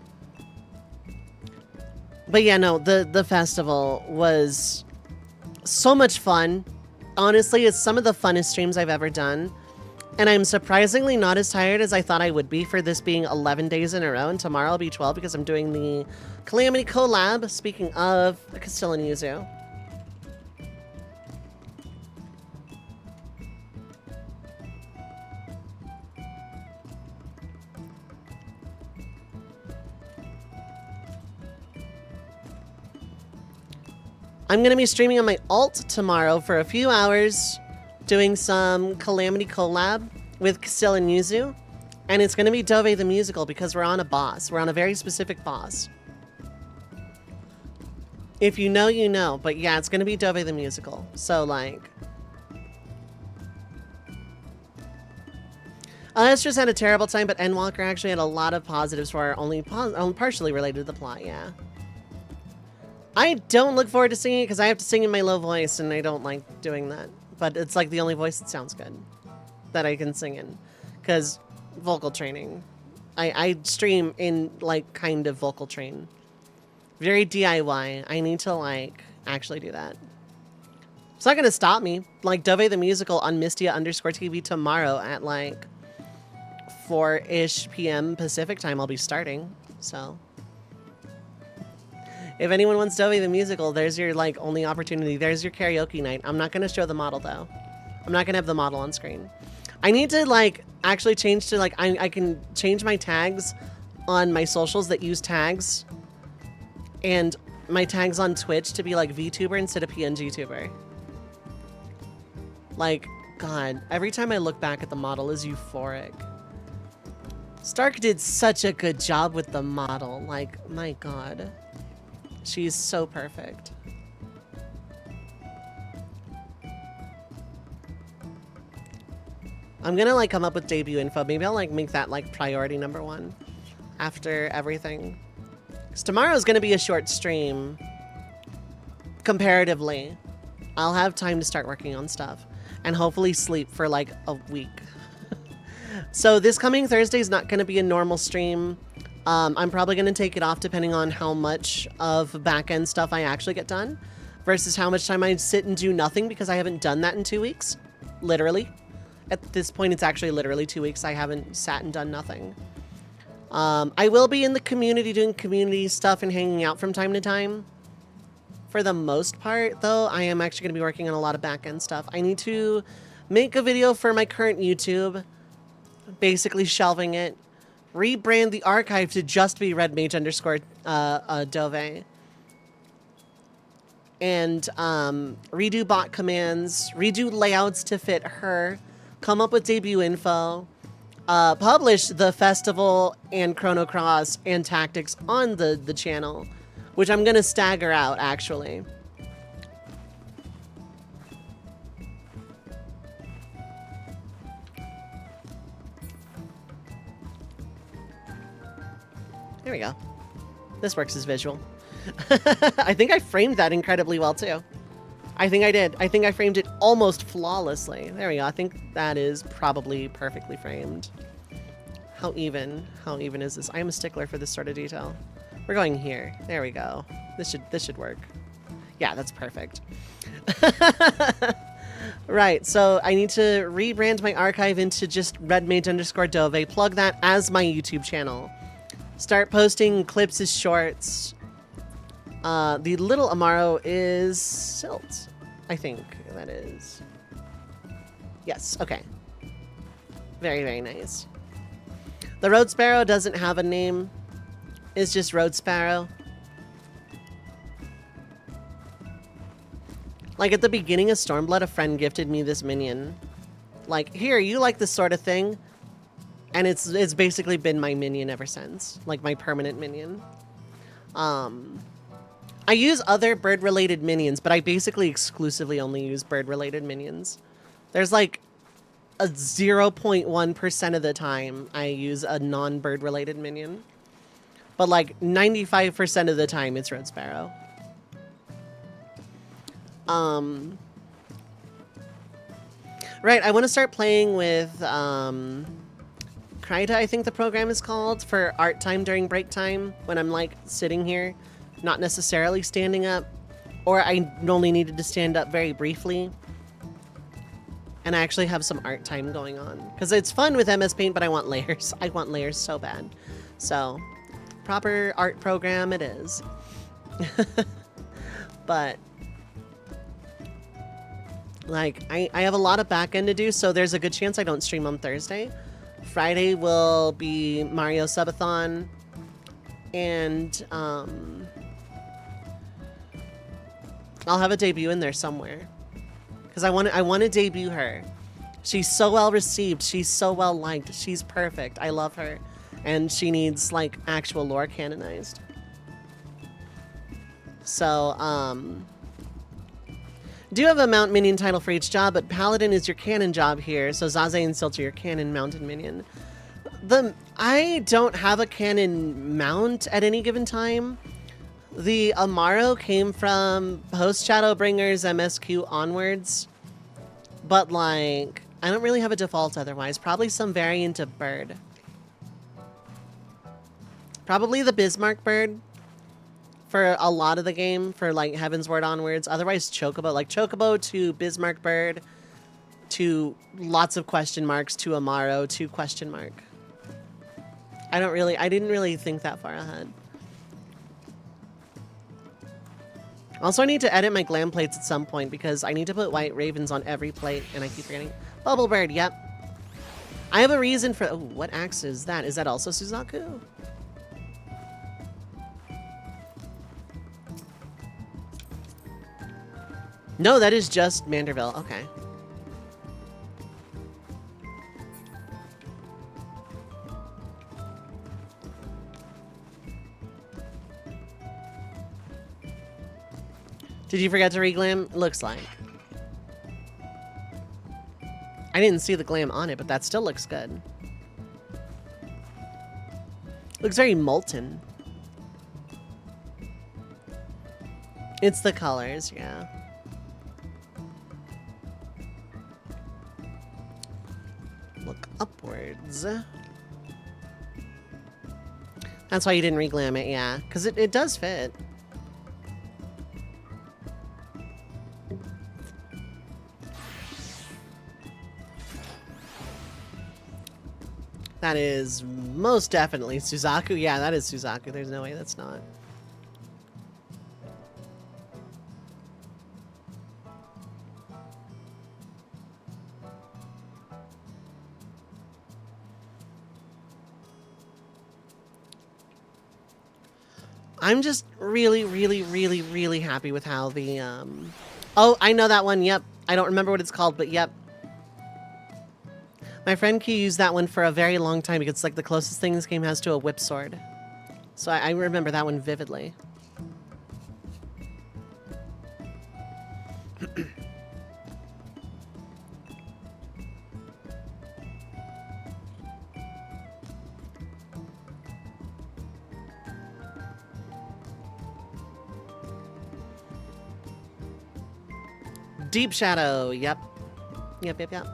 but yeah, no, the festival was so much fun. Honestly, it's some of the funnest streams I've ever done. And I'm surprisingly not as tired as I thought I would be for this being 11 days in a row. And tomorrow will be 12 because I'm doing the Calamity collab. Speaking of Castilla and Yuzu. I'm going to be streaming on my alt tomorrow for a few hours, doing some Calamity collab with Castilla and Yuzu. And it's going to be Dovei the musical because we're on a boss. We're on a very specific boss. If you know, you know. But yeah, it's going to be Dovei the musical. So, like... Let's just had a terrible time, but Endwalker actually had a lot of positives for her, only partially related to the plot, yeah. I don't look forward to singing it because I have to sing in my low voice, and I don't like doing that. But it's like the only voice that sounds good that I can sing in. Because vocal training. I stream in, like, kind of vocal train. Very DIY. I need to, like, actually do that. It's not going to stop me. Like, Dovei the musical on Mistia_TV tomorrow at, like, 4-ish p.m. Pacific time I'll be starting. So... if anyone wants Dovei the musical, there's your, like, only opportunity. There's your karaoke night. I'm not going to show the model, though. I'm not going to have the model on screen. I need to, like, actually change to, like, I can change my tags on my socials that use tags. And my tags on Twitch to be, like, VTuber instead of PNGTuber. Like, God, every time I look back at the model is euphoric. Stark did such a good job with the model. Like, my God. She's so perfect. I'm gonna like come up with debut info. Maybe I'll like make that like priority number 1 after everything. Because tomorrow's gonna be a short stream comparatively. I'll have time to start working on stuff and hopefully sleep for like a week. So this coming Thursday is not going to be a normal stream. I'm probably going to take it off depending on how much of back-end stuff I actually get done versus how much time I sit and do nothing, because I haven't done that in 2 weeks. Literally. At this point, it's actually literally 2 weeks. I haven't sat and done nothing. I will be in the community doing community stuff and hanging out from time to time. For the most part, though, I am actually going to be working on a lot of back-end stuff. I need to make a video for my current YouTube, basically shelving it, rebrand the archive to just be redmage underscore Dovei, and redo bot commands, redo layouts to fit her, come up with debut info, publish the festival and Chrono Cross and tactics on the channel, which I'm gonna stagger out actually. There we go. This works as visual. I think I framed that incredibly well too. I think I did. I think I framed it almost flawlessly. There we go. I think that is probably perfectly framed. How even is this? I am a stickler for this sort of detail. We're going here. There we go. This should work. Yeah, that's perfect. Right, so I need to rebrand my archive into just redmage underscore Dovei, plug that as my YouTube channel. Start posting clips as shorts. The little Amaro is Silt, I think that is. Yes, okay. Very, very nice. The Road Sparrow doesn't have a name. It's just Road Sparrow. Like at the beginning of Stormblood, a friend gifted me this minion. Like, here, you like this sort of thing. And it's basically been my minion ever since. Like my permanent minion. I use other bird-related minions, but I basically exclusively only use bird-related minions. There's like a 0.1% of the time I use a non-bird-related minion. But like 95% of the time it's Road Sparrow. Right, I want to start playing with Kryta, I think the program is called, for art time during break time, when I'm like sitting here, not necessarily standing up, or I only needed to stand up very briefly. And I actually have some art time going on. Because it's fun with MS Paint, but I want layers. I want layers so bad. So, proper art program it is. But, like, I have a lot of back end to do, so there's a good chance I don't stream on Thursday. Friday will be Mario Subathon, and I'll have a debut in there somewhere. Because I want to debut her. She's so well received. She's so well liked. She's perfect. I love her. And she needs, like, actual lore canonized. So, do have a mount minion title for each job, but Paladin is your canon job here, so Zaze and Silt are your canon mounted minion. I don't have a canon mount at any given time. The Amaro came from post Shadowbringers MSQ onwards, but like, I don't really have a default otherwise. Probably some variant of bird. Probably the Bismarck bird for a lot of the game, for like Heaven's Word onwards. Otherwise Chocobo, like Chocobo to Bismarck bird to lots of question marks to Amaro to question mark. I didn't really think that far ahead. Also, I need to edit my glam plates at some point because I need to put white ravens on every plate and I keep forgetting. Bubblebird, yep. I have a reason for, oh, what axe is that? Is that also Suzaku? No, that is just Manderville. Okay. Did you forget to reglam? Looks like. I didn't see the glam on it, but that still looks good. Looks very molten. It's the colors, yeah. shades. That's why you didn't reglam it, yeah. Because it does fit. That is most definitely Suzaku. Yeah, that is Suzaku. There's no way that's not. I'm just really, really, really, really happy with how the, Oh, I know that one, yep. I don't remember what it's called, but yep. My friend Q used that one for a very long time because it's like the closest thing this game has to a whip sword. So I remember that one vividly. Deep Shadow, yep. Yep, yep, yep.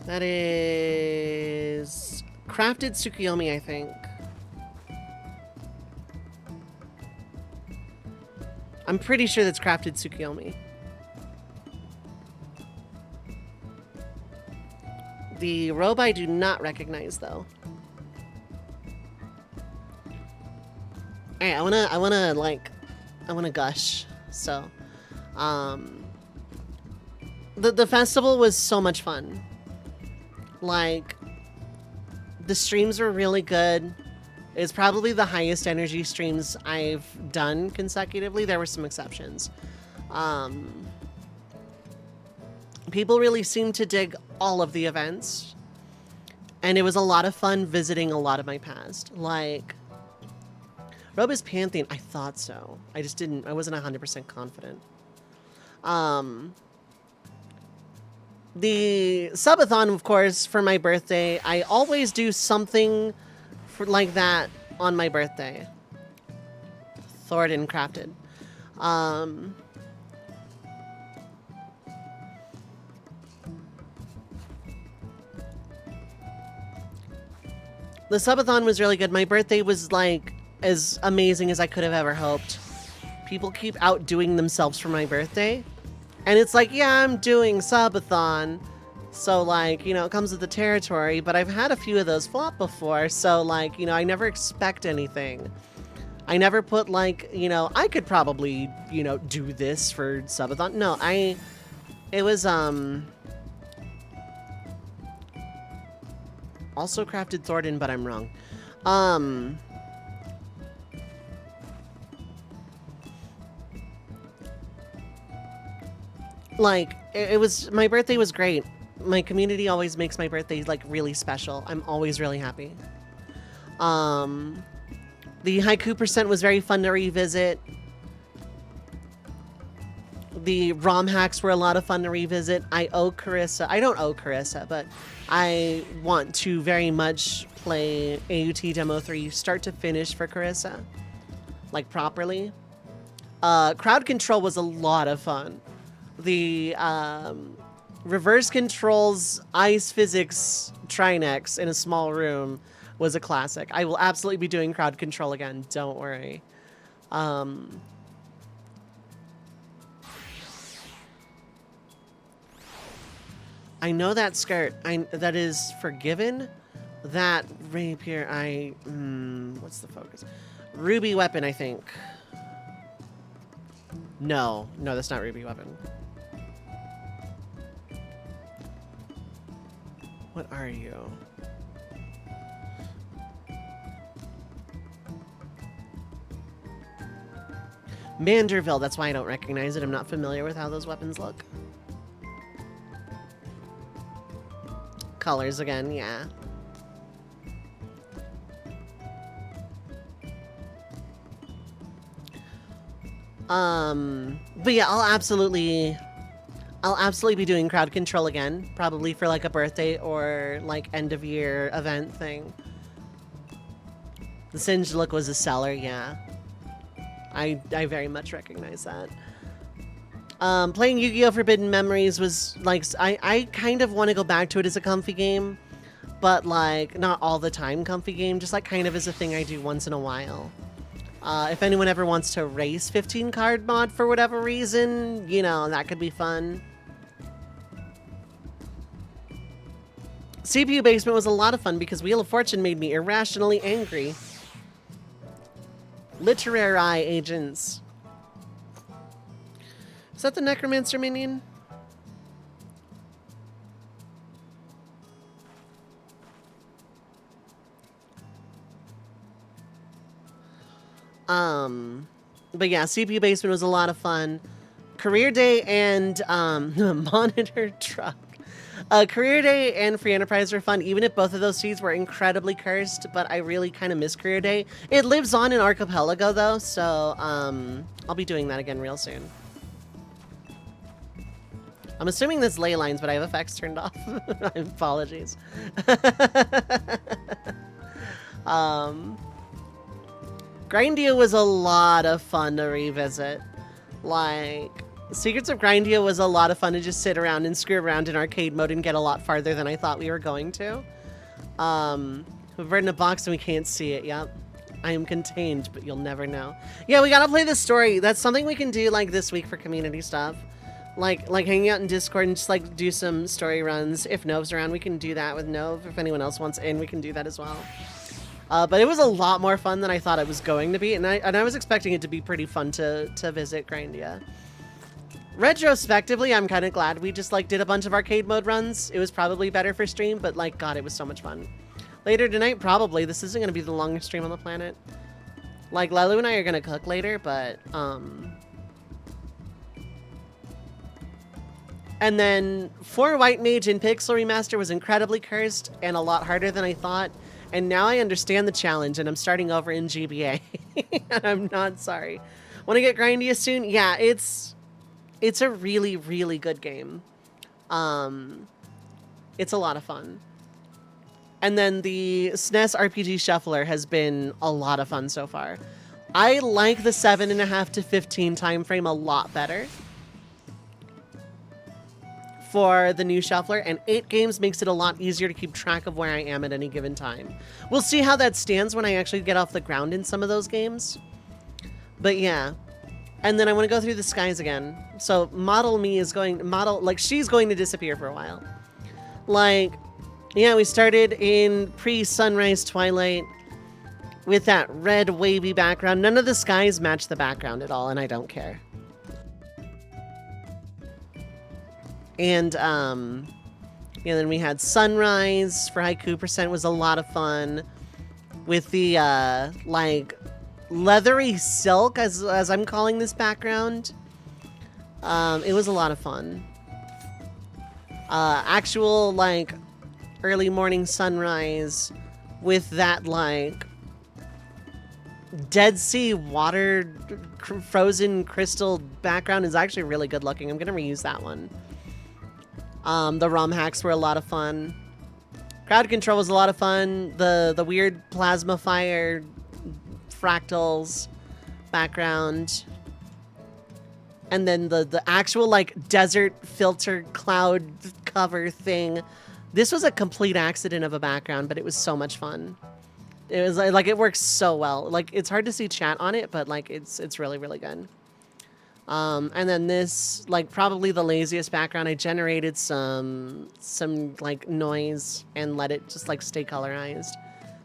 That is Crafted Tsukiyomi, I think. I'm pretty sure that's Crafted Tsukiyomi. The robe I do not recognize, though. Alright, I wanna gush. So, the festival was so much fun. Like, the streams were really good. It's probably the highest energy streams I've done consecutively. There were some exceptions. People really seemed to dig all of the events. And it was a lot of fun visiting a lot of my past. Like, Robus Pantheon, I thought so. I wasn't 100% confident. The subathon, of course, for my birthday. I always do something like that on my birthday. Thoradin crafted. The subathon was really good. My birthday was like as amazing as I could have ever hoped. People keep outdoing themselves for my birthday. And it's like, yeah, I'm doing subathon. So, like, you know, it comes with the territory. But I've had a few of those flop before. So, like, you know, I never expect anything. I never put, like, you know, I could probably, you know, do this for subathon. No, it was, also crafted Thoradin, but I'm wrong. Like, it was, my birthday was great. My community always makes my birthday, like, really special. I'm always really happy. The haiku percent was very fun to revisit. The ROM hacks were a lot of fun to revisit. I don't owe Carissa, but I want to very much play AUT Demo 3 start to finish for Carissa. Like, properly. Crowd control was a lot of fun. The reverse controls ice physics Trinex in a small room was a classic. I will absolutely be doing crowd control again. Don't worry. I know that skirt. That is Forgiven. That rapier. What's the focus? Ruby weapon, I think. No, that's not Ruby weapon. What are you? Manderville, that's why I don't recognize it. I'm not familiar with how those weapons look. Colors again, yeah. But yeah, I'll absolutely be doing crowd control again, probably for like a birthday or like end of year event thing. The singed look was a seller, yeah. I very much recognize that. Playing Yu-Gi-Oh! Forbidden Memories was like, I kind of want to go back to it as a comfy game, but like not all the time comfy game, just like kind of as a thing I do once in a while. If anyone ever wants to race 15 card mod for whatever reason, you know, that could be fun. CPU Basement was a lot of fun because Wheel of Fortune made me irrationally angry. Literary agents. Is that the Necromancer minion? But yeah, CPU Basement was a lot of fun. Career Day and Monitor Truck. Career Day and Free Enterprise were fun, even if both of those seeds were incredibly cursed, but I really kind of miss Career Day. It lives on in Archipelago though, so I'll be doing that again real soon. I'm assuming this ley lines, but I have effects turned off. Apologies. Grindia was a lot of fun to revisit. Like, Secrets of Grindia was a lot of fun to just sit around and screw around in arcade mode and get a lot farther than I thought we were going to. We're in a box and we can't see it, yep. I am contained, but you'll never know. Yeah, we gotta play the story. That's something we can do like this week for community stuff. Like hanging out in Discord and just like do some story runs. If Nove's around, we can do that with Nove. If anyone else wants in, we can do that as well. But it was a lot more fun than I thought it was going to be, and I was expecting it to be pretty fun to visit Grindia. Retrospectively, I'm kind of glad we just like did a bunch of arcade mode runs. It was probably better for stream, but like, God, it was so much fun. Later tonight, probably. This isn't going to be the longest stream on the planet. Like, Lelu and I are going to cook later, but, And then, for White Mage in Pixel Remaster was incredibly cursed and a lot harder than I thought. And now I understand the challenge, and I'm starting over in GBA. And I'm not sorry. Want to get Grindia soon? Yeah, it's a really, really good game. It's a lot of fun. And then the SNES RPG Shuffler has been a lot of fun so far. I like the 7.5 to 15 time frame a lot better for the new Shuffler, and 8 games makes it a lot easier to keep track of where I am at any given time. We'll see how that stands when I actually get off the ground in some of those games. But yeah. And then I want to go through the skies again. So Model Me is going, she's going to disappear for a while. Like, yeah, we started in pre-sunrise twilight with that red wavy background. None of the skies match the background at all, and I don't care. And, yeah, then we had Sunrise for Haiku Percent was a lot of fun. With the, like, leathery silk, as I'm calling this background. It was a lot of fun. Actual, like, early morning sunrise with that, like, Dead Sea water frozen crystal background is actually really good looking. I'm gonna reuse that one. The ROM hacks were a lot of fun. Crowd control was a lot of fun. The weird plasma fire fractals background. And then the actual like desert filter cloud cover thing. This was a complete accident of a background, but it was so much fun. It was like it works so well. Like it's hard to see chat on it, but like it's really, really good. And then this, like probably the laziest background, I generated some like noise and let it just like stay colorized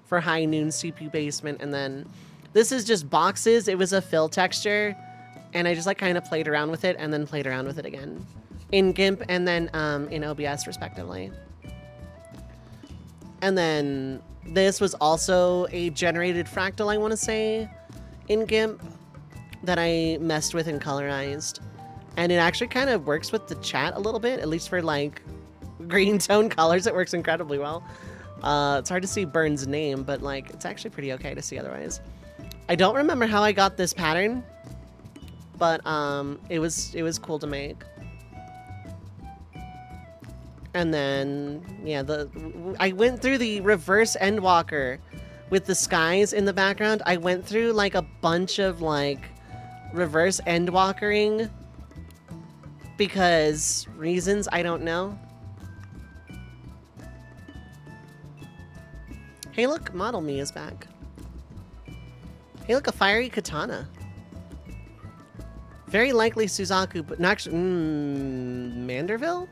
for High Noon CPU Basement. And then this is just boxes. It was a fill texture and I just like kind of played around with it and then played around with it again in GIMP and then in OBS respectively. And then this was also a generated fractal, I want to say, in GIMP that I messed with and colorized. And it actually kind of works with the chat a little bit, at least for like green tone colors. It works incredibly well. It's hard to see Burn's name, but like it's actually pretty okay to see otherwise. I don't remember how I got this pattern, but it was cool to make. And then, yeah, I went through the reverse Endwalker with the skies in the background. I went through like a bunch of like reverse Endwalkering because reasons I don't know. Hey look, Model Me is back. Hey look, a fiery katana. Very likely Suzaku, but not actually, Manderville?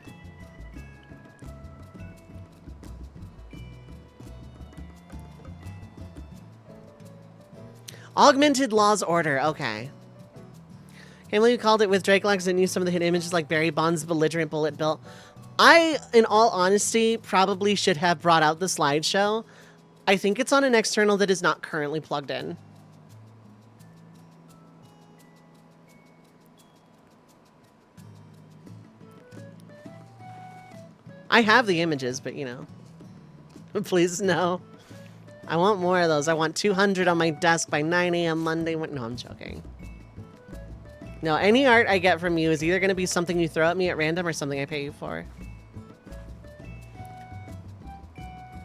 Augmented Law's Order, okay. Can't believe you called it with Drake Lex and used some of the hit images like Barry Bond's belligerent bullet bill. I, in all honesty, probably should have brought out the slideshow. I think it's on an external that is not currently plugged in. I have the images, but you know. Please, no. I want more of those. I want 200 on my desk by 9 a.m. Monday. No, I'm joking. No, any art I get from you is either going to be something you throw at me at random or something I pay you for.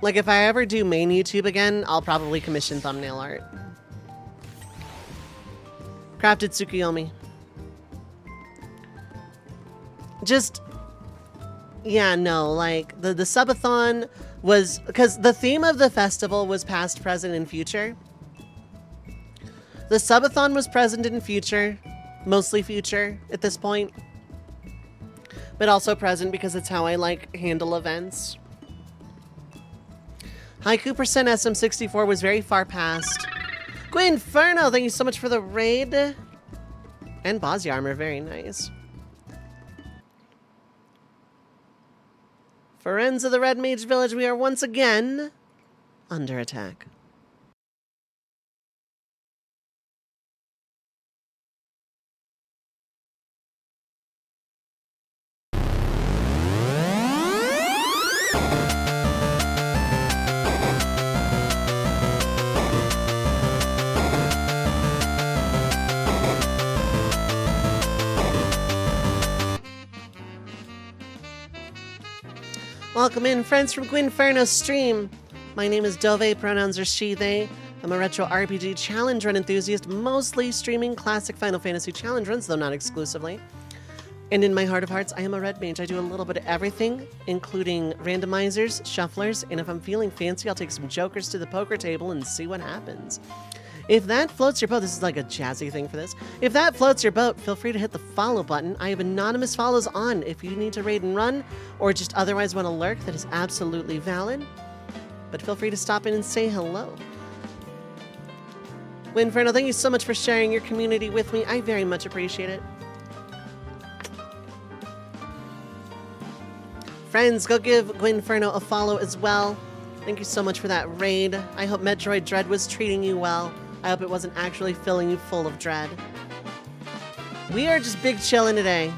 Like, if I ever do main YouTube again, I'll probably commission thumbnail art. Crafted Tsukuyomi. Just... yeah, no, like, the subathon was... because the theme of the festival was past, present, and future. The subathon was present and future. Mostly future at this point. But also present because it's how I, like, handle events. Haiku percent SM64 was very far past. Gwinferno, thank you so much for the raid. And Bosy armor, very nice. Friends of the Red Mage Village, we are once again under attack. Welcome in, friends from Gwinferno's stream. My name is Dovei, pronouns are she, they. I'm a retro RPG challenge run enthusiast, mostly streaming classic Final Fantasy challenge runs, though not exclusively. And in my heart of hearts, I am a red mage. I do a little bit of everything, including randomizers, shufflers, and if I'm feeling fancy, I'll take some jokers to the poker table and see what happens. If that floats your boat, this is like a jazzy thing for this. If that floats your boat, feel free to hit the follow button. I have anonymous follows on. If you need to raid and run, or just otherwise want to lurk, that is absolutely valid. But feel free to stop in and say hello. Winferno, thank you so much for sharing your community with me. I very much appreciate it. Friends, go give Gwinferno a follow as well. Thank you so much for that raid. I hope Metroid Dread was treating you well. I hope it wasn't actually filling you full of dread. We are just big chillin' today.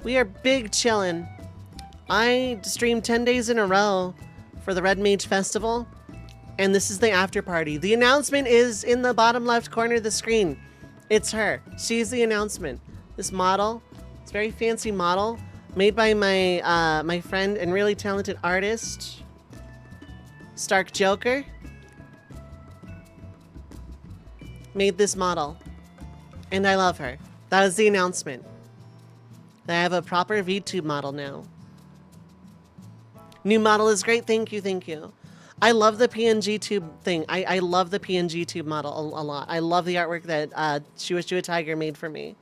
We are big chillin'. I streamed 10 days in a row for the Red Mage Festival, and this is the after party. The announcement is in the bottom left corner of the screen. It's her. She's the announcement. This model, it's a very fancy model, made by my my friend and really talented artist, Stark Joker. Made this model, and I love her. That is the announcement. I have a proper VTube model now. New model is great. Thank you, thank you. I love the PNG tube thing. I love the PNG tube model a lot. I love the artwork that Shua Tiger made for me.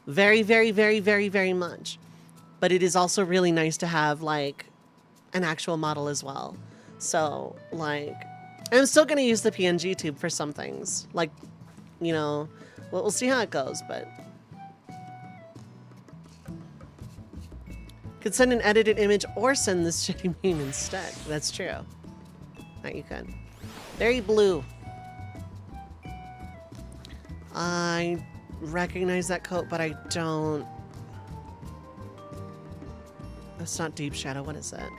Very, very, very, very, very much. But it is also really nice to have, like, an actual model as well. So, like, I'm still going to use the PNG tube for some things. Like, you know, we'll see how it goes, but... Could send an edited image or send this shitty meme instead. That's true. That you can. Very blue. I recognize that coat, but I don't... That's not Deep Shadow. What is that?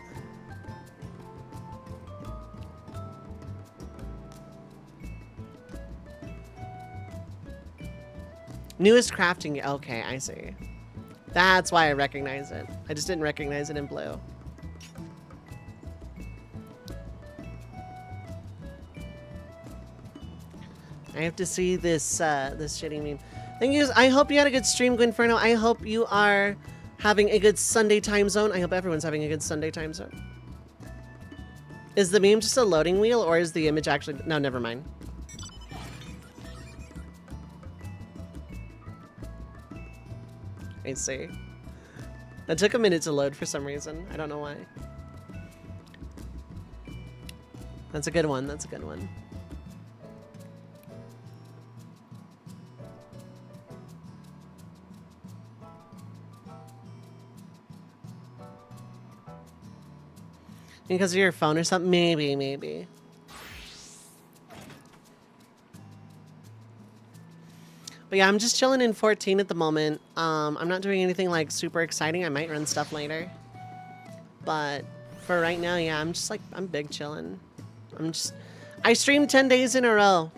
Newest crafting. Okay, I see. That's why I recognize it. I just didn't recognize it in blue. I have to see this this shitty meme. Thank you. I hope you had a good stream, Gwinferno. I hope you are having a good Sunday time zone. I hope everyone's having a good Sunday time zone. Is the meme just a loading wheel, or is the image actually... No, never mind. I see. That took a minute to load for some reason. I don't know why. That's a good one. That's a good one. Because of your phone or something? Maybe, maybe. But yeah, I'm just chilling in 14 at the moment. I'm not doing anything like super exciting. I might run stuff later. But for right now, yeah, I'm just like, I'm big chilling. I streamed 10 days in a row.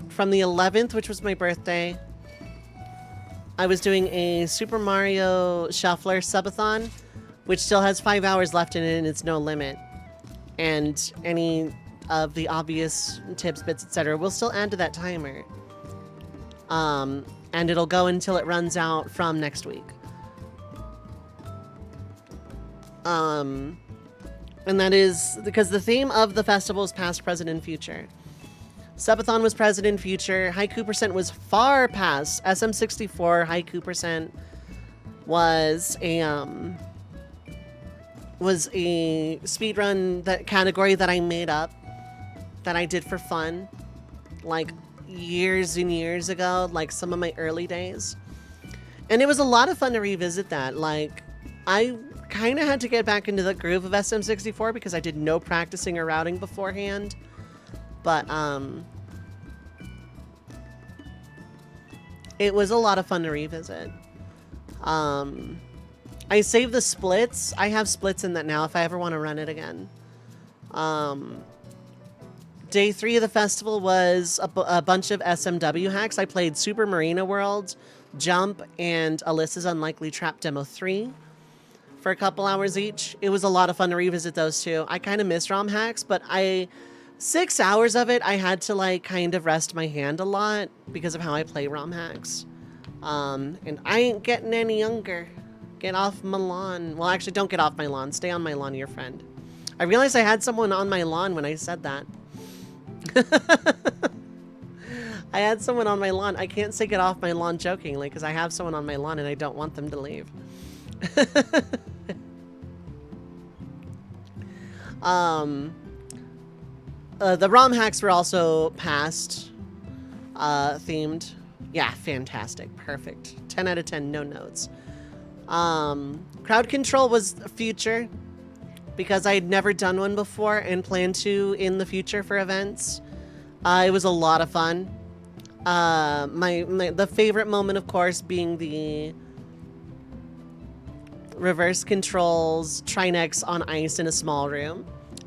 From the 11th, which was my birthday. I was doing a Super Mario Shuffler subathon, which still has 5 hours left in it, and it's no limit. And any of the obvious tips, bits, etc. will still add to that timer. And it'll go until it runs out from next week. And that is because the theme of the festival is past, present, and future. Subathon was present and future. Haiku percent was far past. SM64 haiku percent was a speedrun that category that I made up, that I did for fun, like years and years ago, like some of my early days. And it was a lot of fun to revisit that. Like, I kind of had to get back into the groove of SM64 because I did no practicing or routing beforehand. But it was a lot of fun to revisit. I saved the splits. I have splits in that now if I ever want to run it again. Day 3 of the festival was a bunch of SMW hacks. I played Super Marina World, Jump, and Alyssa's Unlikely Trap Demo 3 for a couple hours each. It was a lot of fun to revisit those two. I kind of miss ROM hacks, but 6 hours of it, I had to like kind of rest my hand a lot because of how I play ROM hacks. And I ain't getting any younger. Get off my lawn. Well, actually, don't get off my lawn. Stay on my lawn, your friend. I realized I had someone on my lawn when I said that. I had someone on my lawn. I can't say get off my lawn jokingly because I have someone on my lawn and I don't want them to leave. The ROM hacks were also past themed. Yeah, fantastic. Perfect. 10 out of 10, no notes. Crowd control was future because I had never done one before and plan to in the future for events. It was a lot of fun. The favorite moment, of course, being the reverse controls Trinex on ice in a small room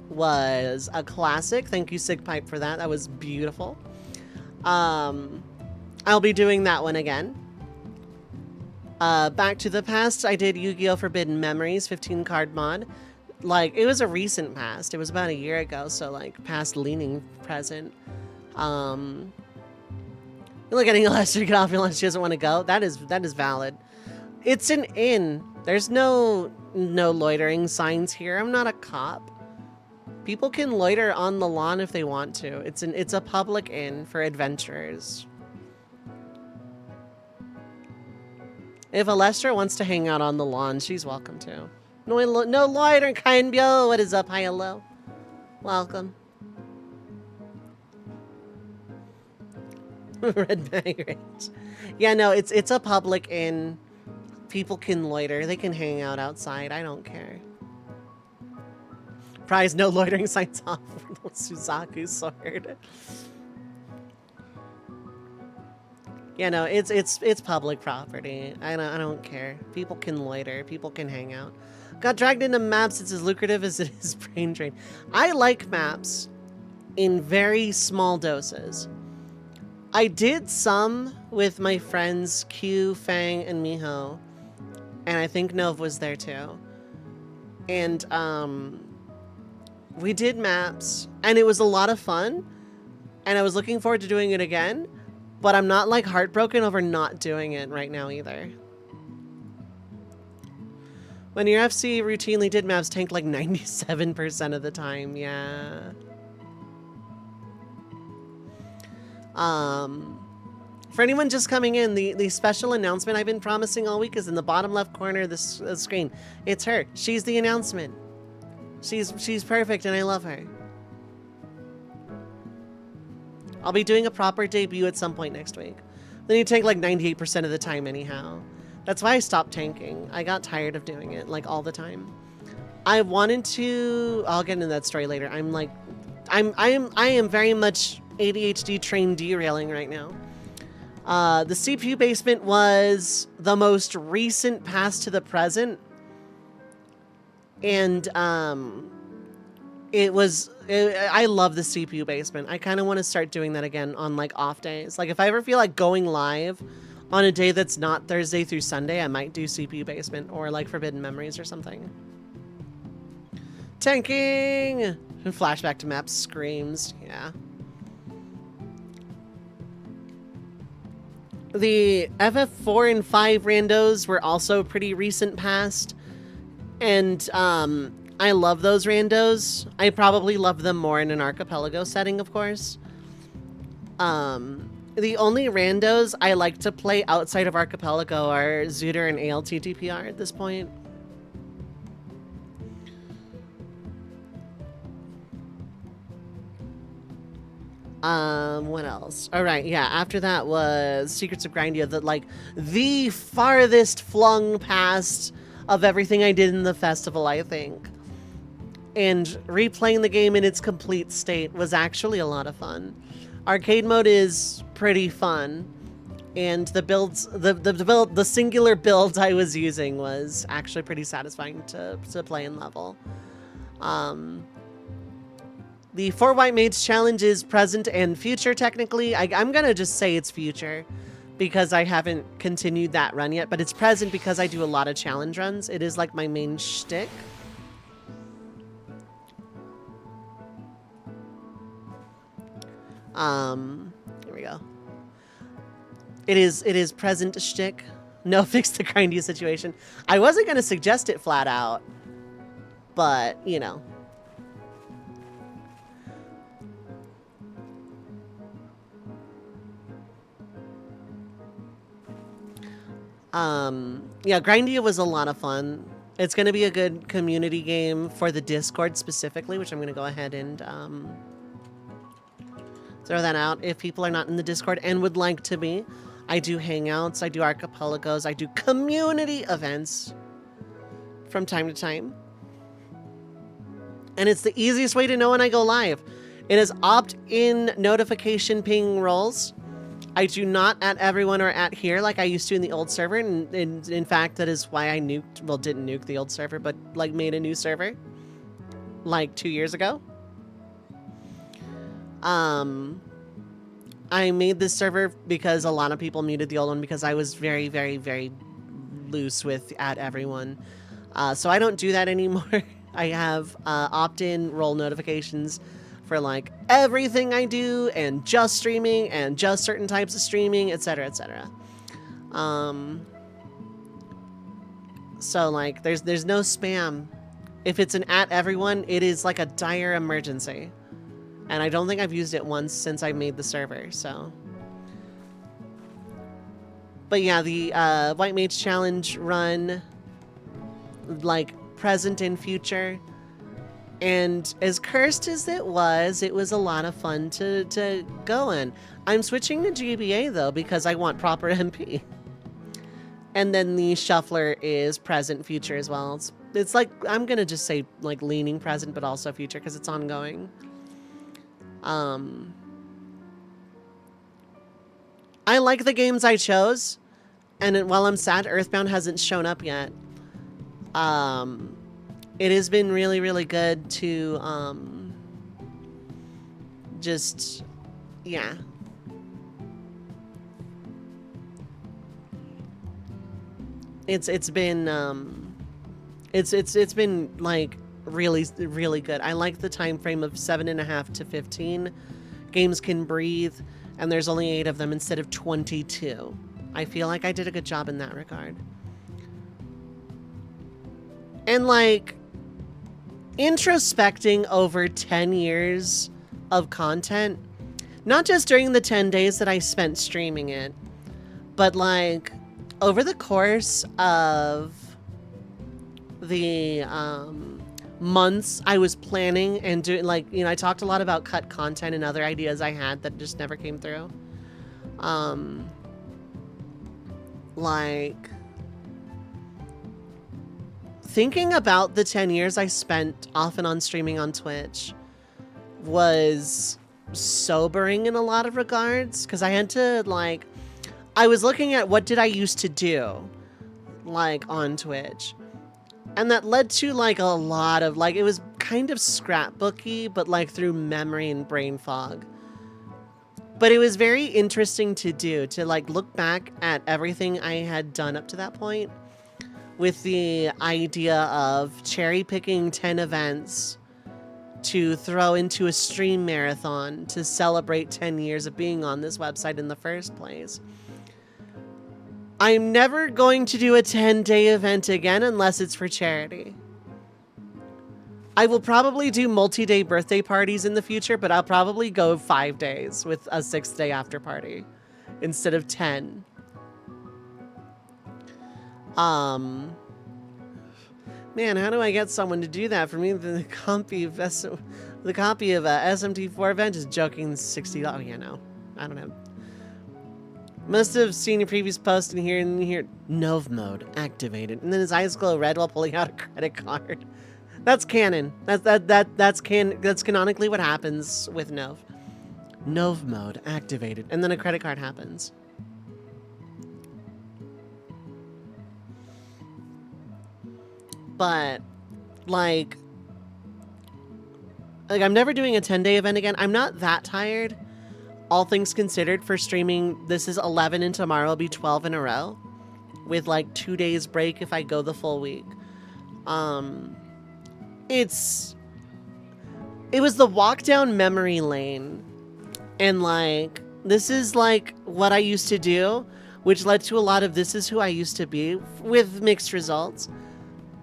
was a classic. Thank you, Sigpipe, for that. That was beautiful. I'll be doing that one again. Back to the past, I did Yu-Gi-Oh! Forbidden Memories 15 card mod. Like, it was a recent past. It was about a year ago, so like past leaning present. Look at Lester get off unless she doesn't want to go. That is valid. It's an inn. There's no loitering signs here. I'm not a cop. People can loiter on the lawn if they want to. It's a public inn for adventurers. If Alestra wants to hang out on the lawn, she's welcome to. No loitering, Kainbyo. What is up? Hi, hello. Welcome. Red bag range. Yeah, no, it's a public inn. People can loiter. They can hang out outside. I don't care. Prize no loitering signs off for the Suzaku sword. Yeah, no, it's public property. I don't care. People can loiter. People can hang out. Got dragged into maps. It's as lucrative as it is brain drain. I like maps in very small doses. I did some with my friends Q, Fang, and Miho. And I think Nov was there too. And we did maps, and it was a lot of fun. And I was looking forward to doing it again. But I'm not like heartbroken over not doing it right now either. When your FC routinely did maps tank like 97% of the time, yeah. For anyone just coming in, the special announcement I've been promising all week is in the bottom left corner of the screen. It's her. She's the announcement. She's perfect and I love her. I'll be doing a proper debut at some point next week. Then you tank like 98% of the time anyhow. That's why I stopped tanking. I got tired of doing it like all the time. I wanted to, I'll get into that story later. I am very much ADHD train derailing right now. The CPU basement was the most recent past to the present. And I love the CPU basement. I kind of want to start doing that again on like off days. Like if I ever feel like going live on a day that's not Thursday through Sunday, I might do CPU basement or like Forbidden Memories or something. Tanking! Flashback to map screams, yeah. The FF4 and 5 randos were also pretty recent past. And I love those randos. I probably love them more in an archipelago setting, of course. The only randos I like to play outside of archipelago are Zooter and ALTTPR at this point. What else? All right, yeah, after that was Secrets of Grindia, the farthest flung past of everything I did in the festival, I think. And replaying the game in its complete state was actually a lot of fun. Arcade mode is pretty fun, and the builds, the singular build I was using was actually pretty satisfying to play and level. The 4 White Mage challenge is present and future technically. I'm gonna just say it's future because I haven't continued that run yet, but it's present because I do a lot of challenge runs. It is like my main shtick. Here we go. It is present shtick. No fix the grindy situation. I wasn't gonna suggest it flat out, but you know. Yeah, Grindia was a lot of fun. It's going to be a good community game for the Discord specifically, which I'm going to go ahead and throw that out. If people are not in the Discord and would like to be, I do hangouts, I do archipelagos, I do community events from time to time. And it's the easiest way to know when I go live. It is opt-in notification ping roles. I do not at everyone or at here like I used to in the old server, and in fact, that is why I nuked, well, didn't nuke the old server, but like made a new server like 2 years ago. I made this server because a lot of people muted the old one because I was very, very, very loose with at everyone. So I don't do that anymore. I have opt-in role notifications for like everything I do and just streaming and just certain types of streaming, etc., etc. So like there's no spam. If it's an at everyone, it is like a dire emergency. And I don't think I've used it once since I made the server, so. But yeah, the White Mage Challenge run, like present and future. And as cursed as it was a lot of fun to go in. I'm switching to GBA though because I want proper MP. And then the shuffler is present, future as well. It's like, I'm gonna just say like leaning present but also future because it's ongoing. I like the games I chose, and while I'm sad Earthbound hasn't shown up yet, it has been really, really good to, just, yeah. It's been like really, really good. I like the time frame of 7.5 to 15. Games can breathe. and there's only 8 of them instead of 22. I feel like I did a good job in that regard. And like, introspecting over 10 years of content, not just during the 10 days that I spent streaming it, but like over the course of the months I was planning and doing, like, you know, I talked a lot about cut content and other ideas I had that just never came through. Like, thinking about the 10 years I spent off and on streaming on Twitch was sobering in a lot of regards, because I had to, like, I was looking at what did I used to do, like, on Twitch. And that led to, like, a lot of, like, it was kind of scrapbooky, but, like, through memory and brain fog. But it was very interesting to do, to, like, look back at everything I had done up to that point with the idea of cherry-picking 10 events to throw into a stream marathon to celebrate 10 years of being on this website in the first place. I'm never going to do a 10-day event again unless it's for charity. I will probably do multi-day birthday parties in the future, but I'll probably go 5 days with a 6th day after party instead of 10. Man, how do I get someone to do that for me? The copy of SMT4 event is joking. $60. Oh yeah, no, I don't know. Must have seen your previous post and here Nov mode activated, and then his eyes glow red while pulling out a credit card. That's canon. That's canonically what happens with Nov. Nov mode activated, and then a credit card happens. But like I'm never doing a 10-day event again. I'm not that tired, all things considered, for streaming. This is 11 and tomorrow will be 12 in a row with like 2 days break if I go the full week. It was the walk down memory lane, and like this is like what I used to do, which led to a lot of this is who I used to be, with mixed results.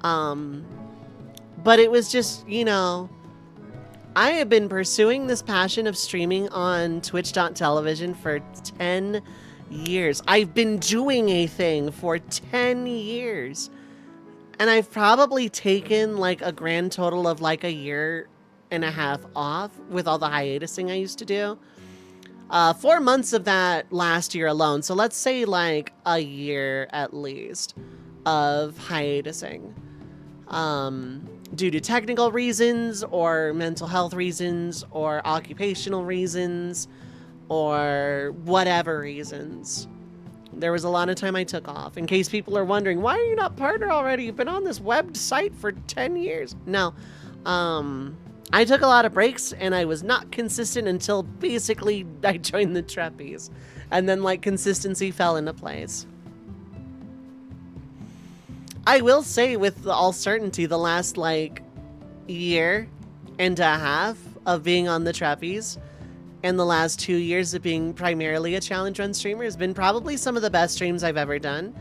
But it was just, you know, I have been pursuing this passion of streaming on twitch.television for 10 years. I've been doing a thing for 10 years. And I've probably taken like a grand total of like a year and a half off with all the hiatusing I used to do. 4 months of that last year alone. So let's say like a year at least of hiatusing. Due to technical reasons or mental health reasons or occupational reasons or whatever reasons. There was a lot of time I took off. In case people are wondering, why are you not partner already? You've been on this website for 10 years. No, I took a lot of breaks and I was not consistent until basically I joined the Trapeze. And then like consistency fell into place. I will say with all certainty, the last like year and a half of being on the Trapeze and the last 2 years of being primarily a challenge run streamer has been probably some of the best streams I've ever done.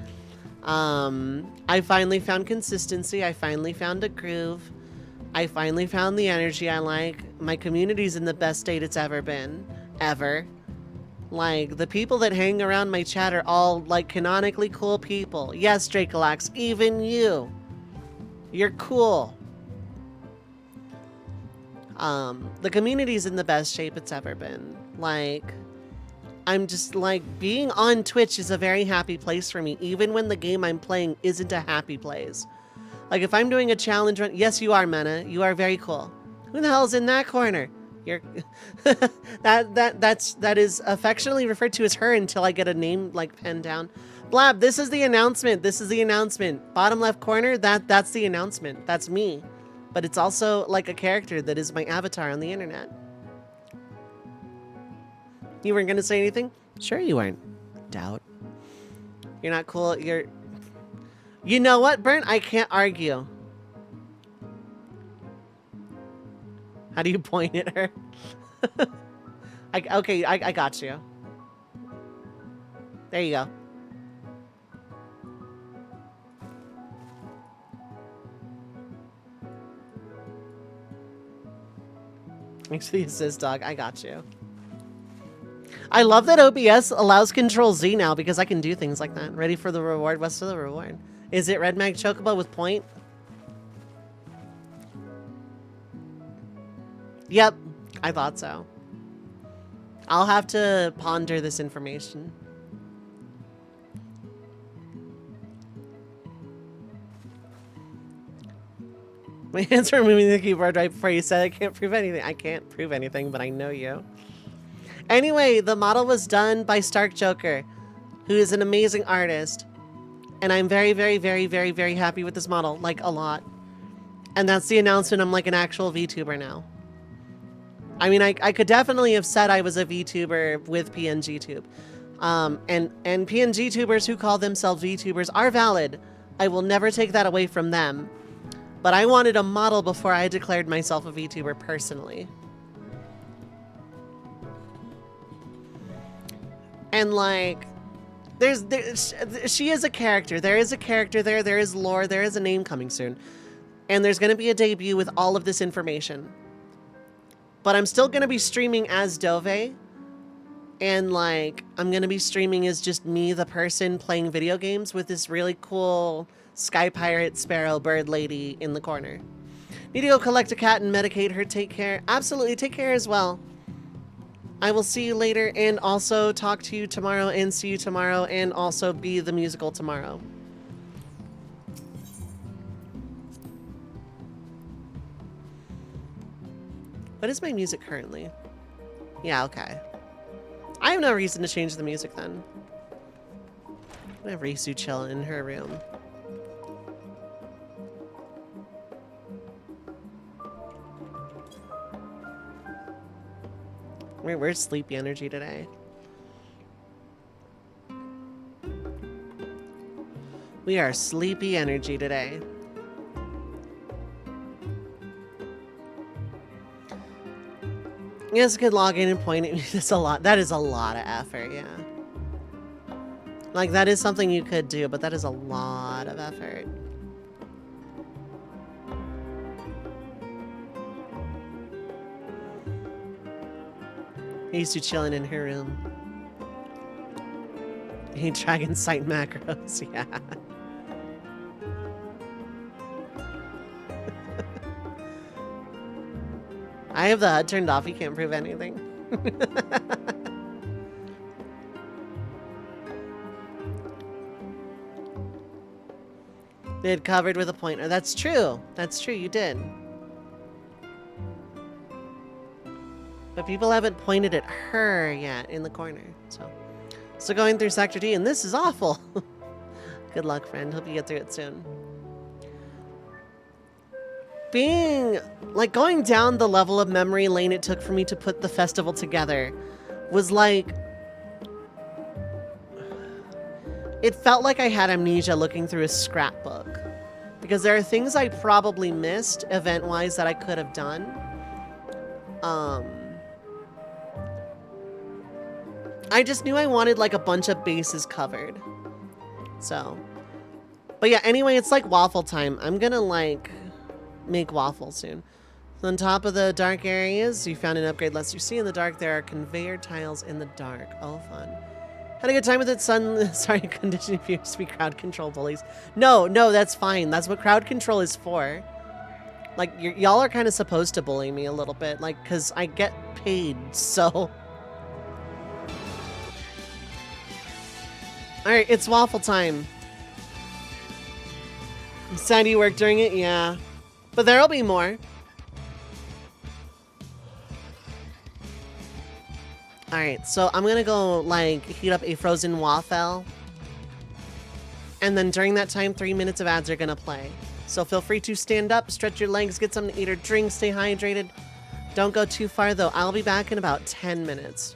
I finally found consistency. I finally found a groove. I finally found the energy I like. My community's in the best state it's ever been. Ever. Like, the people that hang around my chat are all, like, canonically cool people. Yes, Dracolax, even you. You're cool. The community's in the best shape it's ever been. Like, I'm just, like, being on Twitch is a very happy place for me, even when the game I'm playing isn't a happy place. Like, if I'm doing a challenge run... Yes, you are, Mena. You are very cool. Who the hell's in that corner? You're that is affectionately referred to as her until I get a name like penned down. Blab, this is the announcement. This is the announcement. Bottom left corner, that's the announcement. That's me. But it's also like a character that is my avatar on the internet. You weren't gonna say anything? Sure you weren't. Doubt. You're not cool. You know what, Burnt? I can't argue. How do you point at her? Okay, I got you. There you go. Thanks for the assist, dog. I got you. I love that OBS allows Control Z now because I can do things like that. Ready for the reward? What's the reward? Is it Red Mag Chocobo with point? Yep, I thought so. I'll have to ponder this information. My hands were moving the keyboard right before you said I can't prove anything. I can't prove anything, but I know you. Anyway, the model was done by Stark Joker, who is an amazing artist. And I'm very, very, very, very, very happy with this model. Like, a lot. And that's the announcement. I'm like an actual VTuber now. I mean, I could definitely have said I was a VTuber with PNGTube. And PNGTubers who call themselves VTubers are valid. I will never take that away from them. But I wanted a model before I declared myself a VTuber personally. And like, she is a character. There is a character there. There is lore. There is a name coming soon. And there's going to be a debut with all of this information. But I'm still going to be streaming as Dovei. And like, I'm going to be streaming as just me, the person playing video games with this really cool sky pirate sparrow bird lady in the corner. Need to go collect a cat and medicate her. Take care. Absolutely. Take care as well. I will see you later and also talk to you tomorrow and see you tomorrow and also be the musical tomorrow. What is my music currently? Yeah, okay. I have no reason to change the music then. I'm gonna have Risu chill in her room. We're sleepy energy today. We are sleepy energy today. Yes, good login and point at me. That's a lot. That is a lot of effort, yeah. Like, that is something you could do, but that is a lot of effort. He's too chilling in her room. He dragon sight macros, yeah. I have the HUD turned off. You can't prove anything. They had covered with a pointer. That's true. That's true. You did. But people haven't pointed at her yet in the corner. So going through Sector D, and this is awful. Good luck, friend. Hope you get through it soon. Going down the level of memory lane it took for me to put the festival together was like, it felt like I had amnesia looking through a scrapbook. Because there are things I probably missed event-wise that I could have done. I just knew I wanted like a bunch of bases covered. So, but yeah, anyway, it's like waffle time. I'm gonna like make waffles soon. So on top of the dark areas, you found an upgrade lets you see in the dark. There are conveyor tiles in the dark. Oh, fun. Had a good time with it, son. Sorry, conditioning viewers to be crowd control bullies. No, that's fine. That's what crowd control is for. Like, y'all are kind of supposed to bully me a little bit, like, because I get paid, so. Alright, it's waffle time. Sad you work during it? Yeah. But there'll be more. Alright, so I'm gonna go, like, heat up a frozen waffle. And then during that time, 3 minutes of ads are gonna play. So feel free to stand up, stretch your legs, get something to eat or drink, stay hydrated. Don't go too far, though. I'll be back in about 10 minutes.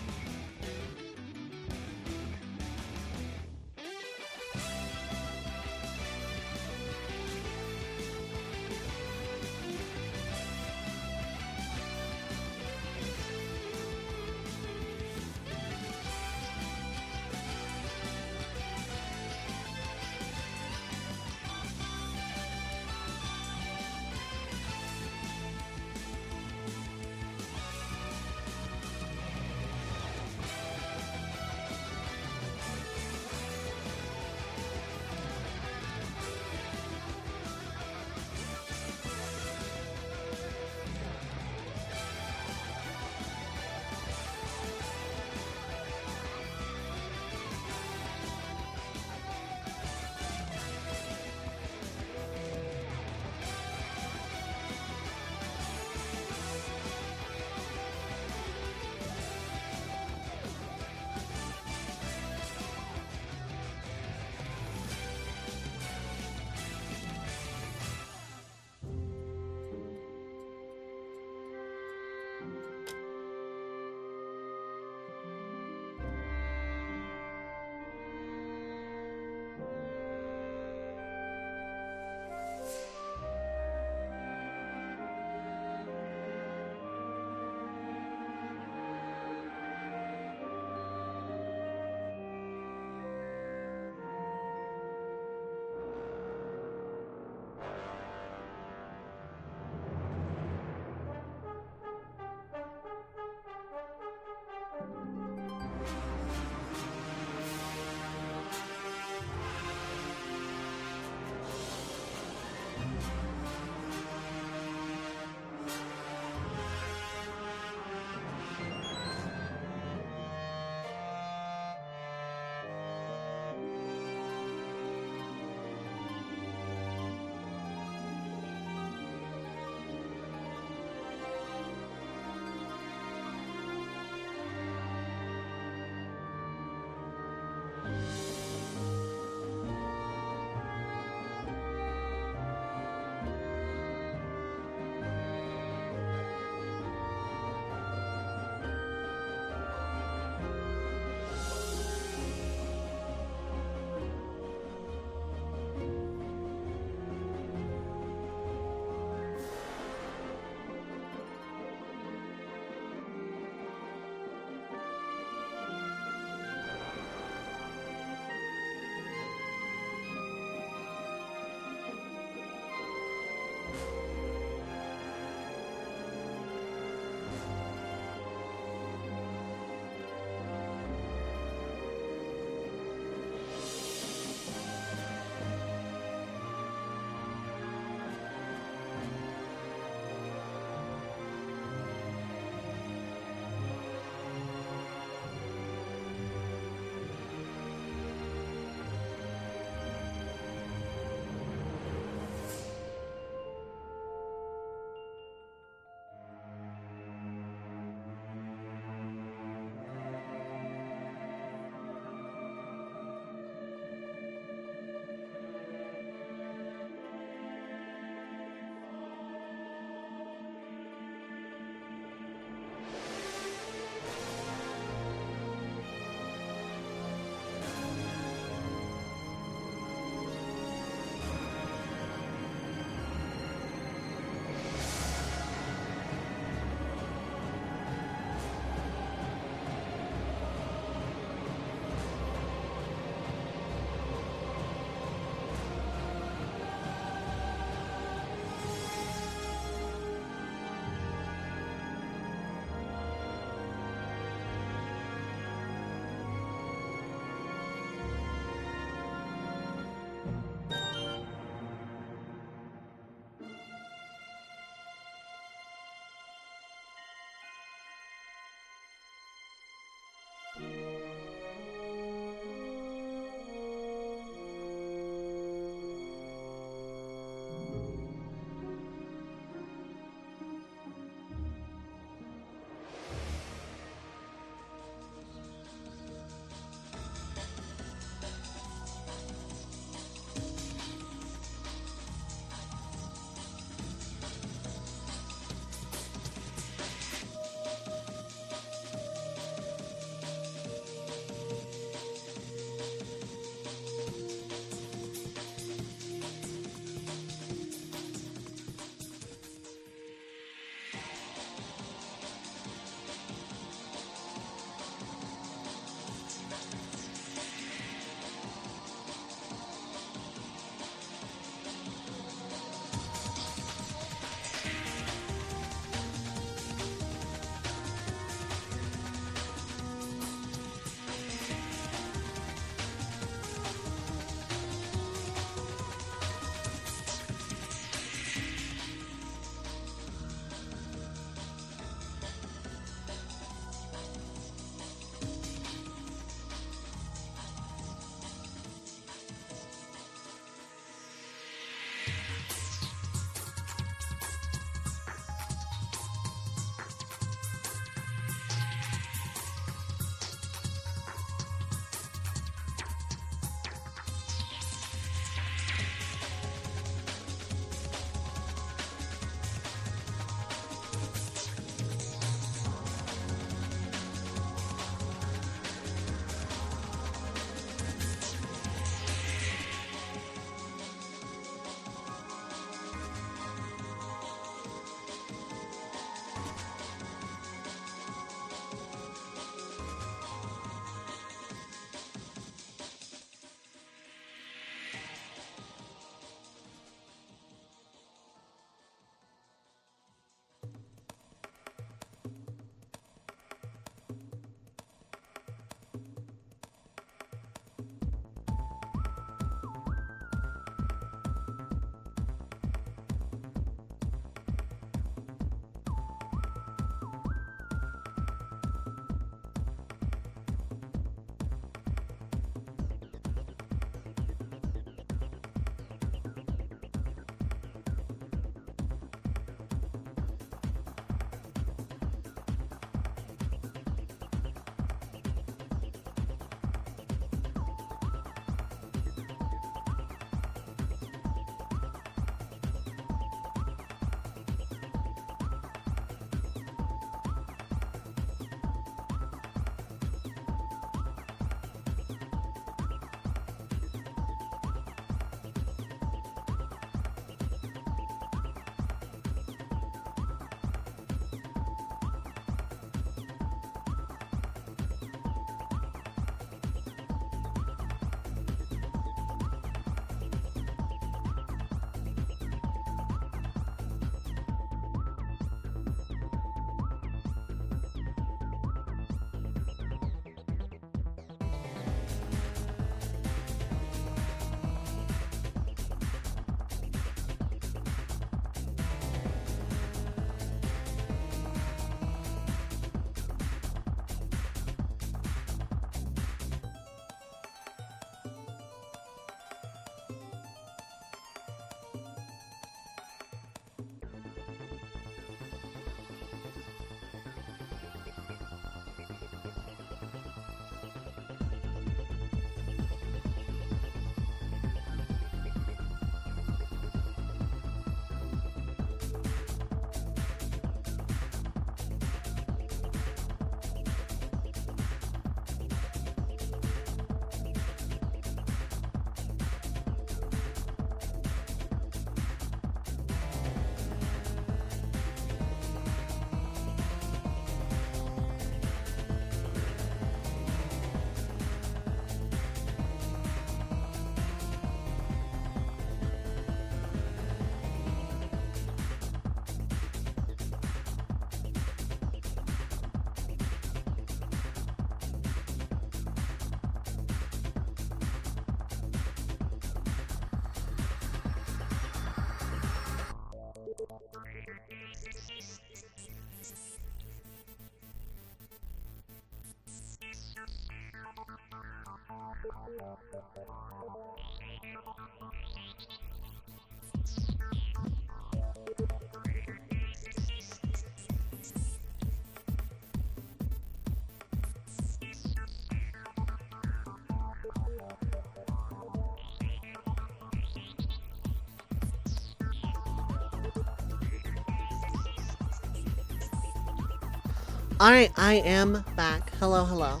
Alright, I am back. Hello, hello.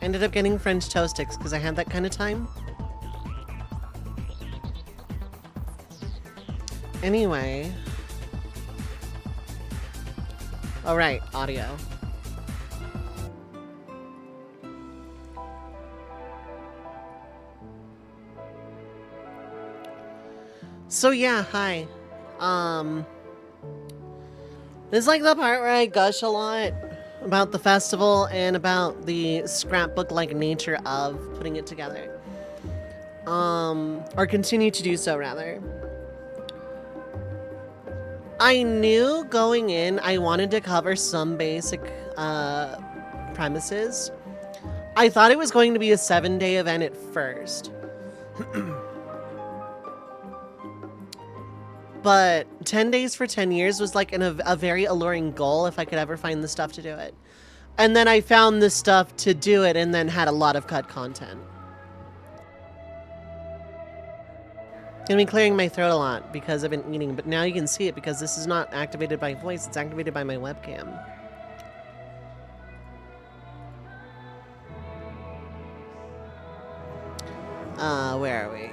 Ended up getting French toast sticks because I had that kind of time. Anyway. Alright, audio. So yeah, hi. This is like the part where I gush a lot about the festival and about the scrapbook-like nature of putting it together. Or continue to do so, rather. I knew going in I wanted to cover some basic premises. I thought it was going to be a 7-day event at first. But 10 days for 10 years was like a very alluring goal if I could ever find the stuff to do it. And then I found the stuff to do it and then had a lot of cut content. Gonna be clearing my throat a lot because I've been eating, but now you can see it because this is not activated by voice, it's activated by my webcam. Where are we?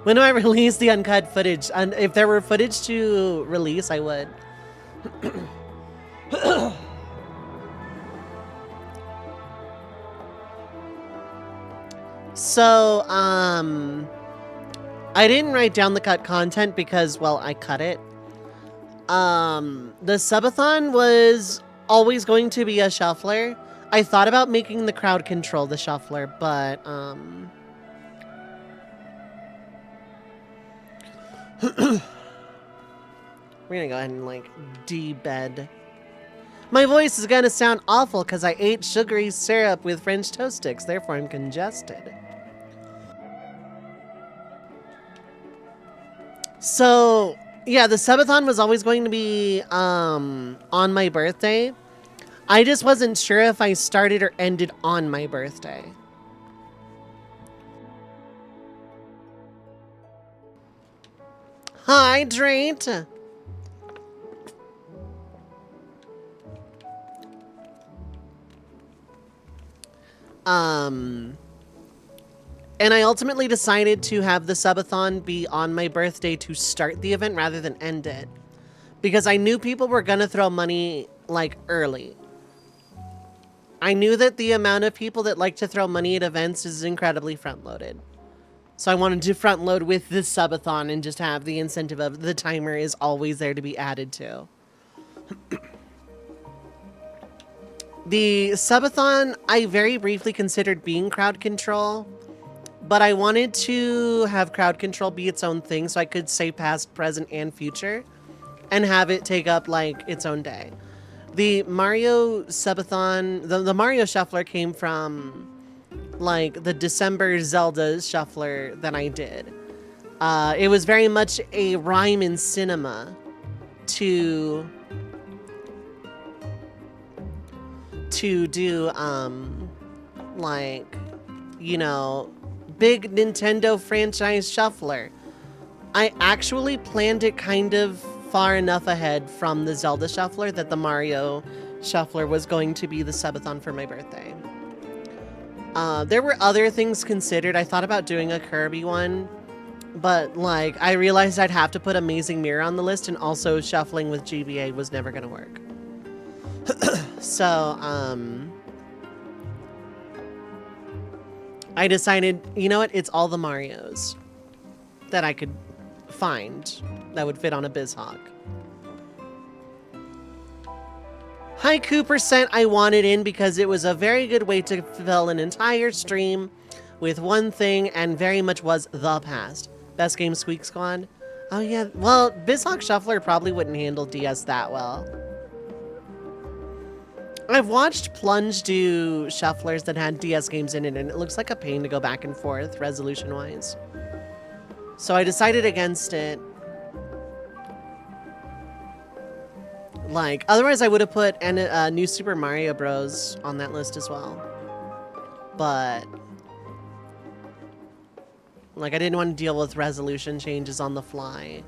When do I release the uncut footage? And if there were footage to release, I would. So, I didn't write down the cut content because, well, I cut it. The subathon was always going to be a shuffler. I thought about making the crowd control the shuffler, but, we're gonna go ahead and, like, de-bed. My voice is gonna sound awful because I ate sugary syrup with French toast sticks, therefore I'm congested. So, yeah, the subathon was always going to be, on my birthday. I just wasn't sure if I started or ended on my birthday. Hydrate! And I ultimately decided to have the subathon be on my birthday to start the event rather than end it. Because I knew people were gonna throw money, like, early. I knew that the amount of people that like to throw money at events is incredibly front-loaded. So I wanted to front load with this subathon and just have the incentive of the timer is always there to be added to. The subathon, I very briefly considered being crowd control, but I wanted to have crowd control be its own thing so I could say past, present, and future and have it take up like its own day. The Mario subathon, the Mario shuffler came from like the December Zelda shuffler that I did. It was very much a rhyme in cinema to do like, you know, big Nintendo franchise shuffler. I actually planned it kind of far enough ahead from the Zelda shuffler that the Mario shuffler was going to be the subathon for my birthday. There were other things considered. I thought about doing a Kirby one, but like I realized I'd have to put Amazing Mirror on the list, and also shuffling with GBA was never gonna work. So, I decided, you know what? It's all the Marios that I could find that would fit on a BizHawk. Haiku percent I wanted in because it was a very good way to fill an entire stream with one thing and very much was the past. Best game Squeak Squad. Oh yeah, well, BizHawk Shuffler probably wouldn't handle DS that well. I've watched Plunge do shufflers that had DS games in it, and it looks like a pain to go back and forth resolution-wise. So I decided against it. Like, otherwise I would have put New Super Mario Bros. On that list as well. But, like, I didn't want to deal with resolution changes on the fly.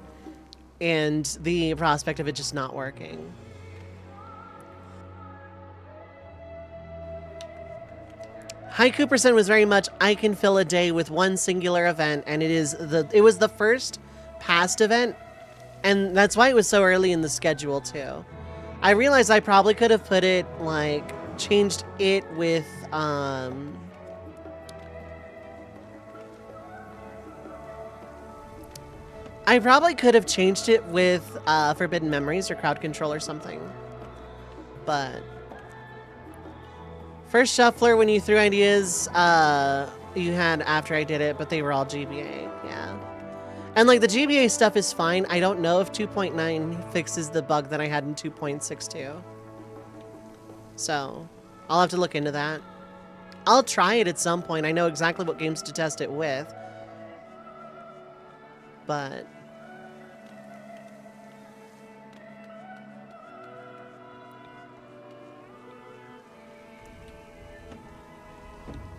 And the prospect of it just not working. Haiku percent was very much, I can fill a day with one singular event, and it was the first past event, and that's why it was so early in the schedule too. I realized I probably could have put it, like, changed it with, I probably could have changed it with Forbidden Memories or Crowd Control or something, but first shuffler, when you threw ideas, you had after I did it, but they were all GBA, yeah. And like the GBA stuff is fine. I don't know if 2.9 fixes the bug that I had in 2.62. So, I'll have to look into that. I'll try it at some point. I know exactly what games to test it with. But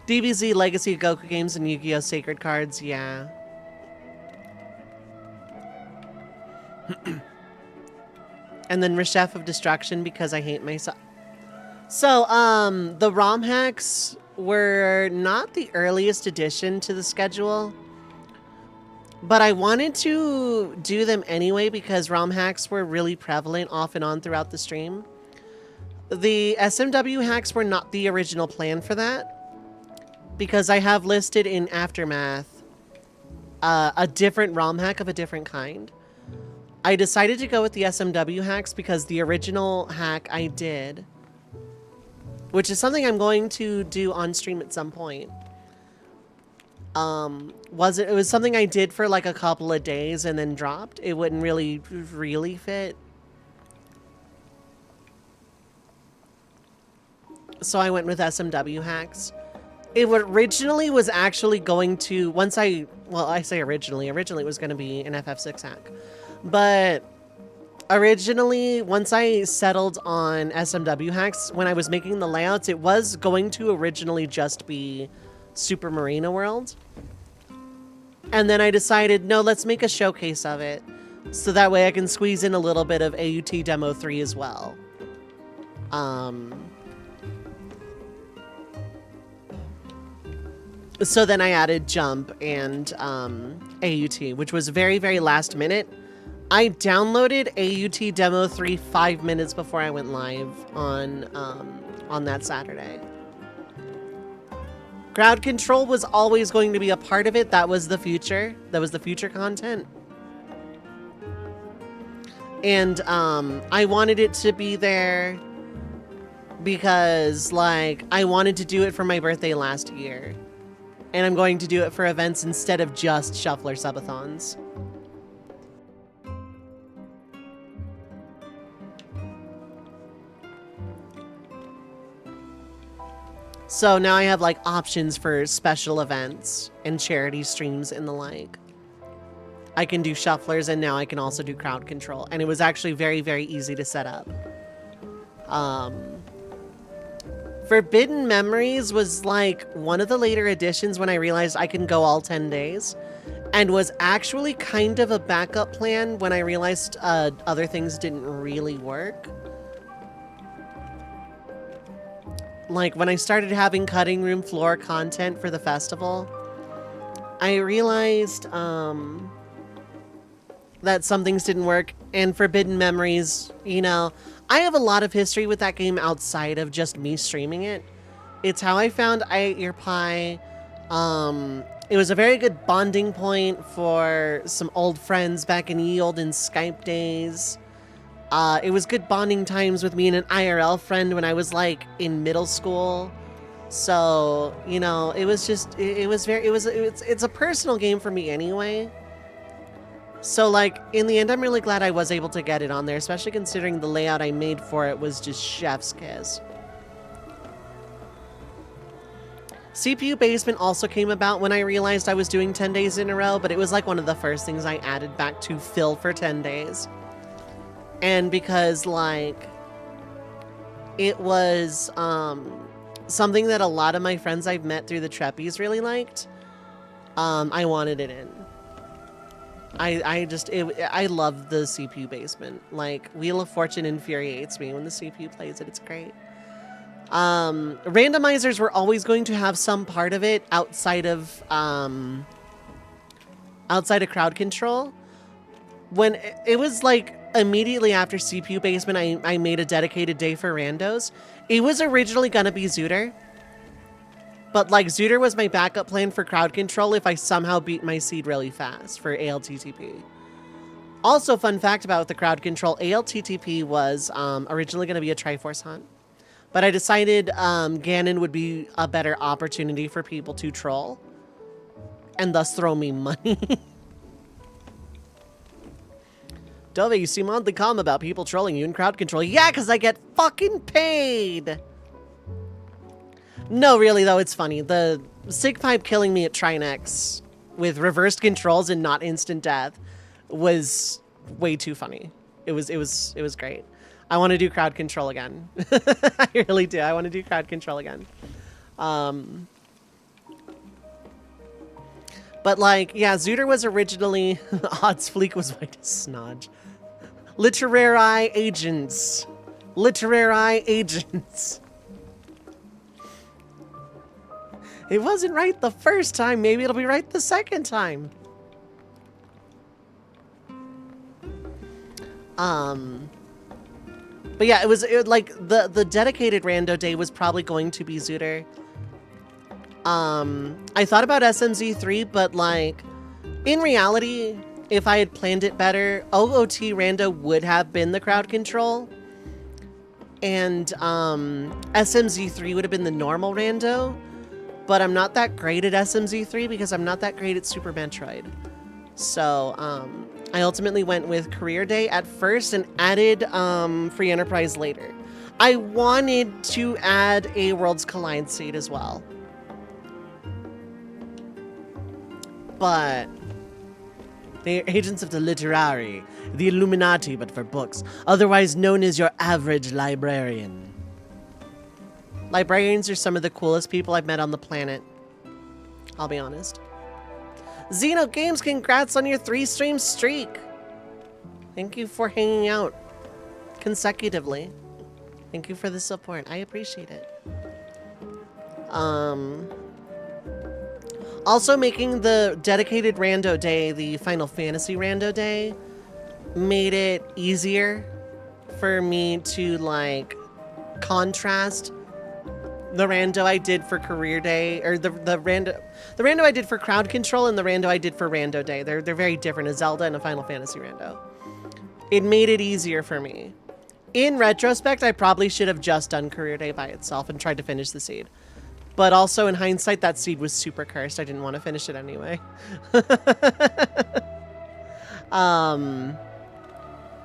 DBZ Legacy Goku games and Yu-Gi-Oh! Sacred Cards, yeah. And then Reshef of Destruction because I hate myself. So, the ROM hacks were not the earliest addition to the schedule, but I wanted to do them anyway because ROM hacks were really prevalent off and on throughout the stream. The SMW hacks were not the original plan for that, because I have listed in Aftermath a different ROM hack of a different kind. I decided to go with the SMW hacks because the original hack I did, which is something I'm going to do on stream at some point, it was something I did for like a couple of days and then dropped. It wouldn't really fit. So I went with SMW hacks. It originally was actually going to, I say originally it was going to be an FF6 hack. But originally, once I settled on SMW hacks, when I was making the layouts, it was going to originally just be Super Marina World. And then I decided, no, let's make a showcase of it. So that way I can squeeze in a little bit of AUT Demo 3 as well. So then I added Jump and AUT, which was very, very last minute. I downloaded AUT Demo 3 5 minutes before I went live on that Saturday. Crowd Control was always going to be a part of it. That was the future. That was the future content. And I wanted it to be there because, like, I wanted to do it for my birthday last year. And I'm going to do it for events instead of just Shuffler subathons. So now I have like options for special events and charity streams and the like. I can do Shufflers and now I can also do Crowd Control. And it was actually very, very easy to set up. Forbidden Memories was like one of the later additions when I realized I can go all 10 days, and was actually kind of a backup plan when I realized other things didn't really work. Like when I started having cutting room floor content for the festival, I realized that some things didn't work, and Forbidden Memories, you know, I have a lot of history with that game outside of just me streaming it. It's how I found I Ate Your Pie. It was a very good bonding point for some old friends back in ye olden Skype days. It was good bonding times with me and an IRL friend when I was like in middle school. So, you know, it was just, it's a personal game for me anyway. So, like, in the end, I'm really glad I was able to get it on there, especially considering the layout I made for it was just chef's kiss. CPU Basement also came about when I realized I was doing 10 days in a row, but it was like one of the first things I added back to fill for 10 days. And because, like, it was something that a lot of my friends I've met through the Treppies really liked, I wanted it in. I love the CPU Basement. Like, Wheel of Fortune infuriates me when the CPU plays it. It's great. Randomizers were always going to have some part of it outside of crowd control. When it was like immediately after CPU Basement, I made a dedicated day for randos. It was originally gonna be Zooter, but like Zooter was my backup plan for crowd control if I somehow beat my seed really fast for ALTTP. Also, fun fact about the crowd control, ALTTP was originally gonna be a Triforce hunt. But I decided Ganon would be a better opportunity for people to troll and thus throw me money. Dovei, you seem oddly calm about people trolling you in crowd control. Yeah, because I get fucking paid. No, really, though, it's funny. The Sigpipe killing me at Trinex with reversed controls and not instant death was way too funny. It was great. I want to do crowd control again. I really do. I want to do crowd control again. But like, yeah, Zooter was originally Odds Fleek was white as Snodge. Literary agents. Literary agents. It wasn't right the first time. Maybe it'll be right the second time. But yeah, it was like the dedicated rando day was probably going to be Zooter. I thought about SMZ3, but like in reality, if I had planned it better, OOT rando would have been the crowd control. And SMZ3 would have been the normal rando. But I'm not that great at SMZ3 because I'm not that great at Super Metroid. So, I ultimately went with Career Day at first and added Free Enterprise later. I wanted to add a Worlds Collide seed as well. But they're agents of the literary, the Illuminati, but for books, otherwise known as your average librarian. Librarians are some of the coolest people I've met on the planet. I'll be honest. Xeno Games, congrats on your 3-stream streak. Thank you for hanging out consecutively. Thank you for the support. I appreciate it. Also making the dedicated rando day, the Final Fantasy rando day, made it easier for me to like contrast the rando I did for Career Day, or the rando I did for Crowd Control and the rando I did for Rando Day. They're very different, a Zelda and a Final Fantasy rando. It made it easier for me. In retrospect, I probably should have just done Career Day by itself and tried to finish the seed. But also in hindsight, that seed was super cursed. I didn't want to finish it anyway.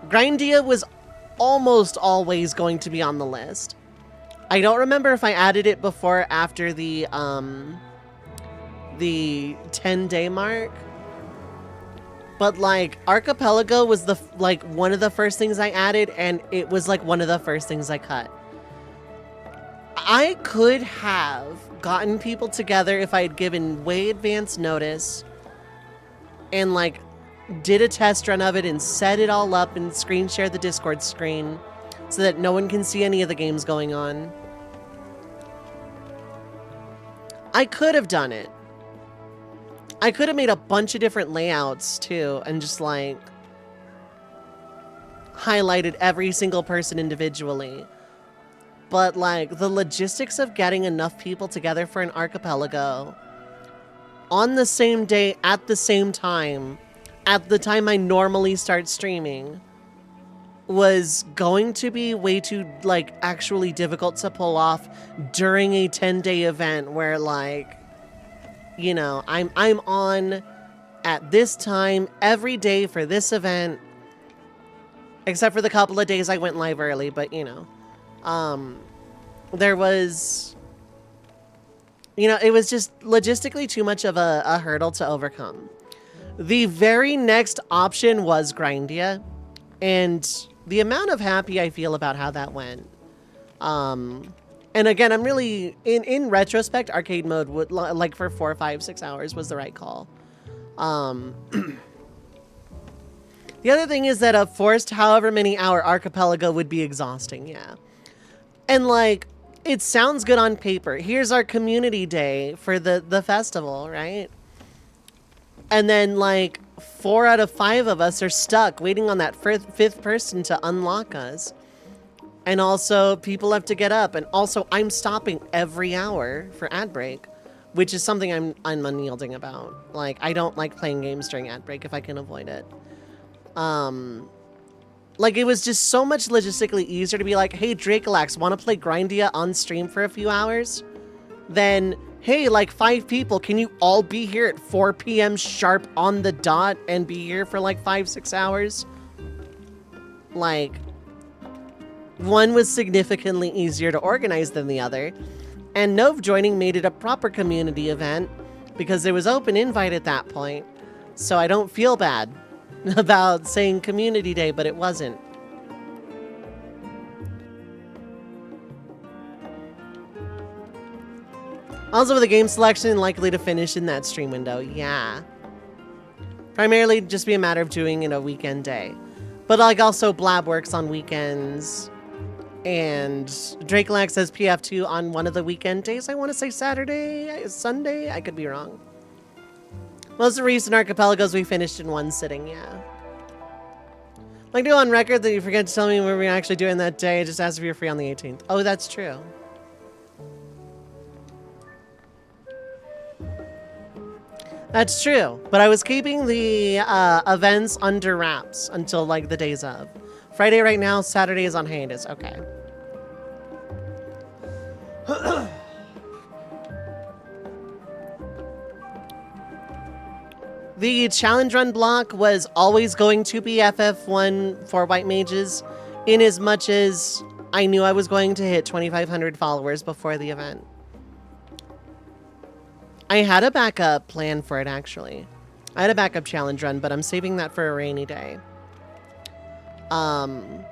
Grindia was almost always going to be on the list. I don't remember if I added it before or after the 10-day mark. But like Archipelago was one of the first things I added, and it was like one of the first things I cut. I could have gotten people together if I had given way advance notice and like did a test run of it and set it all up and screen share the Discord screen so that no one can see any of the games going on. I could have done it. I could have made a bunch of different layouts too and just like highlighted every single person individually. But like the logistics of getting enough people together for an archipelago on the same day at the same time, at the time I normally start streaming, was going to be way too like actually difficult to pull off during a 10-day event where like, you know, I'm on at this time every day for this event, except for the couple of days I went live early, but you know, there was, you know, it was just logistically too much of a hurdle to overcome. The very next option was Grindia, and the amount of happy I feel about how that went. And again, I'm really, in retrospect, arcade mode would, like, for 4, 5, 6 hours was the right call. The other thing is that a forced however many hour archipelago would be exhausting, yeah. And like, it sounds good on paper. Here's our community day for the festival, right? And then like 4 out of 5 of us are stuck waiting on that fifth person to unlock us. And also people have to get up. And also I'm stopping every hour for ad break, which is something I'm unyielding about. Like, I don't like playing games during ad break if I can avoid it. Like, it was just so much logistically easier to be like, hey, Dracolax, want to play Grindia on stream for a few hours? Then, hey, like 5 people, can you all be here at 4 p.m. sharp on the dot and be here for like 5, 6 hours? Like, one was significantly easier to organize than the other. And Nove joining made it a proper community event because there was open invite at that point. So I don't feel bad about saying community day, but it wasn't. Also with the game selection likely to finish in that stream window, yeah. Primarily just be a matter of doing it a weekend day. But like also Blab works on weekends. And Dracolax says PF2 on one of the weekend days. I want to say Saturday, Sunday. I could be wrong. Most of the recent archipelagos we finished in one sitting, yeah. Like, do on record that you forget to tell me what we're actually doing that day. Just ask if you're free on the 18th. Oh, that's true. That's true. But I was keeping the events under wraps until, like, the days of. Friday right now, Saturday is on hiatus. Okay. The challenge run block was always going to be FF1 for white mages, in as much as I knew I was going to hit 2,500 followers before the event. I had a backup plan for it, actually. I had a backup challenge run, but I'm saving that for a rainy day. And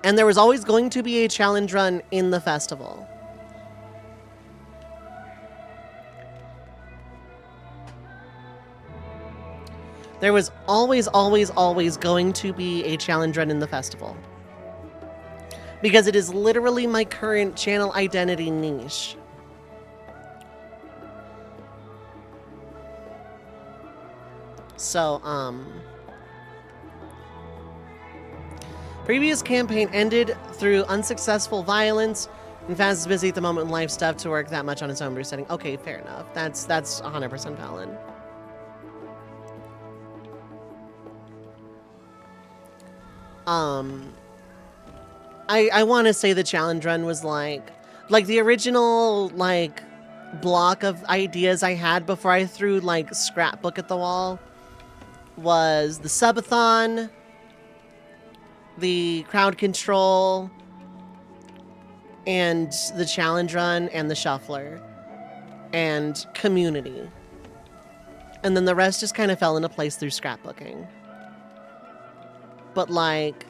there was always going to be a challenge run in the festival. There was always, always, always going to be a challenge run in the festival. Because it is literally my current channel identity niche. So, previous campaign ended through unsuccessful violence, and Faz is busy at the moment with life stuff to work that much on his own brew setting. Okay, fair enough. That's 100% valid. I want to say the challenge run was like the original like block of ideas I had before I threw like scrapbook at the wall was the subathon, the crowd control, and the challenge run, and the shuffler, and community. And then the rest just kind of fell into place through scrapbooking. But like,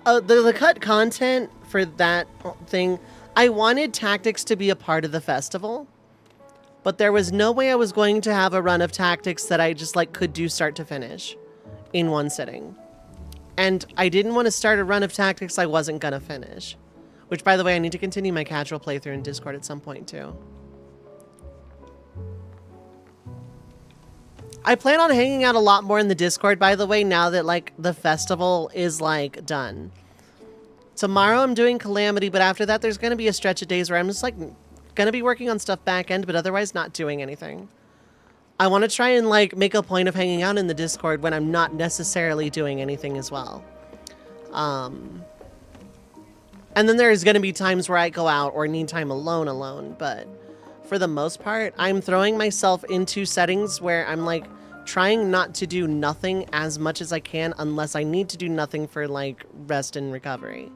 the cut content for that thing, I wanted tactics to be a part of the festival, but there was no way I was going to have a run of tactics that I just like could do start to finish in one sitting. And I didn't want to start a run of tactics I wasn't gonna finish. Which, by the way, I need to continue my casual playthrough in Discord at some point too. I plan on hanging out a lot more in the Discord, by the way, now that like the festival is like done. Tomorrow I'm doing Calamity, but after that there's gonna be a stretch of days where I'm just like gonna be working on stuff back end, but otherwise not doing anything. I want to try and like make a point of hanging out in the Discord when I'm not necessarily doing anything as well. And then there's gonna be times where I go out or need time alone, but for the most part. I'm throwing myself into settings where I'm like trying not to do nothing as much as I can unless I need to do nothing for like rest and recovery.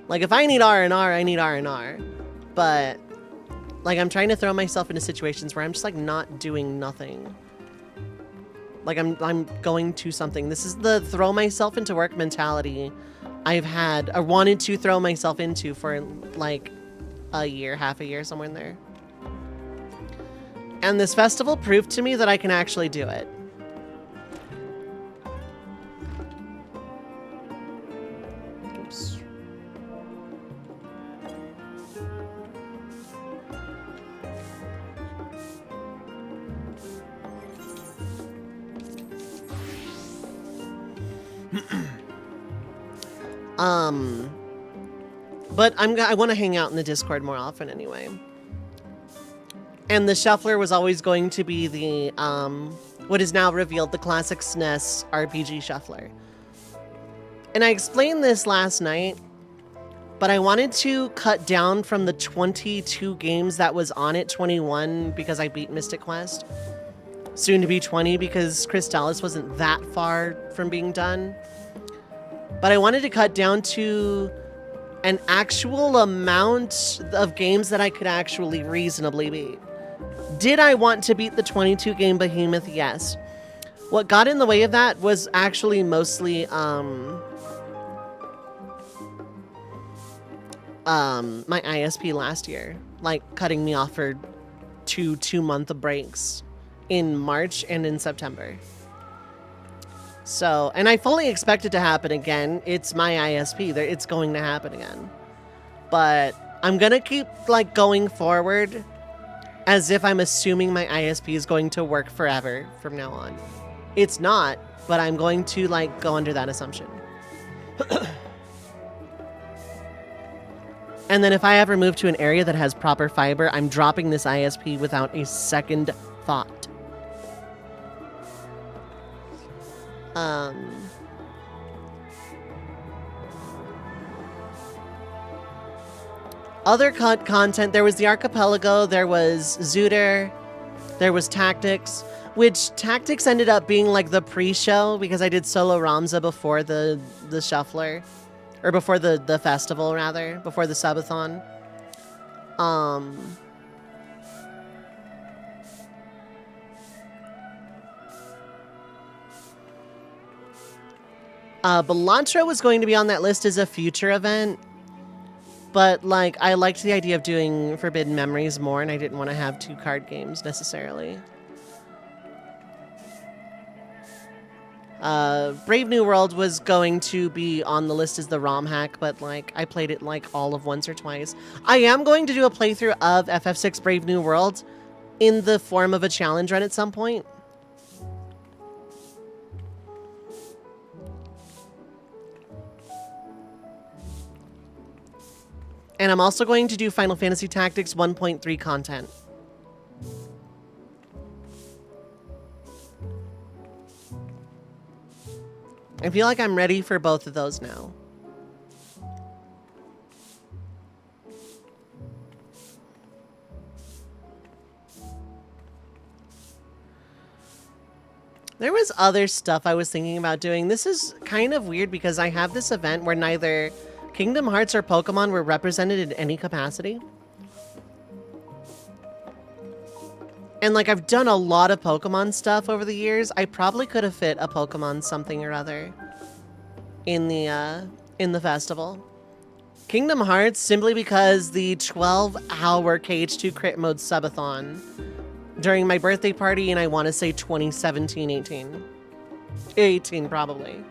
Like if I need R&R, I need R&R. But like I'm trying to throw myself into situations where I'm just like not doing nothing. Like I'm going to something. This is the throw myself into work mentality I've had or wanted to throw myself into for like a year, half a year, somewhere in there. And this festival proved to me that I can actually do it. Oops. But I want to hang out in the Discord more often anyway. And the shuffler was always going to be the, what is now revealed, the classic SNES RPG shuffler. And I explained this last night, but I wanted to cut down from the 22 games that was on it, 21 because I beat Mystic Quest. Soon to be 20 because Crystallis wasn't that far from being done. But I wanted to cut down to an actual amount of games that I could actually reasonably beat. Did I want to beat the 22 game behemoth? Yes. What got in the way of that was actually mostly my ISP last year, like cutting me off for 2-month breaks in March and in September. So, and I fully expect it to happen again. It's my ISP. It's going to happen again. But I'm going to keep like going forward as if I'm assuming my ISP is going to work forever from now on. It's not, but I'm going to like go under that assumption. And then if I ever move to an area that has proper fiber, I'm dropping this ISP without a second thought. Other content, there was the Archipelago, there was Zooter, there was Tactics, which Tactics ended up being like the pre-show because I did solo Ramza before the shuffler, or before the festival rather, before the subathon. Balantra was going to be on that list as a future event, but like I liked the idea of doing Forbidden Memories more, and I didn't want to have 2 card games necessarily. Brave New World was going to be on the list as the ROM hack, but like I played it like all of once or twice. I am going to do a playthrough of FF6 Brave New World in the form of a challenge run at some point. And I'm also going to do Final Fantasy Tactics 1.3 content. I feel like I'm ready for both of those now. There was other stuff I was thinking about doing. This is kind of weird because I have this event where neither Kingdom Hearts or Pokemon were represented in any capacity. And like I've done a lot of Pokemon stuff over the years. I probably could have fit a Pokemon something or other in the festival. Kingdom Hearts simply because the 12-hour KH2 crit mode subathon during my birthday party, and I want to say 2017, 18 probably.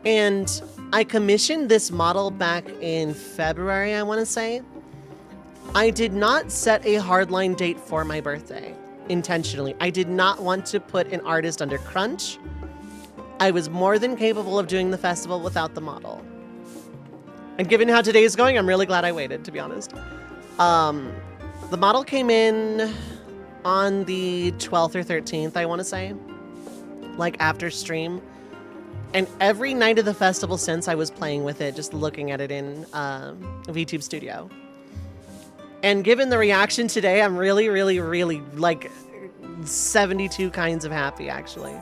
And I commissioned this model back in February, I want to say. I did not set a hardline date for my birthday, intentionally. I did not want to put an artist under crunch. I was more than capable of doing the festival without the model. And given how today is going, I'm really glad I waited, to be honest. The model came in on the 12th or 13th, I want to say. Like after stream. And every night of the festival since, I was playing with it, just looking at it in VTube Studio. And given the reaction today, I'm really, really, really like 72 kinds of happy, actually.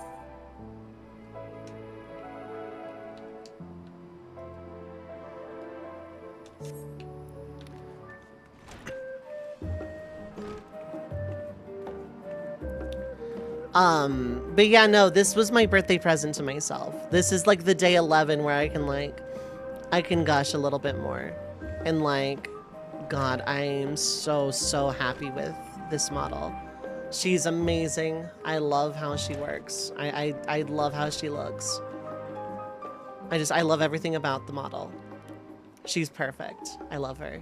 But yeah, no, this was my birthday present to myself. This is like the day 11 where I can gush a little bit more. And like, God, I'm so, so happy with this model. She's amazing. I love how she works. I love how she looks. I love everything about the model. She's perfect. I love her.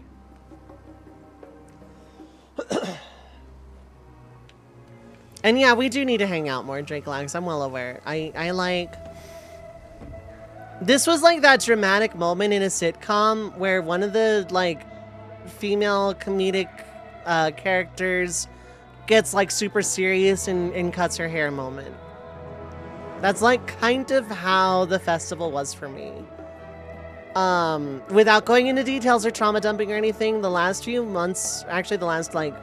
And yeah, we do need to hang out more, Drake Lax. I'm well aware. I like... This was like that dramatic moment in a sitcom where one of the, like, female comedic characters gets, like, super serious and cuts her hair moment. That's, like, kind of how the festival was for me. Without going into details or trauma dumping or anything, the last few months, actually the last, like...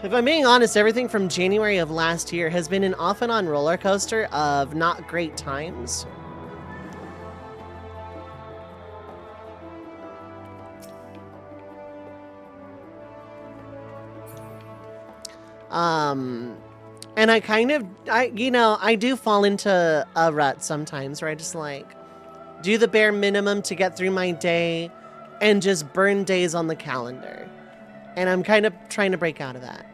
If I'm being honest, everything from January of last year has been an off and on roller coaster of not great times. And I kind of, I do fall into a rut sometimes where I just like do the bare minimum to get through my day and just burn days on the calendar. And I'm kind of trying to break out of that.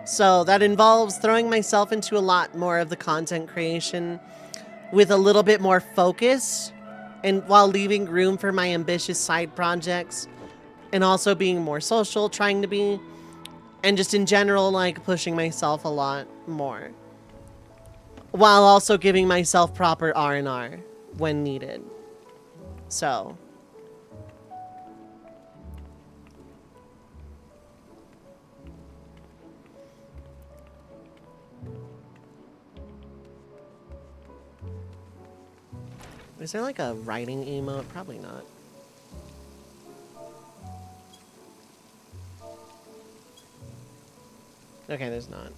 So that involves throwing myself into a lot more of the content creation with a little bit more focus, and while leaving room for my ambitious side projects, and also being more social, trying to be, and just in general, like pushing myself a lot more, while also giving myself proper R&R when needed. So... Is there like a writing emote? Probably not. Okay, there's not.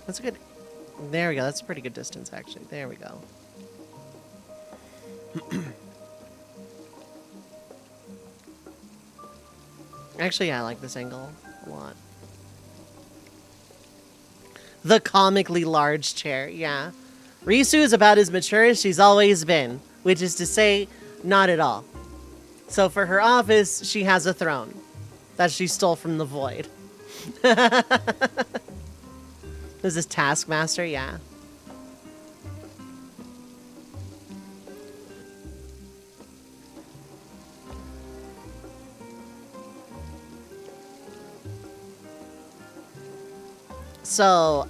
That's a good... There we go. That's a pretty good distance, actually. There we go. Actually, yeah, I like this angle a lot. The comically large chair, yeah. Risu is about as mature as she's always been, which is to say, not at all. So for her office, she has a throne that she stole from the void. This is Taskmaster, yeah. So,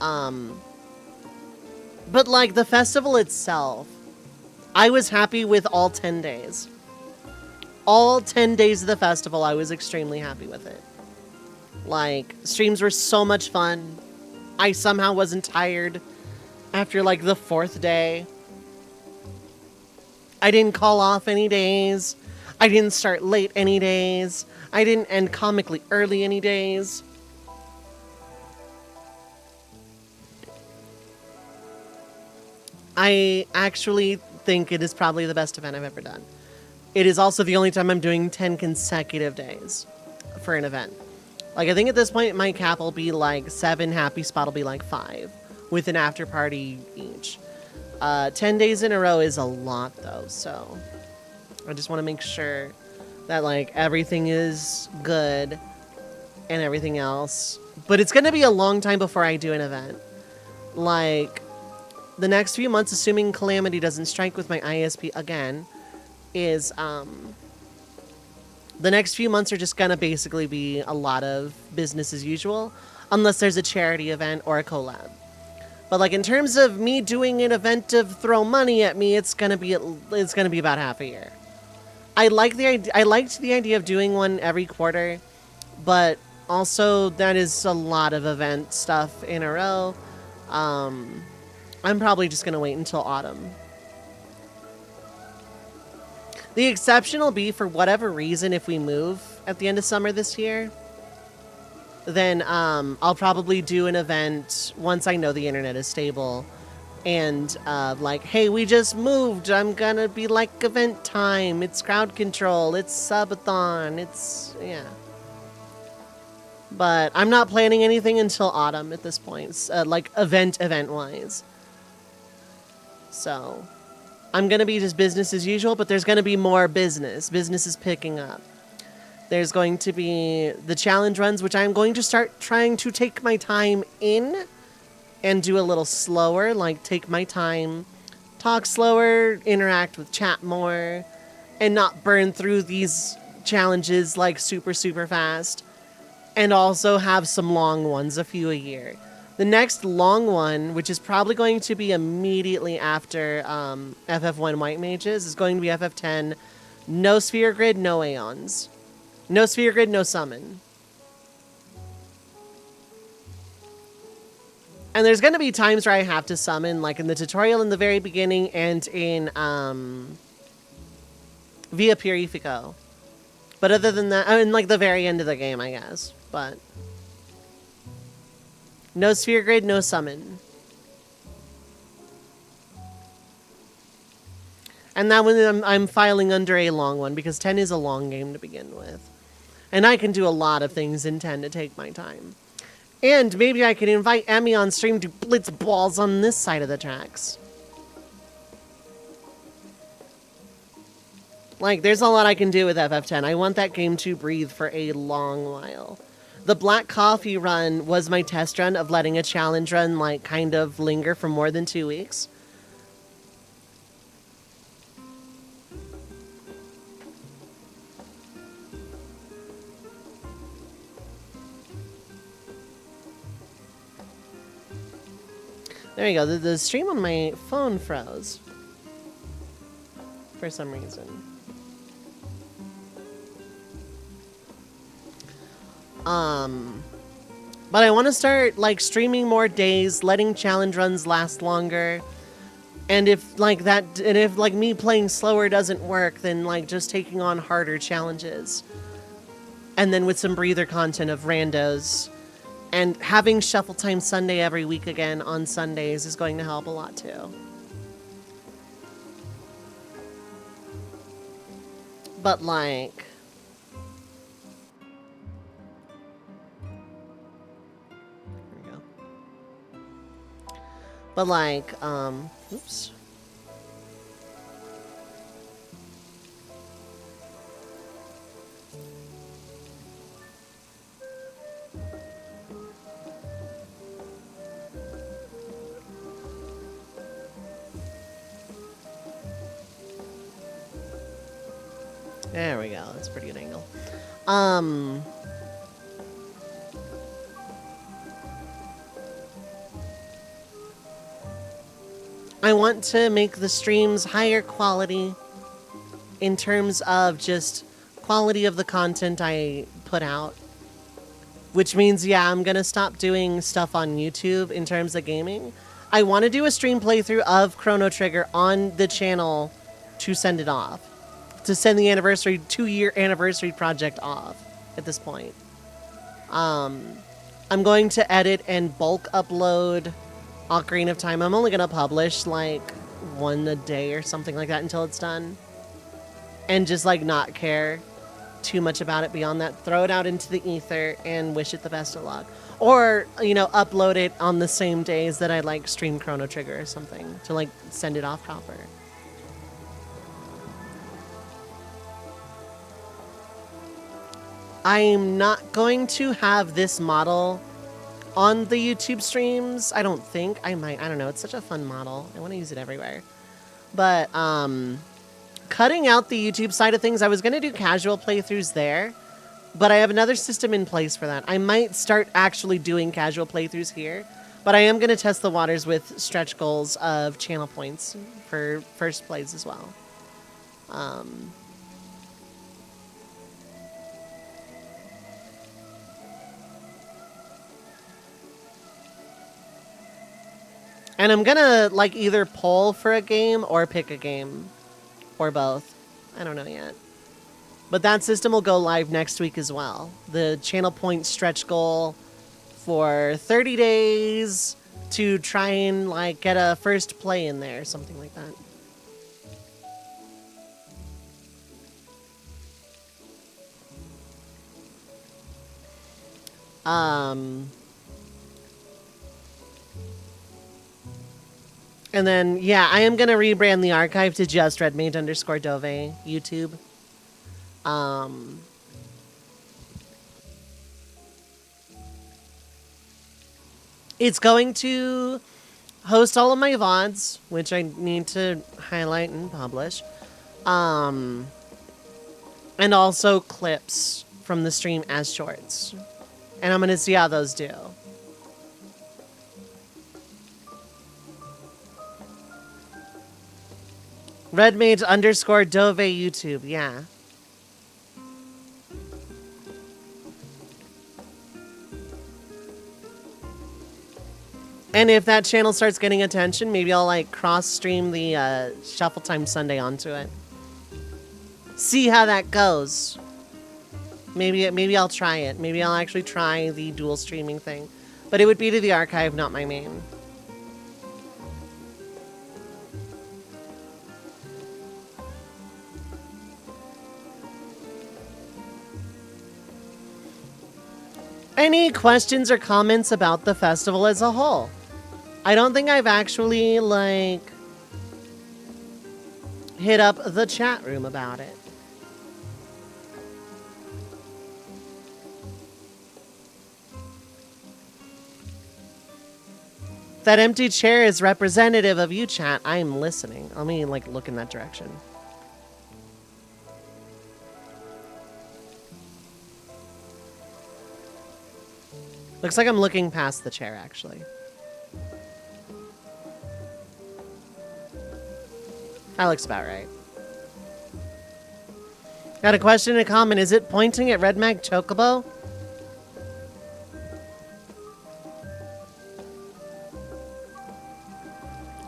but like the festival itself, I was happy with all 10 days. All 10 days of the festival, I was extremely happy with it. Like, streams were so much fun. I somehow wasn't tired after like the 4th day. I didn't call off any days. I didn't start late any days. I didn't end comically early any days. I actually think it is probably the best event I've ever done. It is also the only time I'm doing 10 consecutive days for an event. Like, I think at this point, my cap will be like 7, happy spot will be like 5, with an after party each. 10 days in a row is a lot, though, so I just want to make sure that, like, everything is good and everything else. But it's going to be a long time before I do an event. Like... The next few months, assuming Calamity doesn't strike with my ISP again, is, the next few months are just gonna basically be a lot of business as usual. unless there's a charity event or a collab. But like in terms of me doing an event to throw money at me, it's gonna be about half a year. I liked the idea of doing one every quarter, but also that is a lot of event stuff in a row. I'm probably just gonna wait until autumn. The exception will be, for whatever reason, if we move at the end of summer this year, then I'll probably do an event once I know the internet is stable. And like, hey, we just moved. I'm gonna be like event time. It's crowd control. It's subathon. It's, yeah. But I'm not planning anything until autumn at this point, like event-wise. So I'm going to be just business as usual, but there's going to be more business. Business is picking up. There's going to be the challenge runs, which I'm going to start trying to take my time in and do a little slower, like take my time, talk slower, interact with chat more, and not burn through these challenges like super, super fast. And also have some long ones, a few a year. The next long one, which is probably going to be immediately after FF1 White Mages, is going to be FF10. No Sphere Grid, no Aeons. No Sphere Grid, no Summon. And there's going to be times where I have to summon, like in the tutorial in the very beginning and in Via Purifico. But other than that, I mean, like the very end of the game, I guess. But no Sphere Grid, no Summon. And that one I'm filing under a long one, because 10 is a long game to begin with. And I can do a lot of things in 10 to take my time. And maybe I can invite Emmy on stream to blitz balls on this side of the tracks. Like, there's a lot I can do with FF10. I want that game to breathe for a long while. The Black Coffee run was my test run of letting a challenge run, like, kind of linger for more than 2 weeks. There you go. The stream on my phone froze. For some reason. But I want to start, like, streaming more days, letting challenge runs last longer. And if, like, me playing slower doesn't work, then, like, just taking on harder challenges. And then with some breather content of randos. And having Shuffle Time Sunday every week again on Sundays is going to help a lot, too. But, like... But like, oops. There we go. That's a pretty good angle. I want to make the streams higher quality in terms of just quality of the content I put out. Which means, yeah, I'm going to stop doing stuff on YouTube in terms of gaming. I want to do a stream playthrough of Chrono Trigger on the channel to send it off. To send the anniversary, 2-year anniversary project off at this point. I'm going to edit and bulk upload Ocarina of Time. I'm only going to publish like one a day or something like that until it's done. And just like not care too much about it beyond that. Throw it out into the ether and wish it the best of luck. Or, you know, upload it on the same days that I like stream Chrono Trigger or something to like send it off proper. I'm not going to have this model on the YouTube streams. I don't think. I might. I don't know. It's such a fun model. I want to use it everywhere. But cutting out the YouTube side of things, I was going to do casual playthroughs there. But I have another system in place for that. I might start actually doing casual playthroughs here, but I am going to test the waters with stretch goals of channel points for first plays as well. And I'm gonna like either poll for a game or pick a game or both. I don't know yet. But that system will go live next week as well. The channel point stretch goal for 30 days to try and like get a first play in there, something like that. And then, yeah, I am going to rebrand the archive to just redmage_Dovei YouTube. It's going to host all of my VODs, which I need to highlight and publish. And also clips from the stream as shorts. And I'm going to see how those do. Redmage_Dovei YouTube, yeah. And if that channel starts getting attention, maybe I'll like cross-stream the Shuffle Time Sunday onto it. See how that goes. Maybe I'll try it. Maybe I'll actually try the dual streaming thing. But it would be to the archive, not my main. Any questions or comments about the festival as a whole? I don't think I've actually, like, hit up the chat room about it. That empty chair is representative of you, chat. I'm listening. Let me, like, look in that direction. Looks like I'm looking past the chair, actually. That looks about right. Got a question and a comment. Is it pointing at Red Mag Chocobo?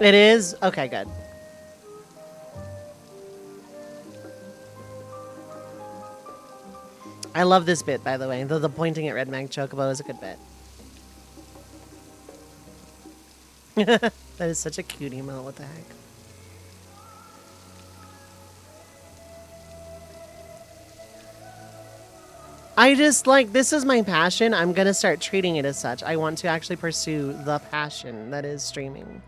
It is? Okay, good. I love this bit, by the way. Though the pointing at Red Mag Chocobo is a good bit. That is such a cute emote. What the heck? I just, like, this is my passion. I'm going to start treating it as such. I want to actually pursue the passion that is streaming.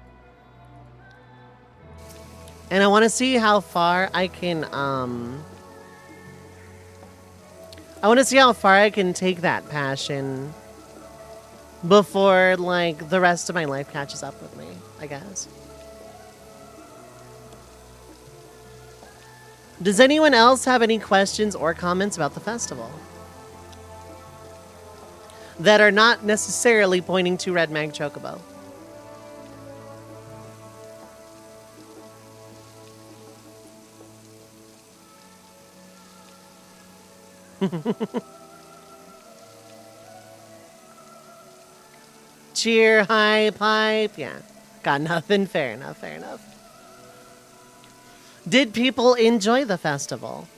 And I want to see how far I can, I want to see how far I can take that passion before, like, the rest of my life catches up with me, I guess. Does anyone else have any questions or comments about the festival that are not necessarily pointing to Red Mag Chocobo? Cheer, high pipe. Yeah. Got nothing. Fair enough. Fair enough. Did people enjoy the festival?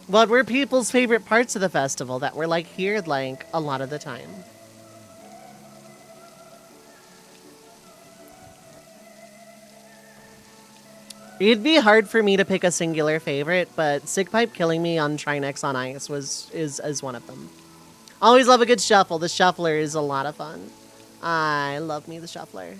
What were people's favorite parts of the festival that were like here like a lot of the time? It'd be hard for me to pick a singular favorite, but Sick Pipe killing me on Trinex on Ice is one of them. Always love a good shuffle. The shuffler is a lot of fun. I love me the shuffler.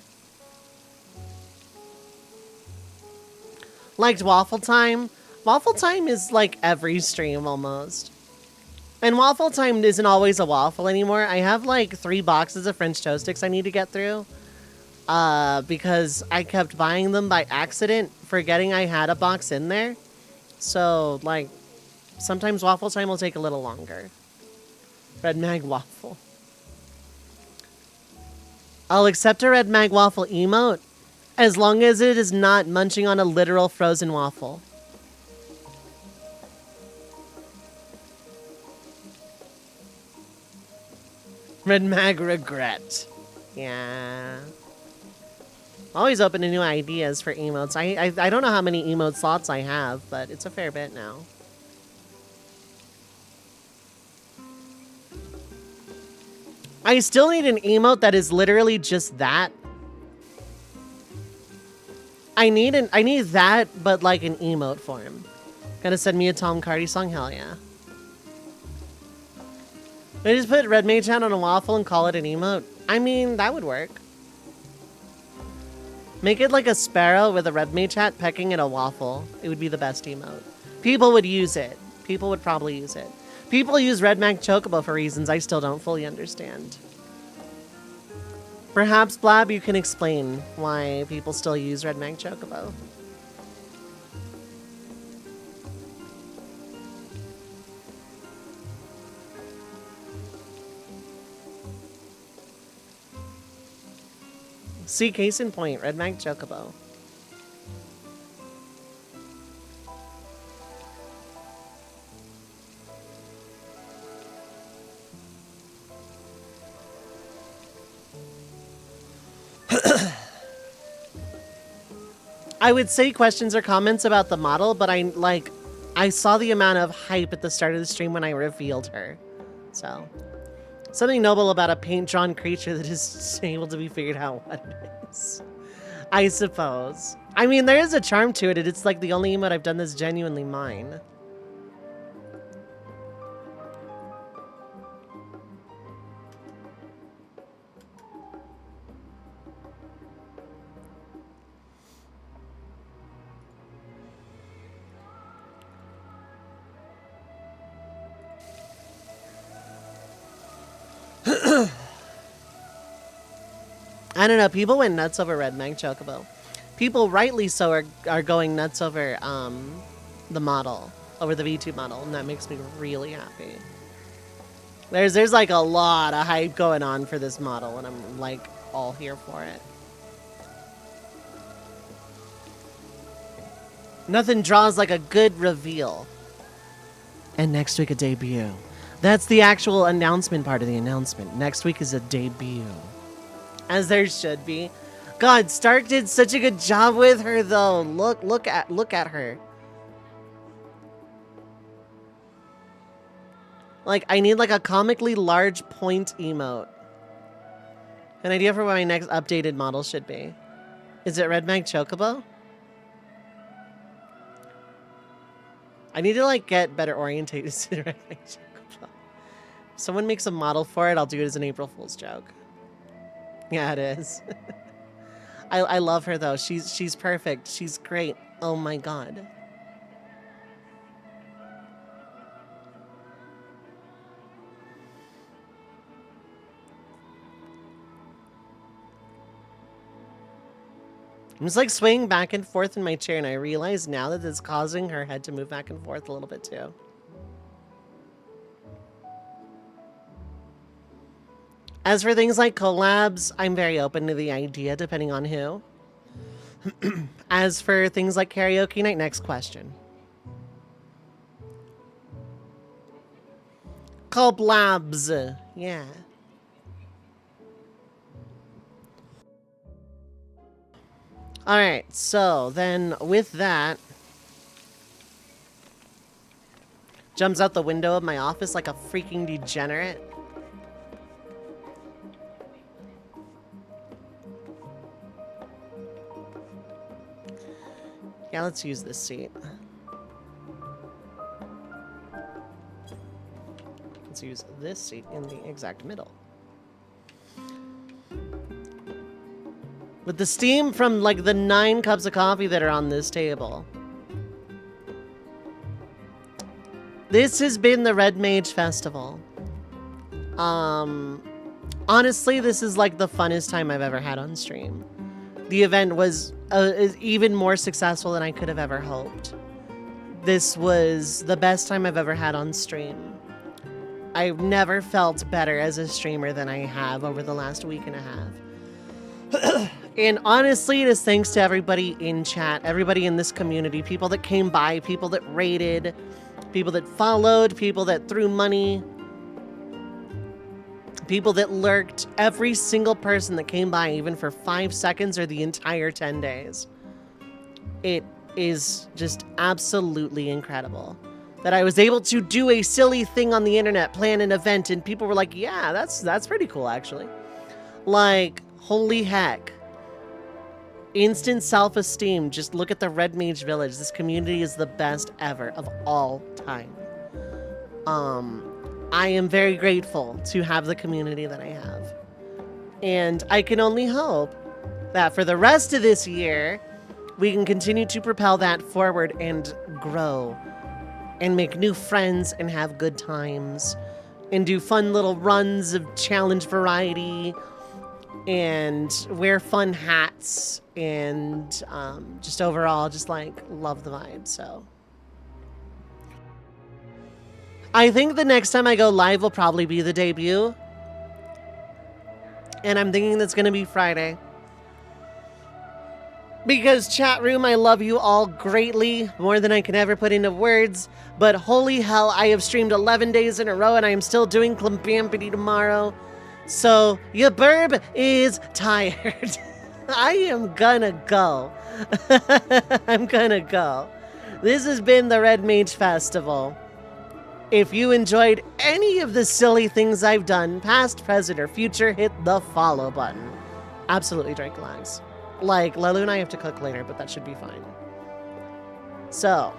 Liked Waffle Time. Waffle Time is like every stream almost. And Waffle Time isn't always a waffle anymore. I have like 3 boxes of French toast sticks I need to get through. Because I kept buying them by accident, forgetting I had a box in there. So, like, Sometimes waffle time will take a little longer. Red mag waffle. I'll accept a red mag waffle emote as long as it is not munching on a literal frozen waffle. Red mag regret. Yeah. Always open to new ideas for emotes. I don't know how many emote slots I have, but it's a fair bit now. I still need an emote that is literally just that. I need that, but like an emote form. Gonna send me a Tom Cardi song? Hell yeah. I just put Red Mage Hat on a waffle and call it an emote. I mean, that would work. Make it like a sparrow with a red mage hat pecking at a waffle. It would be the best emote. People would use it. People would probably use it. People use Red Mag Chocobo for reasons I still don't fully understand. Perhaps, Blab, you can explain why people still use Red Mag Chocobo. See, case in point, Red Mag Chocobo. I would say questions or comments about the model, but I saw the amount of hype at the start of the stream when I revealed her. So, something noble about a paint-drawn creature that is able to be figured out what it is. I suppose. I mean, there is a charm to it. It's like the only emote I've done that's genuinely mine. I don't know. People went nuts over Red Mag Chocobo. People, rightly so, are going nuts over the model, over the V2 model, and that makes me really happy. There's like a lot of hype going on for this model, and I'm like all here for it. Nothing draws like a good reveal. And next week a debut. That's the actual announcement part of the announcement. Next week is a debut. As there should be. God, Stark did such a good job with her though. Look at her. Like, I need like a comically large point emote. An idea for what my next updated model should be. Is it Red Mag Chocobo? I need to like get better orientated to Red Mag Chocobo. If someone makes a model for it, I'll do it as an April Fool's joke. Yeah, it is. I love her though. She's perfect. She's great. Oh my god. I'm just like swaying back and forth in my chair, and I realize now that it's causing her head to move back and forth a little bit too. As for things like collabs, I'm very open to the idea, depending on who. As for things like karaoke night, next question. Collabs, yeah. Alright, so then with that, jumps out the window of my office like a freaking degenerate. Yeah, let's use this seat. Let's use this seat in the exact middle. With the steam from like the 9 cups of coffee that are on this table. This has been the Red Mage Festival. Honestly, this is like the funnest time I've ever had on stream. The event was is even more successful than I could have ever hoped. this was the best time I've ever had on stream. I've never felt better as a streamer than I have over the last week and a half. And honestly, it is thanks to everybody in chat, everybody in this community, people that came by, people that raided, people that followed, people that threw money, people that lurked, every single person that came by, even for 5 seconds or the entire 10 days. It is just absolutely incredible that I was able to do a silly thing on the internet, plan an event, and people were like, yeah, that's pretty cool, actually. Like, holy heck. Instant self-esteem. Just look at the Red Mage Village. This community is the best ever of all time. I am very grateful to have the community that I have. And I can only hope that for the rest of this year, we can continue to propel that forward and grow and make new friends and have good times and do fun little runs of challenge variety and wear fun hats and just overall just like love the vibe. So I think the next time I go live will probably be the debut, and I'm thinking that's gonna be Friday. Because chat room, I love you all greatly, more than I can ever put into words, but holy hell, I have streamed 11 days in a row and I am still doing Clambampity tomorrow. So, your burb is tired. I am gonna go. I'm gonna go. This has been the Red Mage Festival. If you enjoyed any of the silly things I've done, past, present, or future, hit the follow button. Absolutely drink lags. Like, Lelu and I have to cook later, but that should be fine. So,